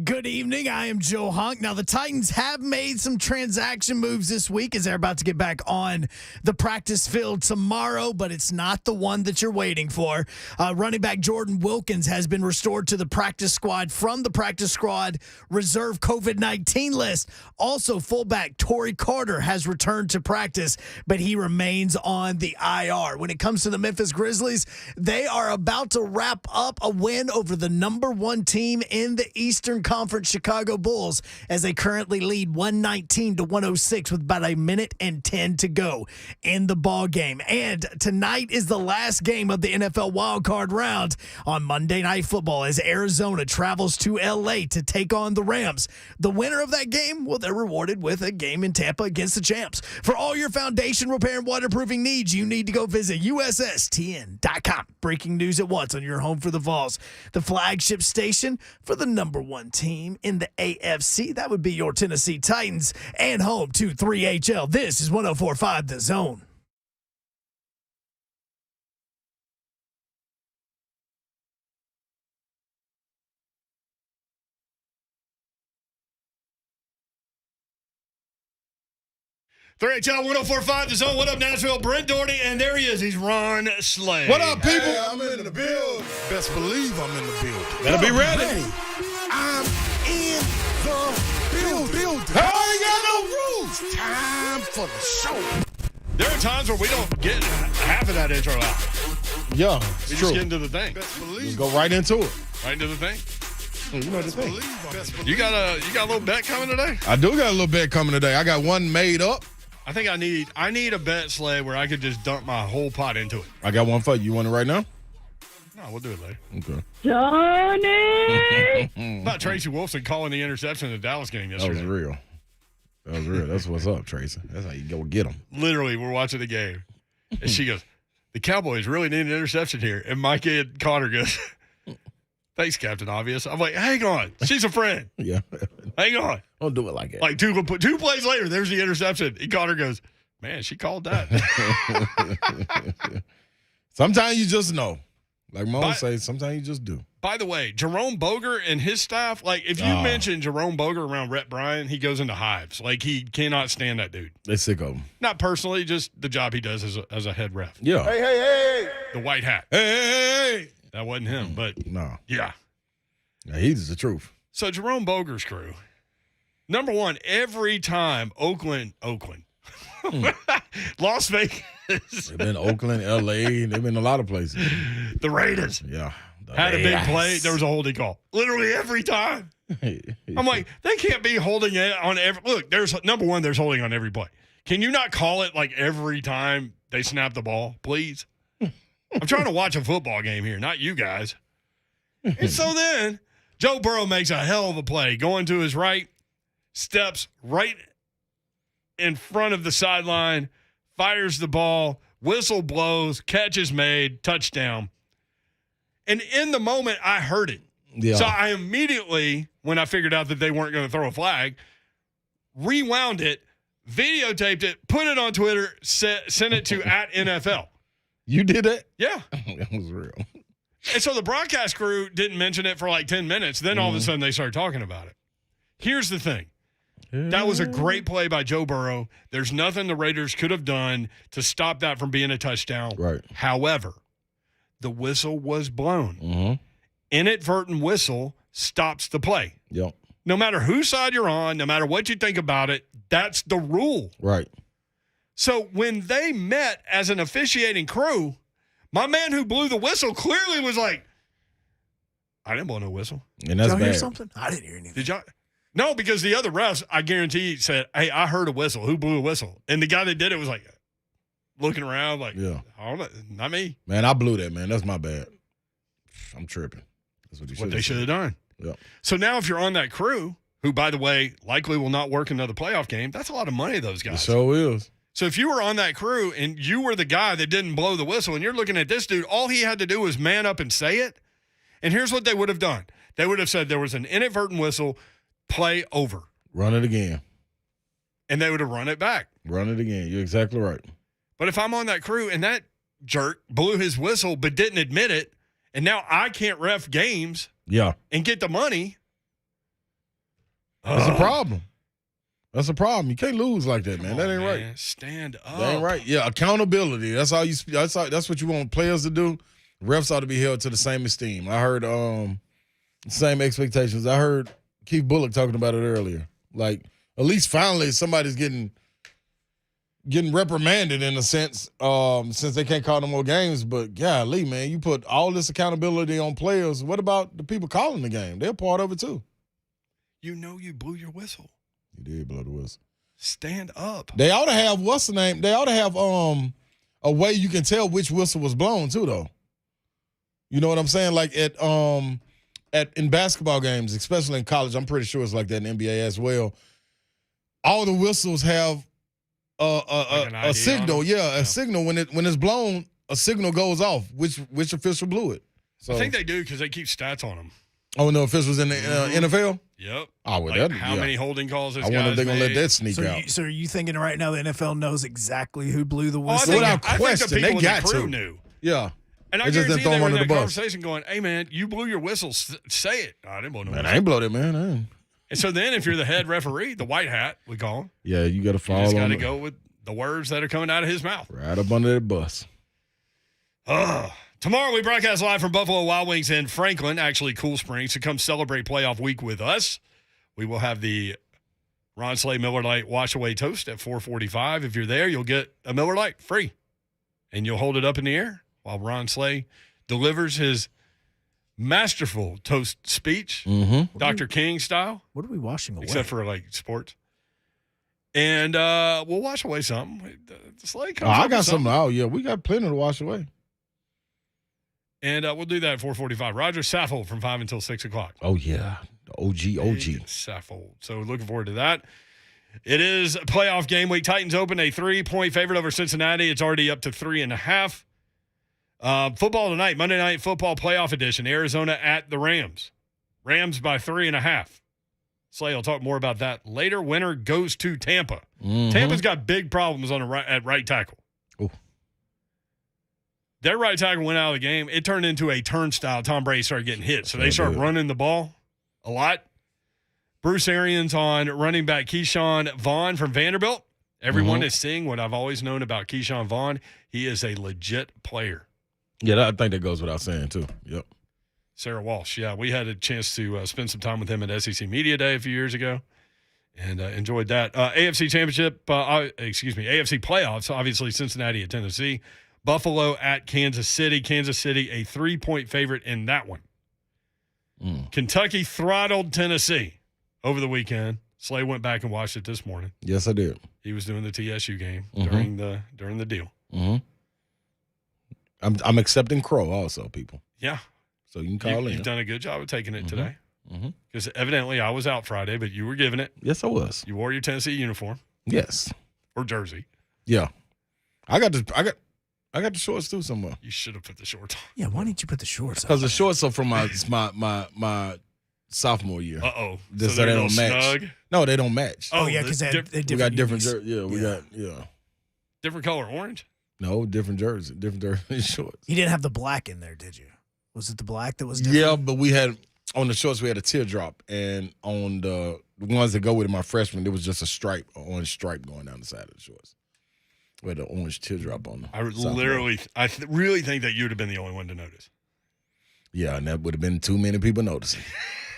Good evening. I am Joe Honk. Now, the Titans have made some transaction moves this week as they're about to get back on the practice field tomorrow, but it's not the one that you're waiting for. Running back Jordan Wilkins has been restored to the practice squad from the practice squad reserve COVID-19 list. Also, fullback Torrey Carter has returned to practice, but he remains on the IR. When it comes to the Memphis Grizzlies, they are about to wrap up a win over the number one team in the Eastern Conference, Chicago Bulls, as they currently lead 119-106 with about a minute and 10 to go in the ball game. And tonight is the last game of the NFL wildcard round on Monday Night Football as Arizona travels to LA to take on the Rams. The winner of that game, well, they're rewarded with a game in Tampa against the champs. For all your foundation repair and waterproofing needs, you need to go visit USSTN.com. Breaking news at once on your home for the Vols, the flagship station for the number one team in the AFC. That would be your Tennessee Titans, and home to 3HL. This is 104.5 The Zone. Three HL 104.5 The Zone. What up, Nashville? Brent Doherty, and there he is. He's Ron Slade. What up, people? Hey, I'm in the building. Best believe I'm in the building. Better be ready. I'm in the building. I ain't got no rules. Time for the show. There are times where we don't get half of that intro out. Yeah, We it's just true. get into the thing. Just go right into it. Right into the thing. You know the thing. You got a little bet coming today? I do got a little bet coming today. I got one made up. I think I need a bet, Slade, where I could just dump my whole pot into it. I got one for you. You want it right now? No, we'll do it later. Okay. Johnny! About Tracy Wolfson calling the interception in the Dallas game That yesterday. was real. That was real. That's what's up, Tracy. That's how you go get them. Literally, we're watching the game, and she goes, "The Cowboys really need an interception here." And my kid Connor goes, "Thanks, Captain Obvious." I'm like, "Hang on, she's a friend. Yeah. Hang on." Don't do it like that. Like two plays later, there's the interception. And Connor goes, "Man, she called that." Sometimes you just know. Like Mo say, sometimes you just do. By the way, Jerome Boger and his staff, like if you mention Jerome Boger around Rhett Bryan, he goes into hives. Like he cannot stand that dude. They sick of him. Not personally, just the job he does as a head ref. Yeah. Hey. The white hat. Hey. That wasn't him, but No. yeah. Yeah, he's the truth. So Jerome Boger's crew, number one, every time Oakland, Las Vegas, They've been Oakland, L.A. They've been a lot of places. the Raiders Yeah. had a big play. There was a holding call. Literally every time. I'm like, they can't be holding it on every. Look, there's number one, there's holding on every play. Can you not call it like every time they snap the ball, please? I'm trying to watch a football game here, not you guys. And so then Joe Burrow makes a hell of a play, going to his right, steps right in front of the sideline, fires the ball, whistle blows, catch is made, touchdown. And in the moment, I heard it. Yeah. So I immediately, when I figured out that they weren't going to throw a flag, rewound it, videotaped it, put it on Twitter, sent it to @NFL. You did it? Yeah. That was real. And so the broadcast crew didn't mention it for like 10 minutes. Then all of a sudden they started talking about it. Here's the thing. That was a great play by Joe Burrow. There's nothing the Raiders could have done to stop that from being a touchdown. Right. However, the whistle was blown. Mm-hmm. Inadvertent whistle stops the play. Yep. No matter whose side you're on, no matter what you think about it, that's the rule. Right. So when they met as an officiating crew, my man who blew the whistle clearly was like, I didn't blow no whistle. And that's Did y'all hear bad. something? I didn't hear anything. Did y'all? No, because the other refs, I guarantee, said, hey, I heard a whistle. Who blew a whistle? And the guy that did it was like looking around like, Yeah. I don't know, not me. Man, I blew that, man. That's my bad. I'm tripping. That's what They should have done. Yep. So now if you're on that crew, who, by the way, likely will not work another playoff game, that's a lot of money to those guys. It sure is. So if you were on that crew and you were the guy that didn't blow the whistle and you're looking at this dude, all he had to do was man up and say it. And here's what they would have done. They would have said there was an inadvertent whistle, play over. Run it again. And they would have run it back. Run it again. You're exactly right. But if I'm on that crew and that jerk blew his whistle but didn't admit it, and now I can't ref games Yeah. and get the money, That's a problem. That's a problem. You can't lose like that, man. That ain't right. Stand up. That ain't right. Yeah, accountability. That's all you. That's what you want players to do. Refs ought to be held to the same esteem. I heard same expectations. I heard Keith Bullock talking about it earlier. Like, at least finally somebody's getting reprimanded in a sense, since they can't call no more games. But golly, man, you put all this accountability on players. What about the people calling the game? They're part of it too. You know you blew your whistle. You did blow the whistle. Stand up. They ought to have what's the name? They ought to have a way you can tell which whistle was blown too, though. You know what I'm saying? Like in basketball games, especially in college, I'm pretty sure it's like that in NBA as well. All the whistles have a signal. A signal when it's blown. A signal goes off. Which official blew it? So I think they do because they keep stats on them. Oh, no officials in the NFL? Yep. Oh, well, how many holding calls this I wonder if they're going to let that sneak out. So are you thinking right now the NFL knows exactly who blew the whistle? Without question, they got to. Knew. Yeah. And I just guarantee didn't throw they him were under in the that bus. conversation going, hey, man, you blew your whistle. Say it. I didn't blow no whistle. I ain't blow that, man. And so then if you're the head referee, the white hat, we call him. Yeah, you got to follow. You just got to go with the words that are coming out of his mouth. Right up under that bus. Tomorrow we broadcast live from Buffalo Wild Wings in Franklin, actually Cool Springs, to come celebrate playoff week with us. We will have the Ron Slay Miller Lite Wash Away Toast at 4:45. If you're there, you'll get a Miller Lite free. And you'll hold it up in the air while Ron Slay delivers his masterful toast speech, Dr. King style. What are we washing away? Except for, like, sports. And we'll wash away something. Slay comes I up got with something. Oh, yeah, we got plenty to wash away. And we'll do that at 4:45. Roger Saffold from 5 until 6 o'clock. Oh, yeah. The OG. Saffold. So looking forward to that. It is a playoff game week. Titans open a 3-point favorite over Cincinnati. It's already up to 3.5. Football tonight, Monday Night Football playoff edition. Arizona at the Rams. Rams by 3.5. Slay will talk more about that later. Winner goes to Tampa. Tampa's got big problems at right tackle. Ooh. Their right tackle went out of the game. It turned into a turnstile. Tom Brady started getting hit. So they start running the ball a lot. Bruce Arians on running back Keyshawn Vaughn from Vanderbilt. Everyone is seeing what I've always known about Keyshawn Vaughn. He is a legit player. Yeah, I think that goes without saying, too. Yep. Sarah Walsh. Yeah, we had a chance to spend some time with him at SEC Media Day a few years ago and enjoyed that. AFC Championship, AFC playoffs, obviously Cincinnati at Tennessee. Buffalo at Kansas City. Kansas City, a 3-point favorite in that one. Kentucky throttled Tennessee over the weekend. Slay went back and watched it this morning. Yes, I did. He was doing the TSU game during the deal. I'm accepting Crow also, people. Yeah. So you can call in. You've done a good job of taking it today. Because evidently I was out Friday, but you were giving it. Yes, I was. You wore your Tennessee uniform. Yes. Or jersey. Yeah. I got the shorts too somewhere. You should have put the shorts on. Yeah, why didn't you put the shorts on? Because the shorts are from my sophomore year. Uh-oh. So they're they don't match. snug? No, they don't match. Oh, yeah, because they we got different unis. jerseys. Different color, orange? No, different jerseys, different shorts. You didn't have the black in there, did you? Was it the black that was different? Yeah, but we had on the shorts we had a teardrop, and on the ones that go with my freshman, there was just a stripe, an orange stripe going down the side of the shorts. We had an orange teardrop on them. I really think that you would have been the only one to notice. Yeah, and that would have been too many people noticing.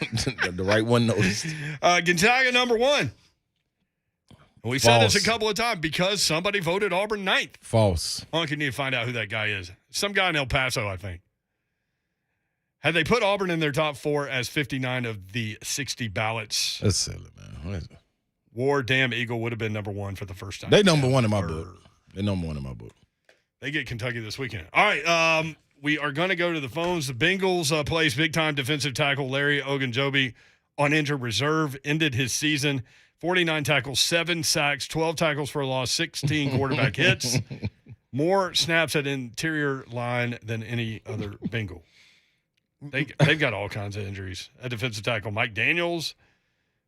The right one noticed. Gonzaga number 1. We said this a couple of times because somebody voted Auburn 9th. False. Only need to find out who that guy is. Some guy in El Paso, I think. Had they put Auburn in their top 4 as 59 of the 60 ballots. That's silly, man. What is it? War Damn Eagle would have been number 1 for the first time. They number 1 in my book. They number 1 in my book. They get Kentucky this weekend. All right, we are going to go to the phones. The Bengals plays big-time defensive tackle Larry Ogunjobi on injured reserve. Ended his season 49 tackles, 7 sacks, 12 tackles for a loss, 16 quarterback hits. More snaps at interior line than any other Bengal. They've got all kinds of injuries. A defensive tackle, Mike Daniels,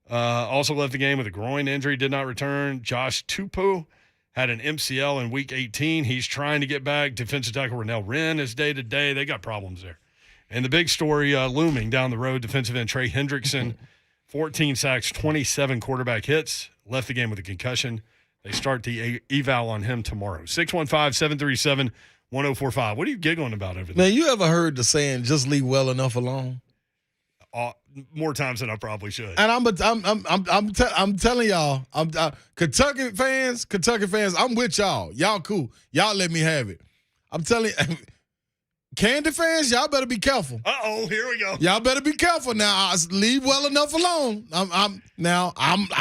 also left the game with a groin injury, did not return. Josh Tupou had an MCL in Week 18. He's trying to get back. Defensive tackle Rennell Wren is day-to-day. They got problems there. And the big story looming down the road, defensive end Trey Hendrickson 14 sacks, 27 quarterback hits. Left the game with a concussion. They start the eval on him tomorrow. 615-737-1045. What are you giggling about over there? Man, you ever heard the saying, just leave well enough alone? More times than I probably should. And I'm telling y'all, Kentucky fans, I'm with y'all. Y'all cool. Y'all let me have it. I'm telling you, Candy fans, y'all better be careful. Uh-oh, here we go. Y'all better be careful now. Leave well enough alone. I'm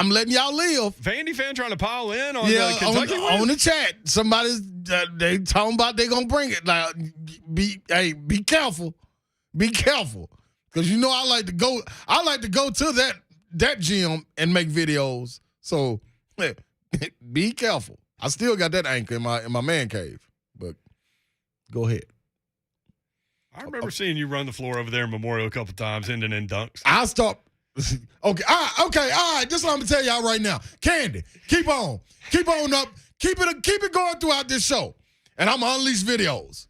letting y'all live. Vandy fan trying to pile in on the Kentucky win? On the chat. Somebody's they talking about they gonna bring it. Like, be careful. Be careful. Because you know I like to go to that gym and make videos. So be careful. I still got that anchor in my man cave. But go ahead. I remember seeing you run the floor over there in Memorial a couple times, ending in dunks. I'll stop. Okay, all right. This is what I'm gonna tell y'all right now. Candy, keep on up. Keep it going throughout this show. And I'm gonna unleash videos.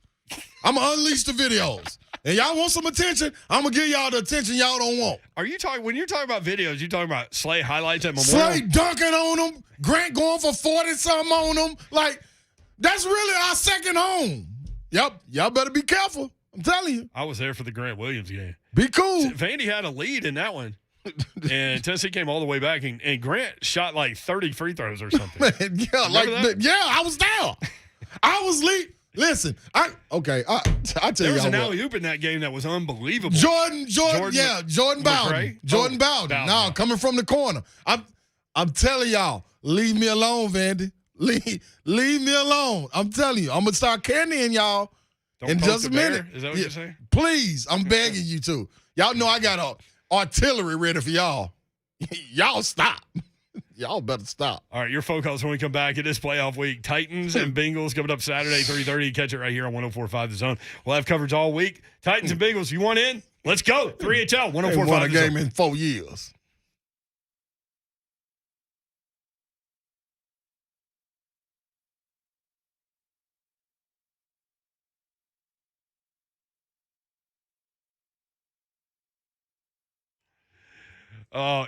I'm gonna unleash the videos. And y'all want some attention? I'm gonna give y'all the attention y'all don't want. When you're talking about videos, you talking about Slay highlights at Memorial? Slay dunking on them. Grant going for 40-something on them. Like, that's really our second home. Yep. Y'all better be careful. I'm telling you. I was there for the Grant Williams game. Be cool. Vandy had a lead in that one. And Tennessee came all the way back, and Grant shot like 30 free throws or something. Man, I was there. I was lead. Listen, I tell you. There was an alley-oop in that game that was unbelievable. Jordan Bowden. Jordan Bowden. No, coming from the corner. I'm telling y'all, leave me alone, Vandy. Leave me alone. I'm telling you, I'm gonna start candying y'all in just a minute. Is that what you're saying? Please, I'm begging you to. Y'all know I got artillery ready for y'all. Y'all stop. Y'all better stop. All right, your phone calls when we come back. It is playoff week. Titans and Bengals coming up Saturday, 3:30. Catch it right here on 104.5 The Zone. We'll have coverage all week. Titans and Bengals, you want in? Let's go. 3HL, 104.5 won a The Zone. game in 4 years.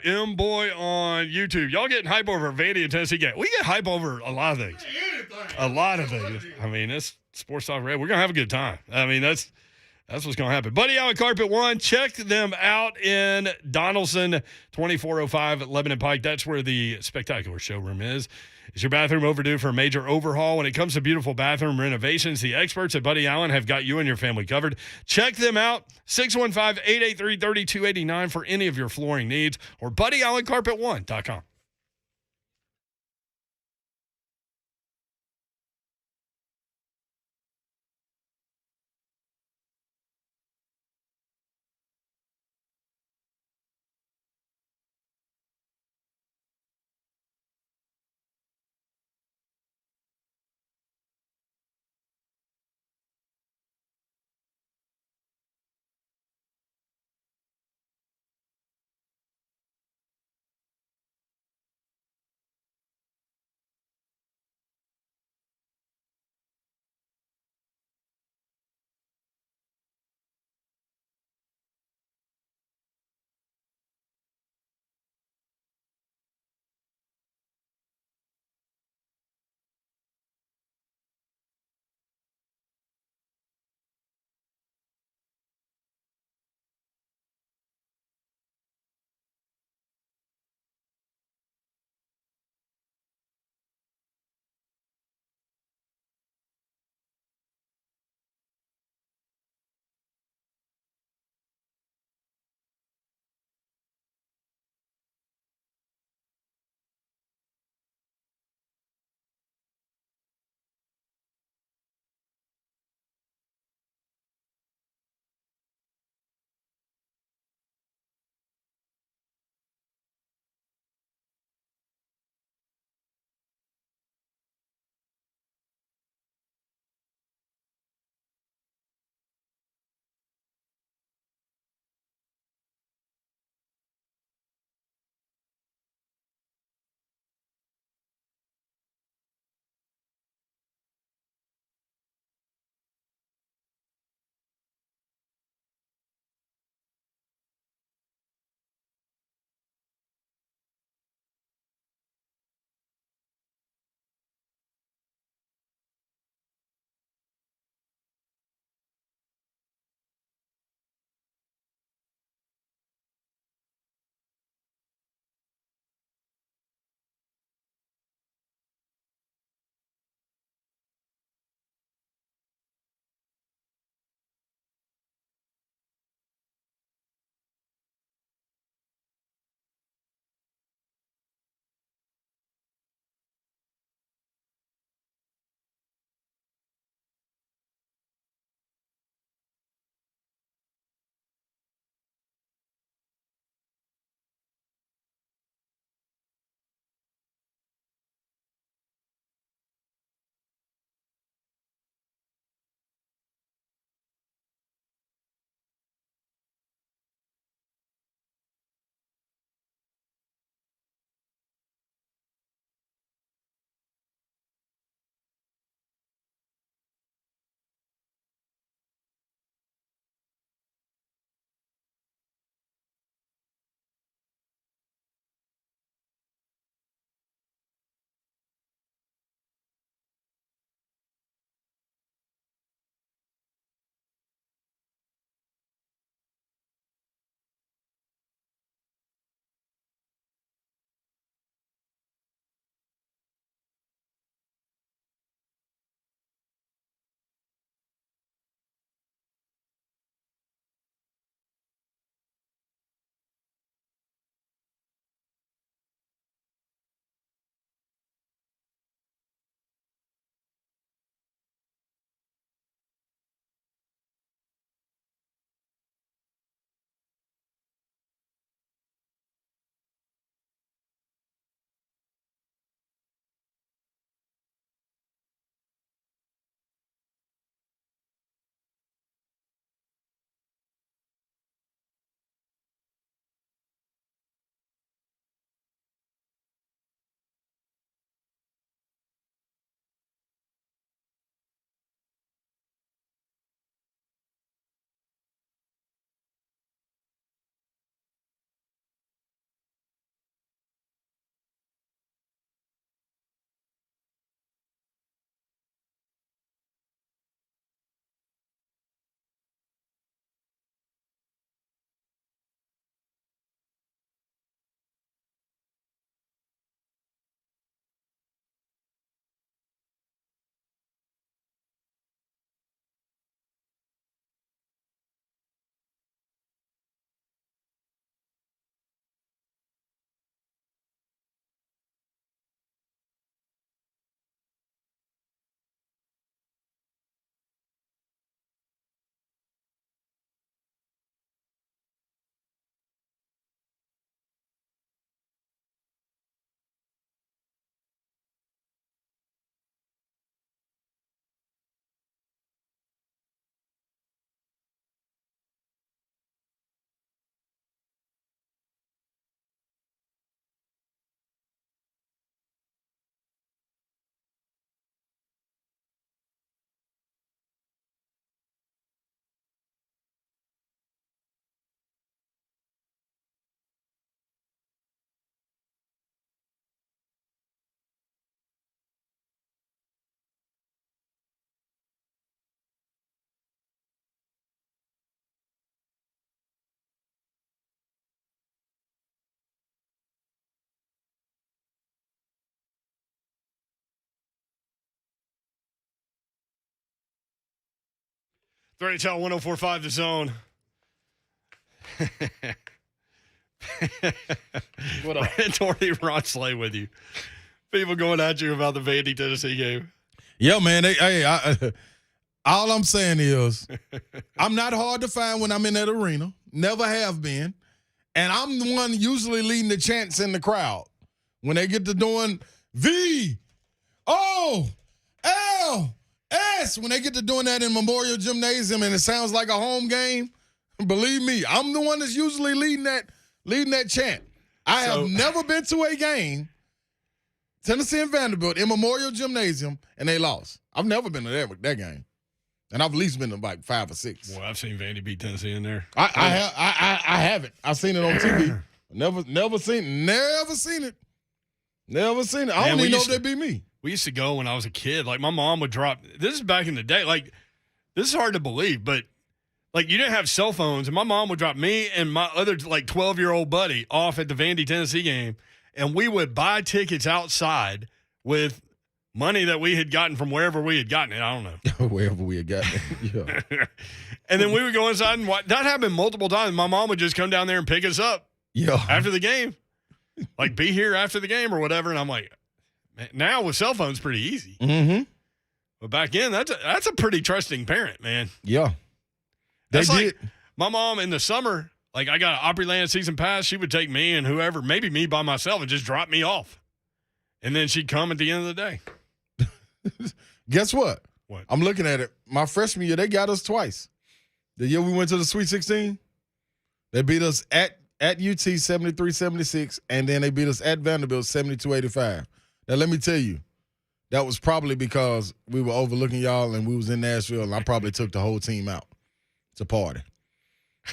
M-Boy on YouTube. Y'all getting hype over Vandy and Tennessee game. We get hype over a lot of things. A lot of things. I mean, it's Sports Talk Radio. We're going to have a good time. I mean, that's what's going to happen. Buddy Allen Carpet One. Check them out in Donaldson, 2405 Lebanon Pike. That's where the spectacular showroom is. Is your bathroom overdue for a major overhaul? When it comes to beautiful bathroom renovations, the experts at Buddy Allen have got you and your family covered. Check them out, 615-883-3289 for any of your flooring needs, or BuddyAllenCarpet1.com. 3HL 1045 The Zone. What up? Tori Ron Slay with you. People going at you about the Vandy, Tennessee game. Yeah, man. All I'm saying is I'm not hard to find when I'm in that arena. Never have been. And I'm the one usually leading the chants in the crowd. When they get to doing V-O-L-S, when they get to doing that in Memorial Gymnasium and it sounds like a home game, believe me, I'm the one that's usually leading that chant. I have never been to a game, Tennessee and Vanderbilt, in Memorial Gymnasium, and they lost. I've never been to that game. And I've at least been to like 5 or 6. Well, I've seen Vandy beat Tennessee in there. I haven't. I've seen it on TV. Never seen it. I don't even know if they beat me. We used to go when I was a kid. Like, my mom would drop – this is back in the day. Like, this is hard to believe, but, like, you didn't have cell phones, and my mom would drop me and my other, like, 12-year-old buddy off at the Vandy-Tennessee game, and we would buy tickets outside with money that we had gotten from wherever we had gotten it. I don't know. Wherever we had gotten it, yeah. And then we would go inside and watch. That happened multiple times. My mom would just come down there and pick us up after the game. Like, be here after the game or whatever. And I'm like, man, now with cell phones, pretty easy. Mm-hmm. But back then, that's a pretty trusting parent, man. Yeah. That's like my mom in the summer, like, I got an Opryland season pass. She would take me and whoever, maybe me by myself, and just drop me off. And then she'd come at the end of the day. Guess what? What? I'm looking at it. My freshman year, they got us twice. The year we went to the Sweet 16, they beat us at UT 73-76, and then they beat us at Vanderbilt 72-85. Now, let me tell you, that was probably because we were overlooking y'all and we was in Nashville, and I probably took the whole team out to party.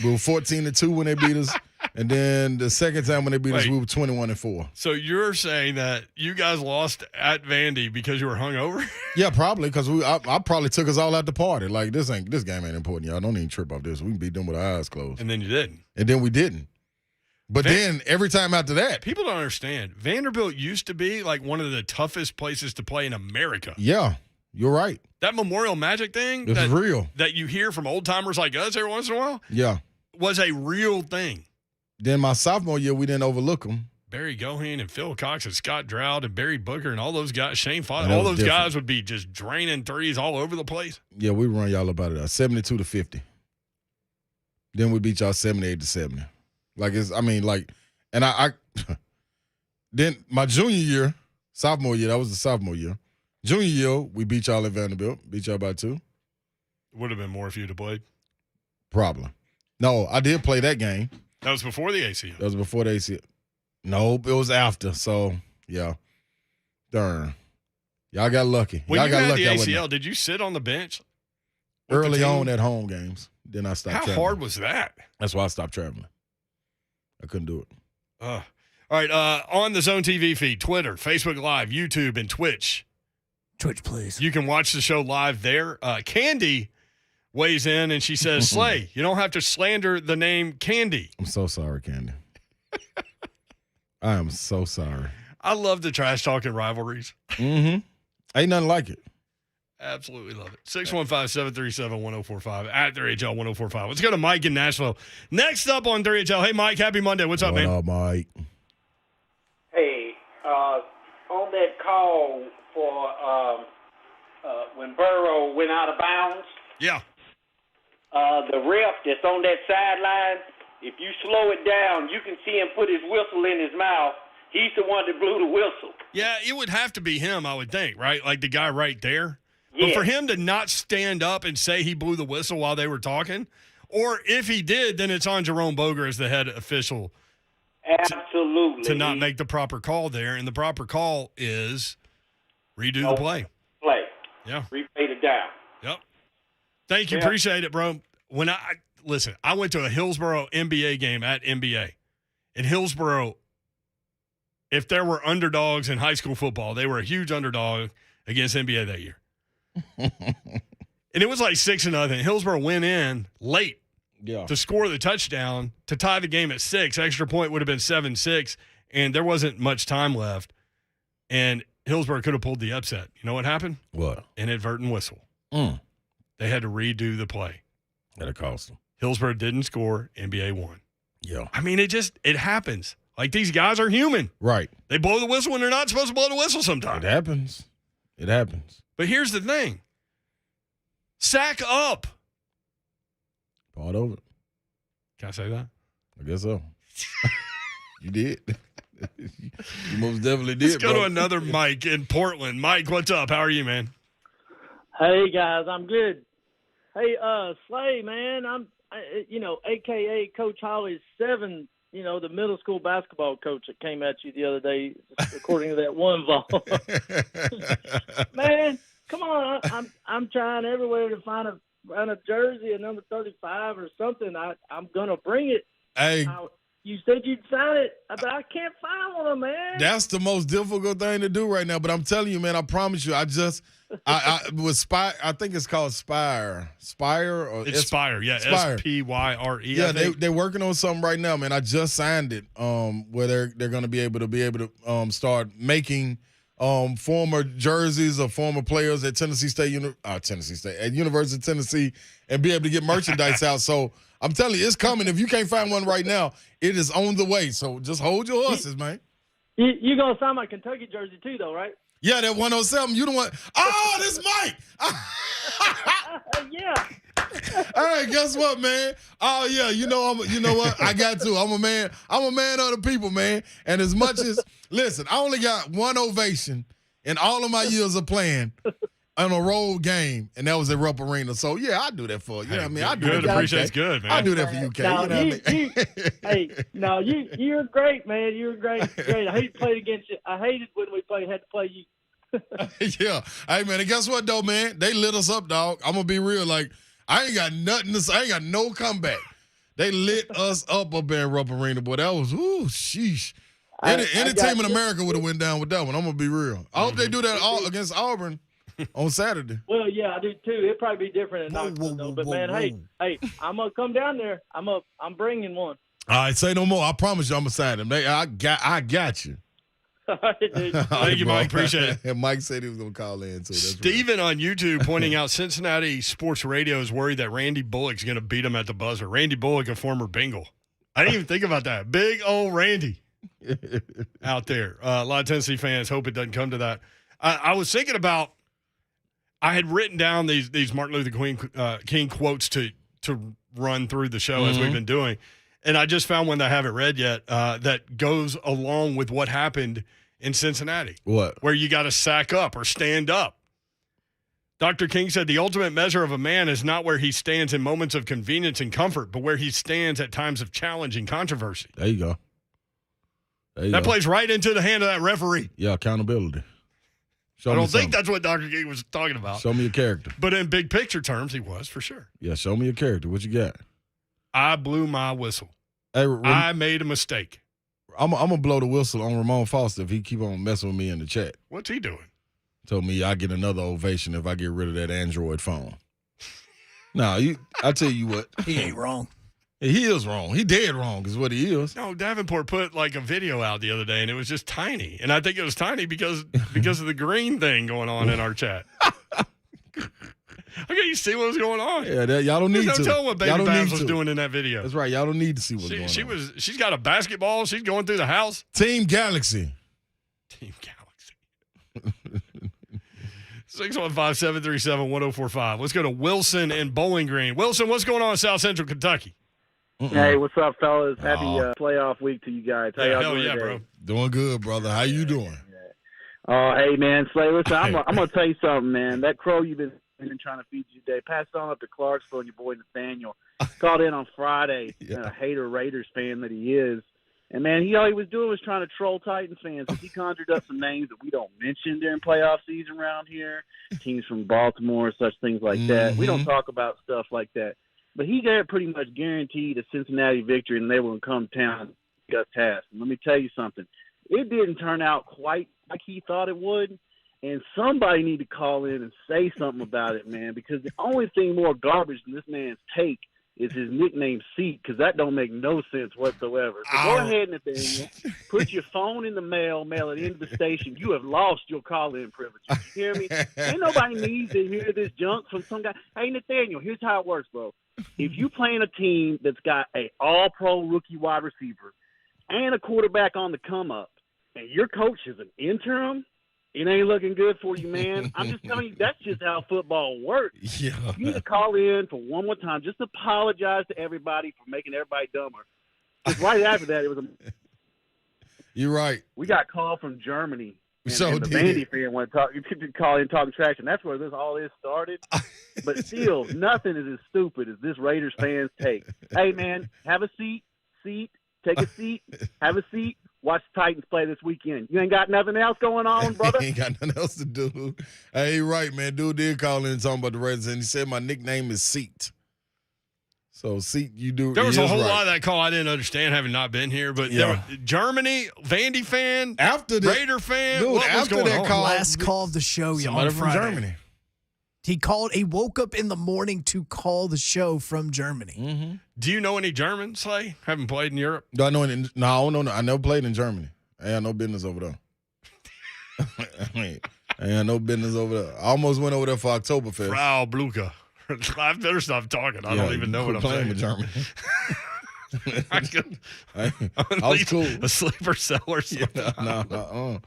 We were 14-2 when they beat us, and then the second time when they beat us, we were 21-4. So you're saying that you guys lost at Vandy because you were hungover? Yeah, probably, because I probably took us all out to party. Like, this game ain't important, y'all. Don't even trip off this. We can beat them with our eyes closed. And then you didn't. And then we didn't. But then every time after that. People don't understand. Vanderbilt used to be like one of the toughest places to play in America. Yeah, you're right. That Memorial Magic thing. It's real. That you hear from old timers like us every once in a while. Yeah. Was a real thing. Then my sophomore year, we didn't overlook them. Barry Goheen and Phil Cox and Scott Drought and Barry Booker and all those guys, Shane Foster, all those guys would be just draining threes all over the place. Yeah, we run y'all about it 72-50. Then we beat y'all 78-70. And I then my junior year, sophomore year, that was the sophomore year. Junior year, we beat y'all at Vanderbilt, beat y'all by 2. Would have been more if you'd have played. Probably. No, I did play that game. That was before the ACL. That was before the ACL. Nope, it was after. So, yeah. Darn. Y'all got lucky. When y'all you got had lucky. the ACL, did you sit on the bench? Early on at home games. Then I stopped traveling. How hard was that? That's why I stopped traveling. I couldn't do it. All right, on the Zone TV feed, Twitter, Facebook Live, YouTube, and Twitch. Twitch, please. You can watch the show live there. Candy weighs in, and she says, Slay, you don't have to slander the name Candy. I'm so sorry, Candy. I am so sorry. I love the trash talking rivalries. Mm-hmm. Ain't nothing like it. Absolutely love it. 615-737-1045 at 3HL 1045. Let's go to Mike in Nashville. Next up on 3HL. Hey, Mike, happy Monday. What's up, man? What up, Mike? Hey, on that call for when Burrow went out of bounds. Yeah. The ref that's on that sideline, if you slow it down, you can see him put his whistle in his mouth. He's the one that blew the whistle. Yeah, it would have to be him, I would think, right? Like the guy right there. Yeah. But for him to not stand up and say he blew the whistle while they were talking, or if he did, then it's on Jerome Boger as the head official. Absolutely. To not make the proper call there. And the proper call is redo the play. Yeah. Replay it down. Yep. Thank you. Yeah. Appreciate it, bro. When I went to a Hillsborough NBA game at NBA. In Hillsborough, if there were underdogs in high school football, they were a huge underdog against NBA that year. And it was like 6-0. Hillsborough went in late to score the touchdown to tie the game at 6. Extra point would have been 7-6, and there wasn't much time left. And Hillsborough could have pulled the upset. You know what happened? What? Inadvertent whistle. They had to redo the play. That'll cost them. Hillsborough didn't score. NBA won. Yeah. I mean, it happens. Like, these guys are human. Right. They blow the whistle when they're not supposed to blow the whistle sometimes. It happens. It happens. But here's the thing. Sack up. Part of it. Can I say that? I guess so. You did. You most definitely did. Let's go to another Mike in Portland. Mike, what's up? How are you, man? Hey guys, I'm good. Hey, Slay, man, AKA Coach Holly's 7. The middle school basketball coach that came at you the other day, according to that one ball. Man, come on! I'm trying everywhere to find a jersey, a number 35 or something. I'm gonna bring it. Hey. You said you'd sign it, but I can't find one, man. That's the most difficult thing to do right now. But I'm telling you, man, I promise you, I with Spire, I think it's called Spire. Spire or it's Spire, yeah. Spire. SPYRE. Yeah, they're working on something right now, man. I just signed it. Where they're gonna be able to start making former jerseys of former players at University of Tennessee, and be able to get merchandise out. So I'm telling you, it's coming. If you can't find one right now, it is on the way. So just hold your horses, man. You gonna sign my Kentucky jersey too, though, right? Yeah, that 107. You don't want. Oh, this Mike. Yeah. Hey, guess what, man? Oh yeah, you know what? I got to. I'm a man of the people, man. And as much as listen, I only got one ovation in all of my years of playing on a road game, and that was at Rupp Arena. So yeah, I do that for you. Know what I mean? I do good. that. Appreciate good, man. I do that for you, Kay. You know what I mean? You're great, man. You're great. I hate to play against you. I hated when we had to play you. Yeah. Hey, man, and guess what, though, man? They lit us up, dog. I'm going to be real. Like, I ain't got nothing to say. I ain't got no comeback. They lit us up there in Rupp Arena, boy. That was, sheesh. Any team in America would have went down with that one. I'm going to be real. I hope they do that against Auburn on Saturday. Well, yeah, I do, too. It'd probably be different in Knoxville, though. But, man, hey, I'm going to come down there. I'm bringing one. All right, say no more. I promise you I'm going to sign him. I got you. All right, dude. Thank you, Mike. Appreciate it. And Mike said he was going to call in, too. Steven on YouTube pointing out Cincinnati Sports Radio is worried that Randy Bullock's going to beat him at the buzzer. Randy Bullock, a former Bengal. I didn't even think about that. Big old Randy out there. A lot of Tennessee fans hope it doesn't come to that. I was thinking about, I had written down these Martin Luther King quotes to run through the show as we've been doing. And I just found one that I haven't read yet that goes along with what happened in Cincinnati. What? Where you got to sack up or stand up. Dr. King said the ultimate measure of a man is not where he stands in moments of convenience and comfort, but where he stands at times of challenge and controversy. There you go. That plays right into the hand of that referee. Yeah, accountability. I don't think that's what Dr. King was talking about. Show me your character. But in big picture terms, he was, for sure. Yeah, show me your character. What you got? I blew my whistle. Hey, I made a mistake. I'm going to blow the whistle on Ramon Foster if he keep on messing with me in the chat. What's he doing? Told me I get another ovation if I get rid of that Android phone. I tell you what. He ain't wrong. He is wrong. He dead wrong is what he is. No, Davenport put like a video out the other day, and it was just tiny. And I think it was tiny because of the green thing going on in our chat. Okay, you see what was going on? Yeah, y'all don't need to. There's no telling what Baby Babs was doing in that video. That's right. Y'all don't need to see what's going on. She's got a basketball. She's going through the house. Team Galaxy. 615-737-1045. Let's go to Wilson in Bowling Green. Wilson, what's going on in South Central Kentucky? Hey, what's up, fellas? Happy playoff week to you guys. How y'all doing today? Bro. Doing good, brother. How you doing? Hey, man. Slay, listen, I'm going to tell you something, man. That crow you've been trying to feed you today, pass it on up to Clarksville and your boy Nathaniel. Called in on Friday, a hater Raiders fan that he is. And, man, all he was doing was trying to troll Titans fans. He conjured up some names that we don't mention during playoff season around here, teams from Baltimore, such things like that. We don't talk about stuff like that. But he got pretty much guaranteed a Cincinnati victory, and they were going to come to town and Gus Task. And let me tell you something. It didn't turn out quite like he thought it would, and somebody need to call in and say something about it, man, because the only thing more garbage than this man's take is his nickname Seat, because that don't make no sense whatsoever. So go ahead, Nathaniel. Put your phone in the mail it into the station. You have lost your call-in privilege. You hear me? Ain't nobody needs to hear this junk from some guy. Hey, Nathaniel, here's how it works, bro. If you playing a team that's got a all-pro rookie wide receiver and a quarterback on the come-up, and your coach is an interim, it ain't looking good for you, man. I'm just telling you, that's just how football works. Yeah. You need to call in for one more time. Just apologize to everybody for making everybody dumber. Because right after that, it was You're right. we got a call from Germany. And, So and the did. Vandy fan wanted to talk. You could call in talking trash, and that's where all this started. But still, nothing is as stupid as this Raiders fans take. Hey, man, have a seat, take a seat, have a seat. Watch the Titans play this weekend. You ain't got nothing else going on, brother? Ain't got nothing else to do. Hey, right, man. Dude did call in and talking about the Raiders, and he said my nickname is Seat. So, Seat, you do. There was he a is whole right. lot of that call I didn't understand, having not been here. But Yeah. Germany, Vandy fan, After the Raider fan, dude, what was after going that on? call, Last call of the show somebody on from Friday. Germany. He woke up in the morning to call the show from Germany. Mm-hmm. Do you know any German, Slay? Haven't played in Europe? Do I know any? No, I don't know. I never played in Germany. I had no business over there. I had no business over there. I almost went over there for Oktoberfest. Frau Bluka. I better stop talking. I don't even know what I'm playing saying. with Germany. I'm I was cool. A sleeper cell or something.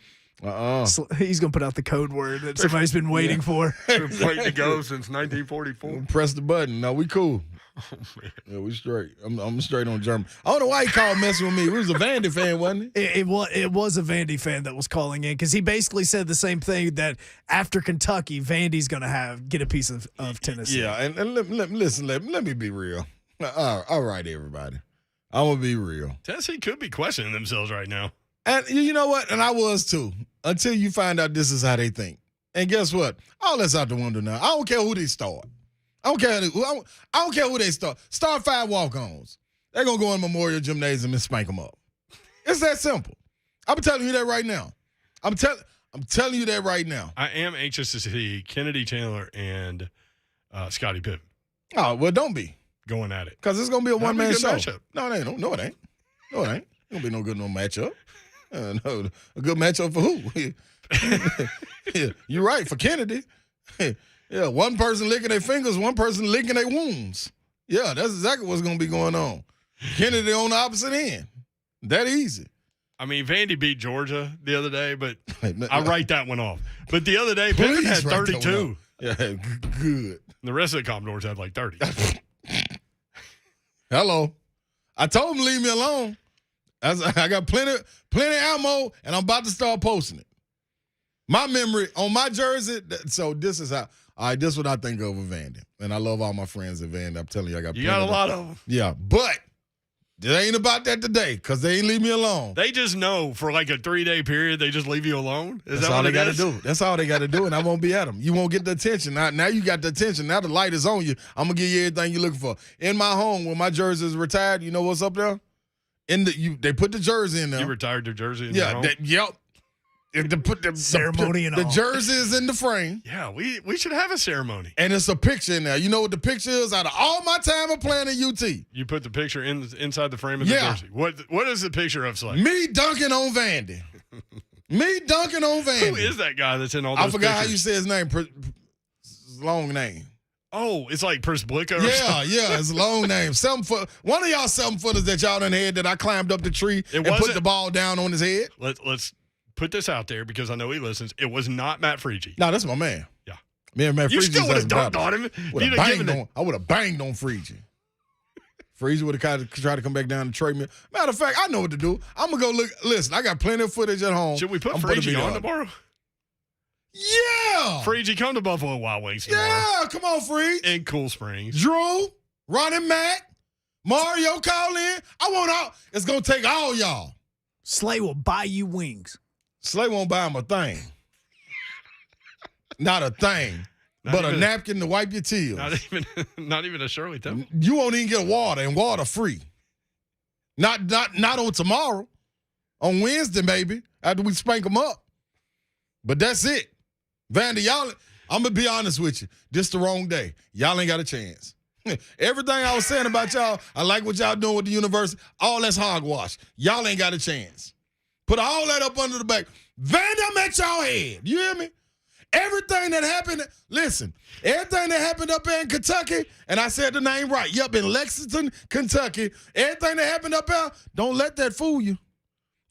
He's going to put out the code word that somebody's been waiting for. Been waiting to go since 1944. Press the button. No, we cool. Oh, man. Yeah, we straight. I'm straight on German. I don't know why he called messing with me. He was a Vandy fan, wasn't he? It was a Vandy fan that was calling in because he basically said the same thing, that after Kentucky, Vandy's going to get a piece of Tennessee. Yeah, and let me be real. All right, everybody. I'm going to be real. Tennessee could be questioning themselves right now. And you know what? And I was too, until you find out this is how they think. And guess what? All that's out the window now. I don't care who they start. I don't care who they start. Start 5 walk-ons. They're going to go in Memorial Gymnasium and spank them up. It's that simple. I'm telling you that right now. I'm telling you that right now. I am anxious to see Kennedy Chandler and Scottie Pippen. Oh, well, don't be. Going at it. Because it's going to be a That'd be one-man a show. good matchup. No, it ain't. No, it ain't. No, it ain't. It going to be no good no matchup. No, a good matchup for who? Yeah, you're right, for Kennedy. Yeah, one person licking their fingers, one person licking their wounds. Yeah, that's exactly what's going to be going on. Kennedy on the opposite end. That easy. I mean, Vandy beat Georgia the other day, but I write that one off. But the other day, Pippen had 32. Yeah, good. The rest of the Commodores had like 30. Hello. I told him to leave me alone. I got plenty ammo, and I'm about to start posting it. My memory on my jersey. So this is how. All right, this is what I think of Vandy, and I love all my friends at Vandy. I'm telling you, I got. You got a lot of them. Yeah, but it ain't about that today because they ain't leave me alone. They just know for like a 3-day period, they just leave you alone. Is That's that all what they it got to is? do. That's all they got to do, and I won't be at them. You won't get the attention. Now you got the attention. Now the light is on you. I'm gonna give you everything you're looking for. In my home, when my jersey is retired, you know what's up there? They put the jersey in there. You retired your jersey in your home? Yep. They put the ceremony and the all. jersey is in the frame. Yeah, we should have a ceremony. And it's a picture in there. You know what the picture is? Out of all my time of playing at UT. You put the picture inside the frame of the jersey. What is the picture of, Slay? Me dunking on Vandy. Me dunking on Vandy. Who is that guy that's in all those I forgot how pictures? you say his name. His long name. Oh, it's like Persblica or Yeah, something. yeah, it's a long name. 7 foot. One of y'all 7-footers that y'all done had that I climbed up the tree and put wasn't- the ball down on his head. Let's put this out there because I know he listens. It was not Matt Freegee. No, that's my man. Yeah. Me and Matt You Freegie's still would have like dunked on him. Would've You'd have given banged it. on, I would have banged on Freegee. Freegee would have tried to come back down and trade me. Matter of fact, I know what to do. I'm going to go look. Listen, I got plenty of footage at home. Should we put I'm gonna Freegee be on tomorrow? Yeah. Freegee, come to Buffalo Wild Wings tomorrow. Yeah, come on, Freegee. In Cool Springs. Drew, Ronnie Mac, Mario call in. I want all. It's going to take all y'all. Slay will buy you wings. Slay won't buy him a thing. Not a thing. Not but even a napkin to wipe your tears. Not even a Shirley Temple. You won't even get water, and water free. Not on tomorrow. On Wednesday, maybe, after we spank them up. But that's it. Vandy, y'all, I'm going to be honest with you. This the wrong day. Y'all ain't got a chance. Everything I was saying about y'all, I like what y'all doing with the university. All that's hogwash. Y'all ain't got a chance. Put all that up under the back. Vandy, I'm at y'all head. You hear me? Everything that happened, listen, everything that happened up there in Kentucky, and I said the name right, yep, in Lexington, Kentucky, everything that happened up there, don't let that fool you.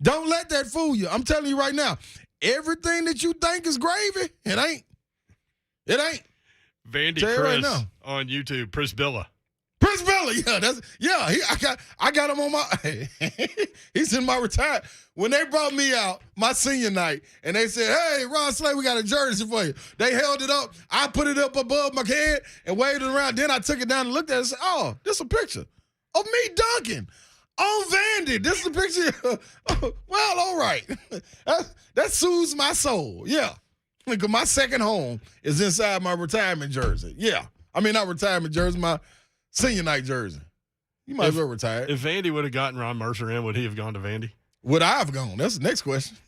Don't let that fool you. I'm telling you right now, everything that you think is gravy, it ain't. It ain't. Vandy Tell you Chris right now. on YouTube, Prisbilla. Prisbilla, I got him on my. He's in my retired. When they brought me out my senior night, and they said, "Hey, Ron Slay, we got a jersey for you." They held it up. I put it up above my head and waved it around. Then I took it down and looked at it and said, "Oh, this is a picture of me dunking on Vandy. This is a picture." Well, all right, that soothes my soul. Yeah, because my second home is inside my retirement jersey. Yeah, I mean not retirement jersey, my senior night jersey. You might as well retire. If Vandy would have gotten Ron Mercer in, would he have gone to Vandy? Would I have gone? That's the next question.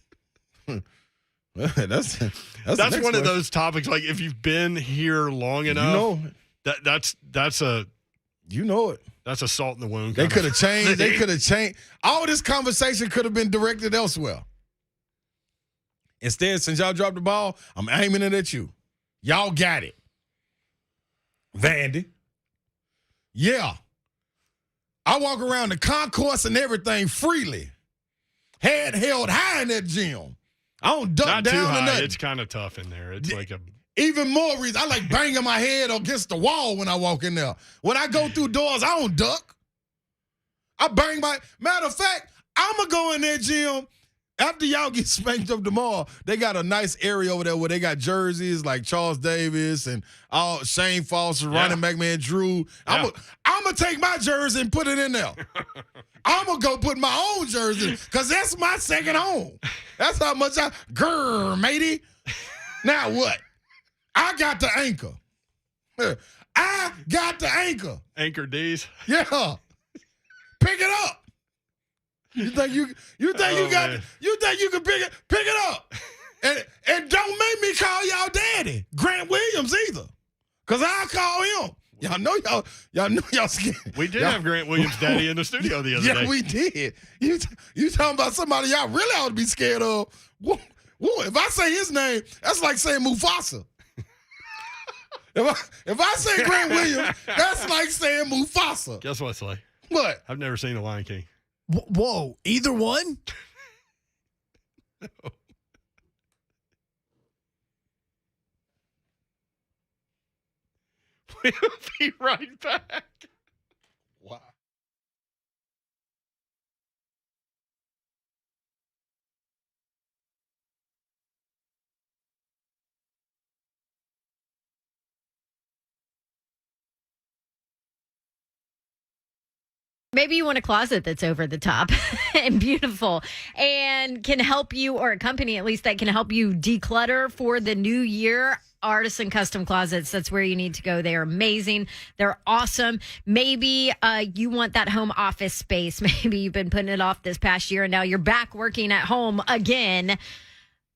that's one of those topics. Like if you've been here long enough, that's a that's a salt in the wound. They could have changed. They could have changed. All this conversation could have been directed elsewhere. Instead, since y'all dropped the ball, I'm aiming it at you. Y'all got it, Vandy. Yeah. I walk around the concourse and everything freely. Head held high in that gym. I don't duck Not down too or high. nothing. It's kind of tough in there. It's like a Even more reason. I like banging my head against the wall when I walk in there. When I go through doors, I don't duck. I bang my. Matter of fact, I'm going to go in that gym. After y'all get spanked up tomorrow, they got a nice area over there where they got jerseys like Charles Davis and all Shane Foster, Ronnie McMahon, Drew. I'm going to take my jersey and put it in there. I'm going to go put my own jersey because that's my second home. That's how much matey. Now what? I got the anchor. I got the anchor. Anchor D's. Yeah. Pick it up. You think you can pick it up. And don't make me call y'all daddy, Grant Williams either. Cause I call him. Y'all know y'all scared. We did have Grant Williams' daddy in the studio the other day. Yeah, we did. You talking about somebody y'all really ought to be scared of. Whoa, if I say his name, that's like saying Mufasa. If I say Grant Williams, that's like saying Mufasa. Guess what, Slay? What? I've never seen The Lion King. Whoa, either one? No. We'll be right back. Wow. Maybe you want a closet that's over the top and beautiful and can help you, or a company at least that can help you declutter for the new year. Artisan Custom Closets, that's where you need to go. They are amazing. They're awesome. Maybe you want that home office space. Maybe you've been putting it off this past year and now you're back working at home again.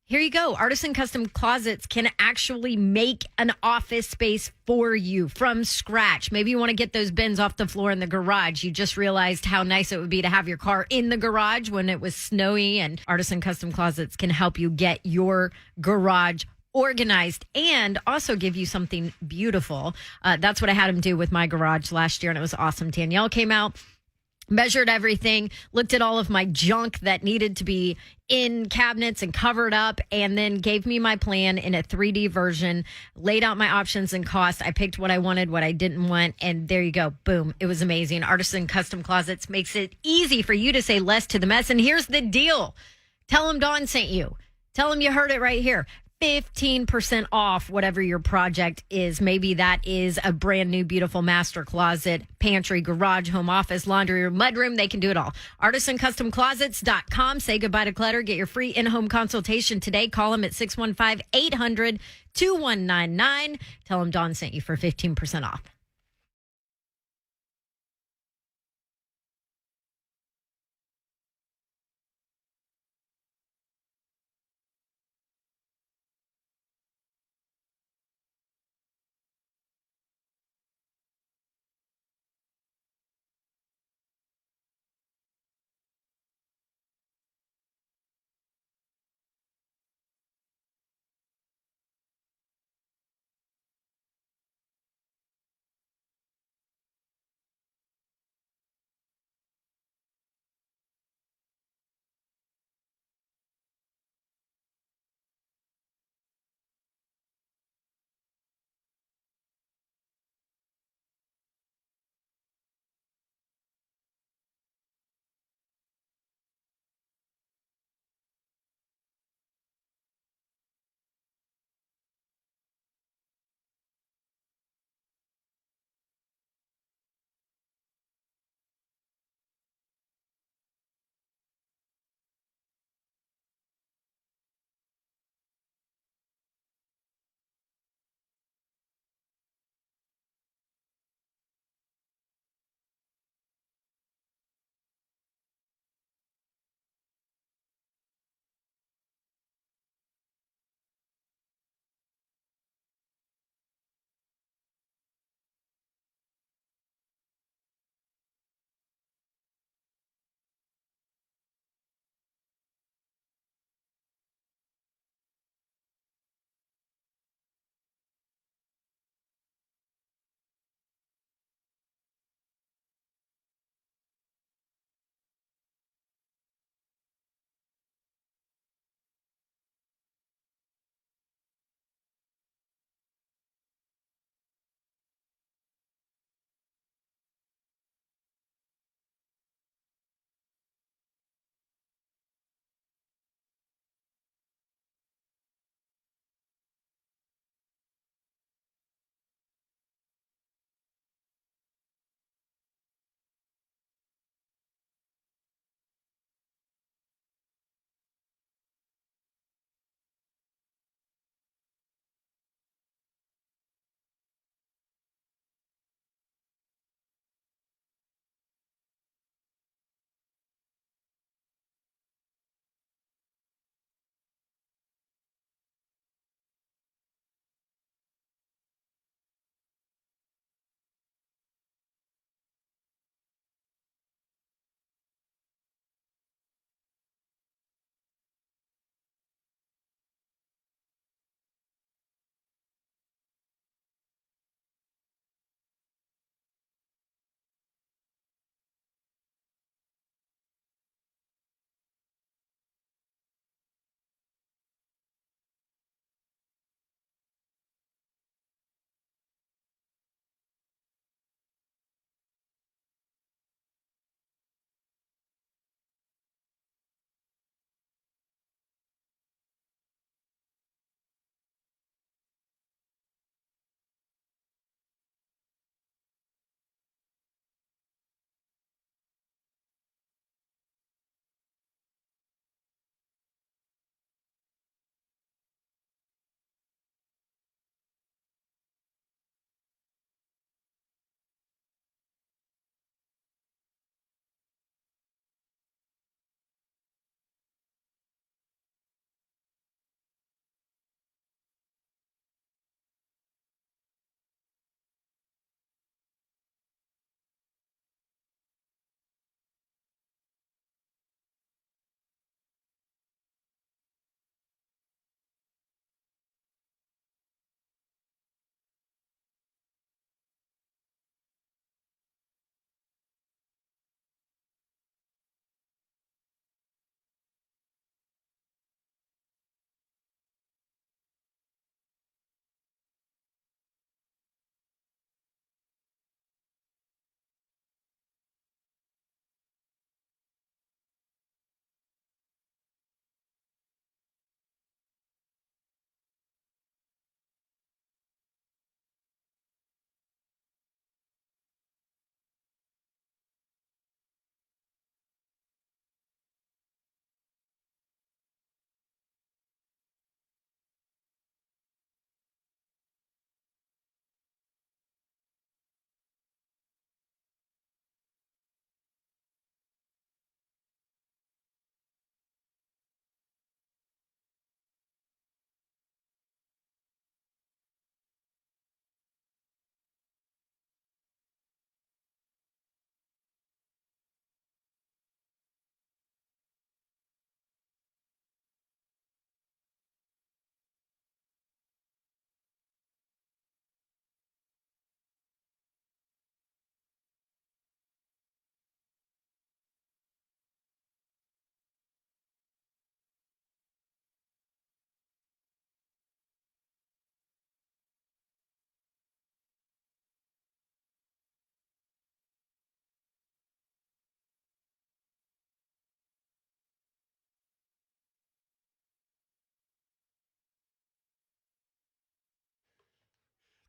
Here you go. Artisan Custom Closets can actually make an office space for you from scratch. Maybe you want to get those bins off the floor in the garage. You just realized how nice it would be to have your car in the garage when it was snowy, and Artisan Custom Closets can help you get your garage organized and also give you something beautiful. That's what I had him do with my garage last year, and it was awesome. Danielle came out, measured everything, looked at all of my junk that needed to be in cabinets and covered up, and then gave me my plan in a 3D version, laid out my options and costs. I picked what I wanted, what I didn't want, and there you go. Boom. It was amazing. Artisan Custom Closets makes it easy for you to say less to the mess. And here's the deal. Tell them Dawn sent you. Tell them you heard it right here. 15% off whatever your project is. Maybe that is a brand new, beautiful master closet, pantry, garage, home office, laundry room, mudroom. They can do it all. ArtisanCustomClosets.com. Say goodbye to clutter. Get your free in-home consultation today. Call them at 615-800-2199. Tell them Dawn sent you for 15% off.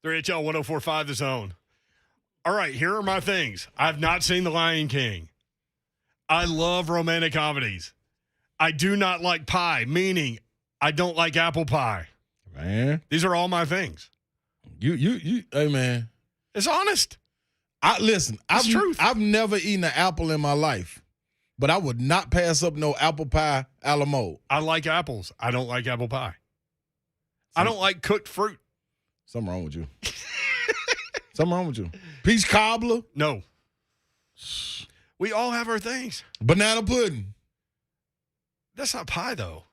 3HL 1045 The Zone. All right, here are my things. I've not seen The Lion King. I love romantic comedies. I do not like pie, meaning I don't like apple pie. Man. These are all my things. Hey, man. It's honest. Listen, truth. I've never eaten an apple in my life, but I would not pass up no apple pie a la mode. I like apples. I don't like apple pie. I don't like cooked fruit. Something wrong with you. Something wrong with you. Peach cobbler? No. We all have our things. Banana pudding? That's not pie, though.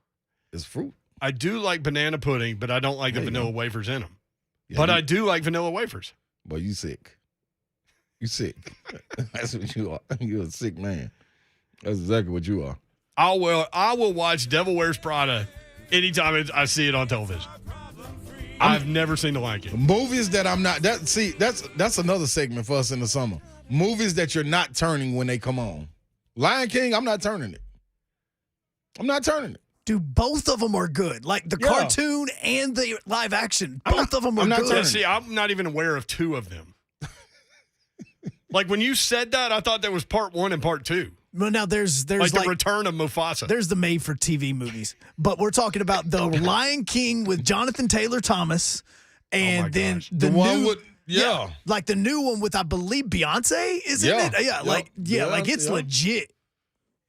It's fruit. I do like banana pudding, but I don't like the vanilla wafers in them. Yeah, but I do like vanilla wafers. Boy, you sick. You sick. That's what you are. You're a sick man. That's exactly what you are. I will watch Devil Wears Prada anytime I see it on television. I've never seen The Lion King. Movies that I'm not. That's another segment for us in the summer. Movies that you're not turning when they come on. Lion King, I'm not turning it. I'm not turning it. Dude, both of them are good. Like the cartoon and the live action. Both of them are good. Yeah, see, I'm not even aware of two of them. Like when you said that, I thought there was part 1 and part 2. Well, now there's like the Return of Mufasa. There's the made-for-TV movies, but we're talking about the Lion King with Jonathan Taylor Thomas, and then the one new, with like the new one with I believe Beyonce is in it. Like it's legit.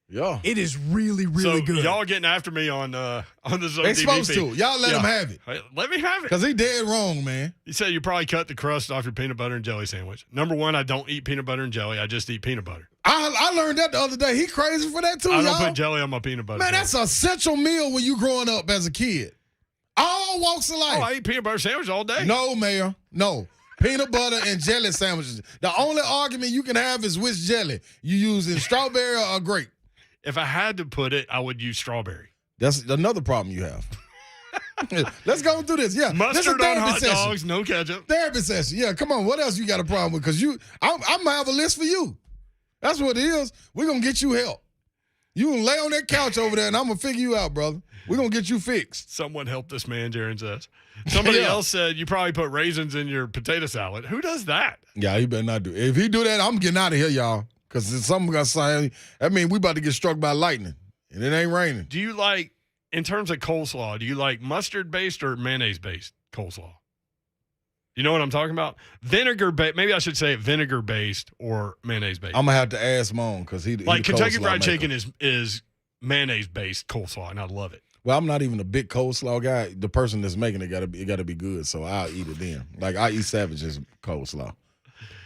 Yeah, it is really good. Y'all getting after me on the Zone They supposed to. Y'all let him have it. Let me have it. Because he dead wrong, man. You said you probably cut the crust off your peanut butter and jelly sandwich. Number 1, I don't eat peanut butter and jelly. I just eat peanut butter. I learned that the other day. He crazy for that too, I y'all. don't put jelly on my peanut butter. Man, that's a central meal when you growing up as a kid. All walks of life. Oh, I eat peanut butter sandwich all day. No, Mayor. No. Peanut butter and jelly sandwiches. The only argument you can have is which jelly. You using strawberry or grape. If I had to put it, I would use strawberry. That's another problem you have. Let's go through this. Yeah, mustard on hot dogs, no ketchup. Therapy session. Yeah, come on. What else you got a problem with? Because I'm gonna have a list for you. That's what it is. We're gonna get you help. You can lay on that couch over there, and I'm gonna figure you out, brother. We're gonna get you fixed. Someone help this man, Jaron says. Somebody else said you probably put raisins in your potato salad. Who does that? Yeah, he better not do it. If he do that, I'm getting out of here, y'all. Because something got say, I mean, we about to get struck by lightning, and it ain't raining. Do you like, in terms of coleslaw, do you like mustard-based or mayonnaise-based coleslaw? You know what I'm talking about? Vinegar-based, maybe I should say vinegar-based or mayonnaise-based. I'm going to have to ask Moan because he like Kentucky Fried Chicken is mayonnaise-based coleslaw, and I love it. Well, I'm not even a big coleslaw guy. The person that's making it got to be good, so I'll eat it then. Like, I eat Savage's coleslaw.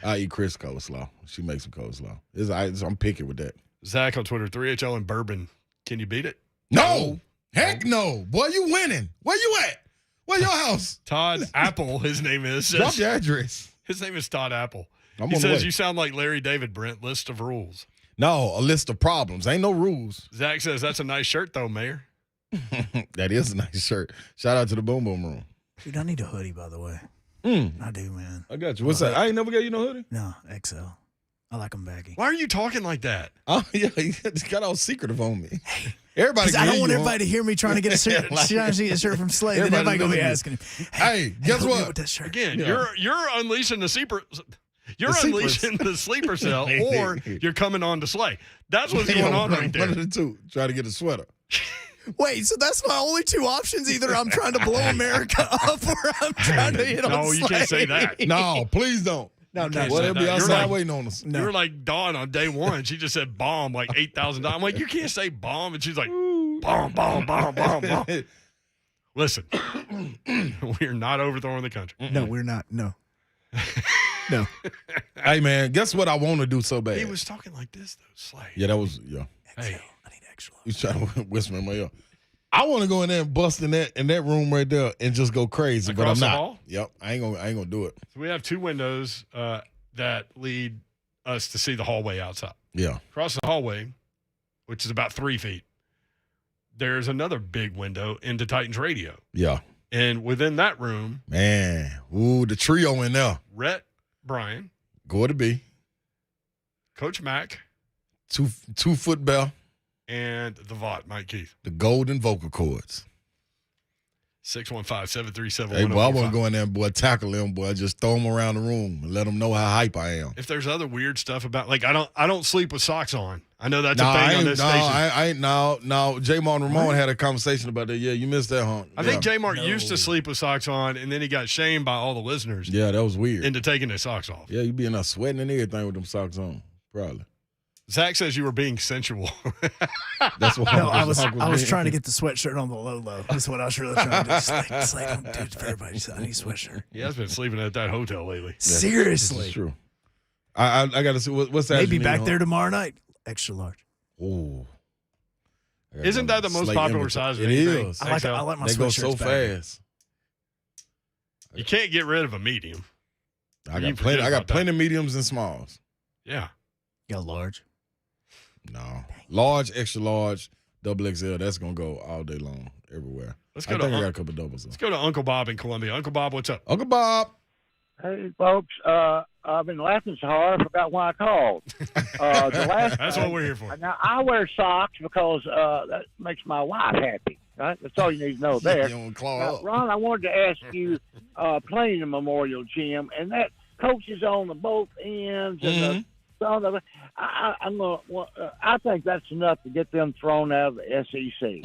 I eat Chris coleslaw. She makes some coleslaw. I'm picky with that. Zach on Twitter, 3HL and bourbon. Can you beat it? No. Heck no. Boy, you winning. Where you at? Where your house? Todd Apple, his name is. Drop your address. His name is Todd Apple. He says you sound like Larry David, Brent. List of rules. No, a list of problems. Ain't no rules. Zach says that's a nice shirt, though, Mayor. That is a nice shirt. Shout out to the Boom Boom Room. Dude, I need a hoodie, by the way. I do, man. I got you. What's that? I ain't never gave you no hoodie? No, XL. I like them baggy. Why are you talking like that? Oh, yeah. You got all secretive on me. Hey, everybody. I don't want everybody to hear me trying to get a shirt, a shirt from Slade. Then everybody going to be asking, hey, guess what? With that shirt. Again, you're unleashing the sleeper. You're unleashing the sleeper cell, or you're coming on to Slay. That's what's going on right there. One of the two. Try to get a sweater. Wait, so that's my only two options? Either I'm trying to blow America up or I'm trying to hit on No, you can't say Slade. that. No, please don't. No. Well, they'll be outside waiting on us. You're like Dawn on day one. She just said bomb like 8,000 times. I'm like, you can't say bomb. And she's like, bomb, bomb, bomb, bomb, bomb. Listen, we're not overthrowing the country. No, we're not. No. No. Hey, man, guess what I want to do so bad? He was talking like this, though, Slade. Yeah, that was, yeah. Hey. I need extra. He's trying to whisper in my ear. I want to go in there and bust in that room right there and just go crazy, but I'm Across the not. hall? Yep, I ain't gonna do it. So we have two windows that lead us to see the hallway outside. Yeah. Across the hallway, which is about 3 feet, there's another big window into Titans Radio. Yeah. And within that room, man, the trio in there. Rhett Bryan, Go to B, Coach Mack, 2-foot bell, and the VOTT Mike Keith. the golden vocal cords. 615-737-1045. Hey, boy, I want to go in there and, boy, tackle them, boy. Just throw them around the room and let them know how hype I am. If there's other weird stuff about, like, I don't sleep with socks on. I know that's a thing on this station. I ain't. No, J. Martin Ramon had a conversation about that. Yeah, you missed that, huh? I think J. Martin used to sleep with socks on, and then he got shamed by all the listeners. Yeah, that was weird. Into taking his socks off. Yeah, you be in there sweating and everything with them socks on, probably. Zach says you were being sensual. That's what I was trying to get the sweatshirt on the low. That's what I was really trying to do. It's like don't do it for everybody. I need a sweatshirt. He has been sleeping at that hotel lately. Seriously. That's true. I got to see what's that. Maybe back there tomorrow night. Extra large. Oh. Isn't that the most popular size of anything? Is. I like my They go sweatshirts so better. fast. You can't get rid of a medium. I got plenty of mediums and smalls. Yeah. You got large? No. Large, extra large, double XL. That's gonna go all day long everywhere. I got a couple doubles. Let's go to Uncle Bob in Columbia. Uncle Bob, what's up? Uncle Bob. Hey, folks. I've been laughing so hard, I forgot why I called. That's what we're here for. Now, I wear socks because that makes my wife happy. Right? That's all you need to know there. Now, Ron, I wanted to ask you, playing the Memorial Gym, and that coaches on the both ends and the I think that's enough to get them thrown out of the SEC.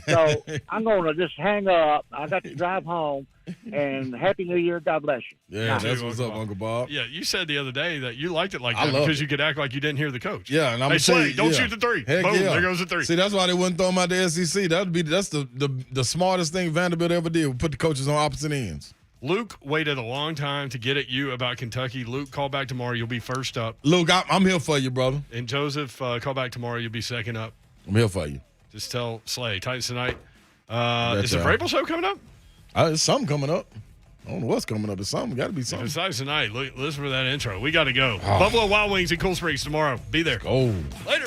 So I'm going to just hang up. I got to drive home. And Happy New Year. God bless you. Yeah, that's what's up, Uncle Bob. Yeah, you said the other day that you liked it like that because you could act like you didn't hear the coach. Yeah, and I'm hey, saying, don't shoot the three. Heck Boom, yeah. there goes the three. See, that's why they wouldn't throw him out the SEC. That's the smartest thing Vanderbilt ever did. Put the coaches on opposite ends. Luke waited a long time to get at you about Kentucky. Luke, call back tomorrow. You'll be first up. Luke, I'm here for you, brother. And Joseph, call back tomorrow. You'll be second up. I'm here for you. Just tell Slay. Titans tonight. Is the Vrabel show coming up? There's something coming up. I don't know what's coming up. It's something. Got to be something. Besides tonight, listen for that intro. We got to go. Buffalo Wild Wings in Cool Springs tomorrow. Be there. Oh. Later.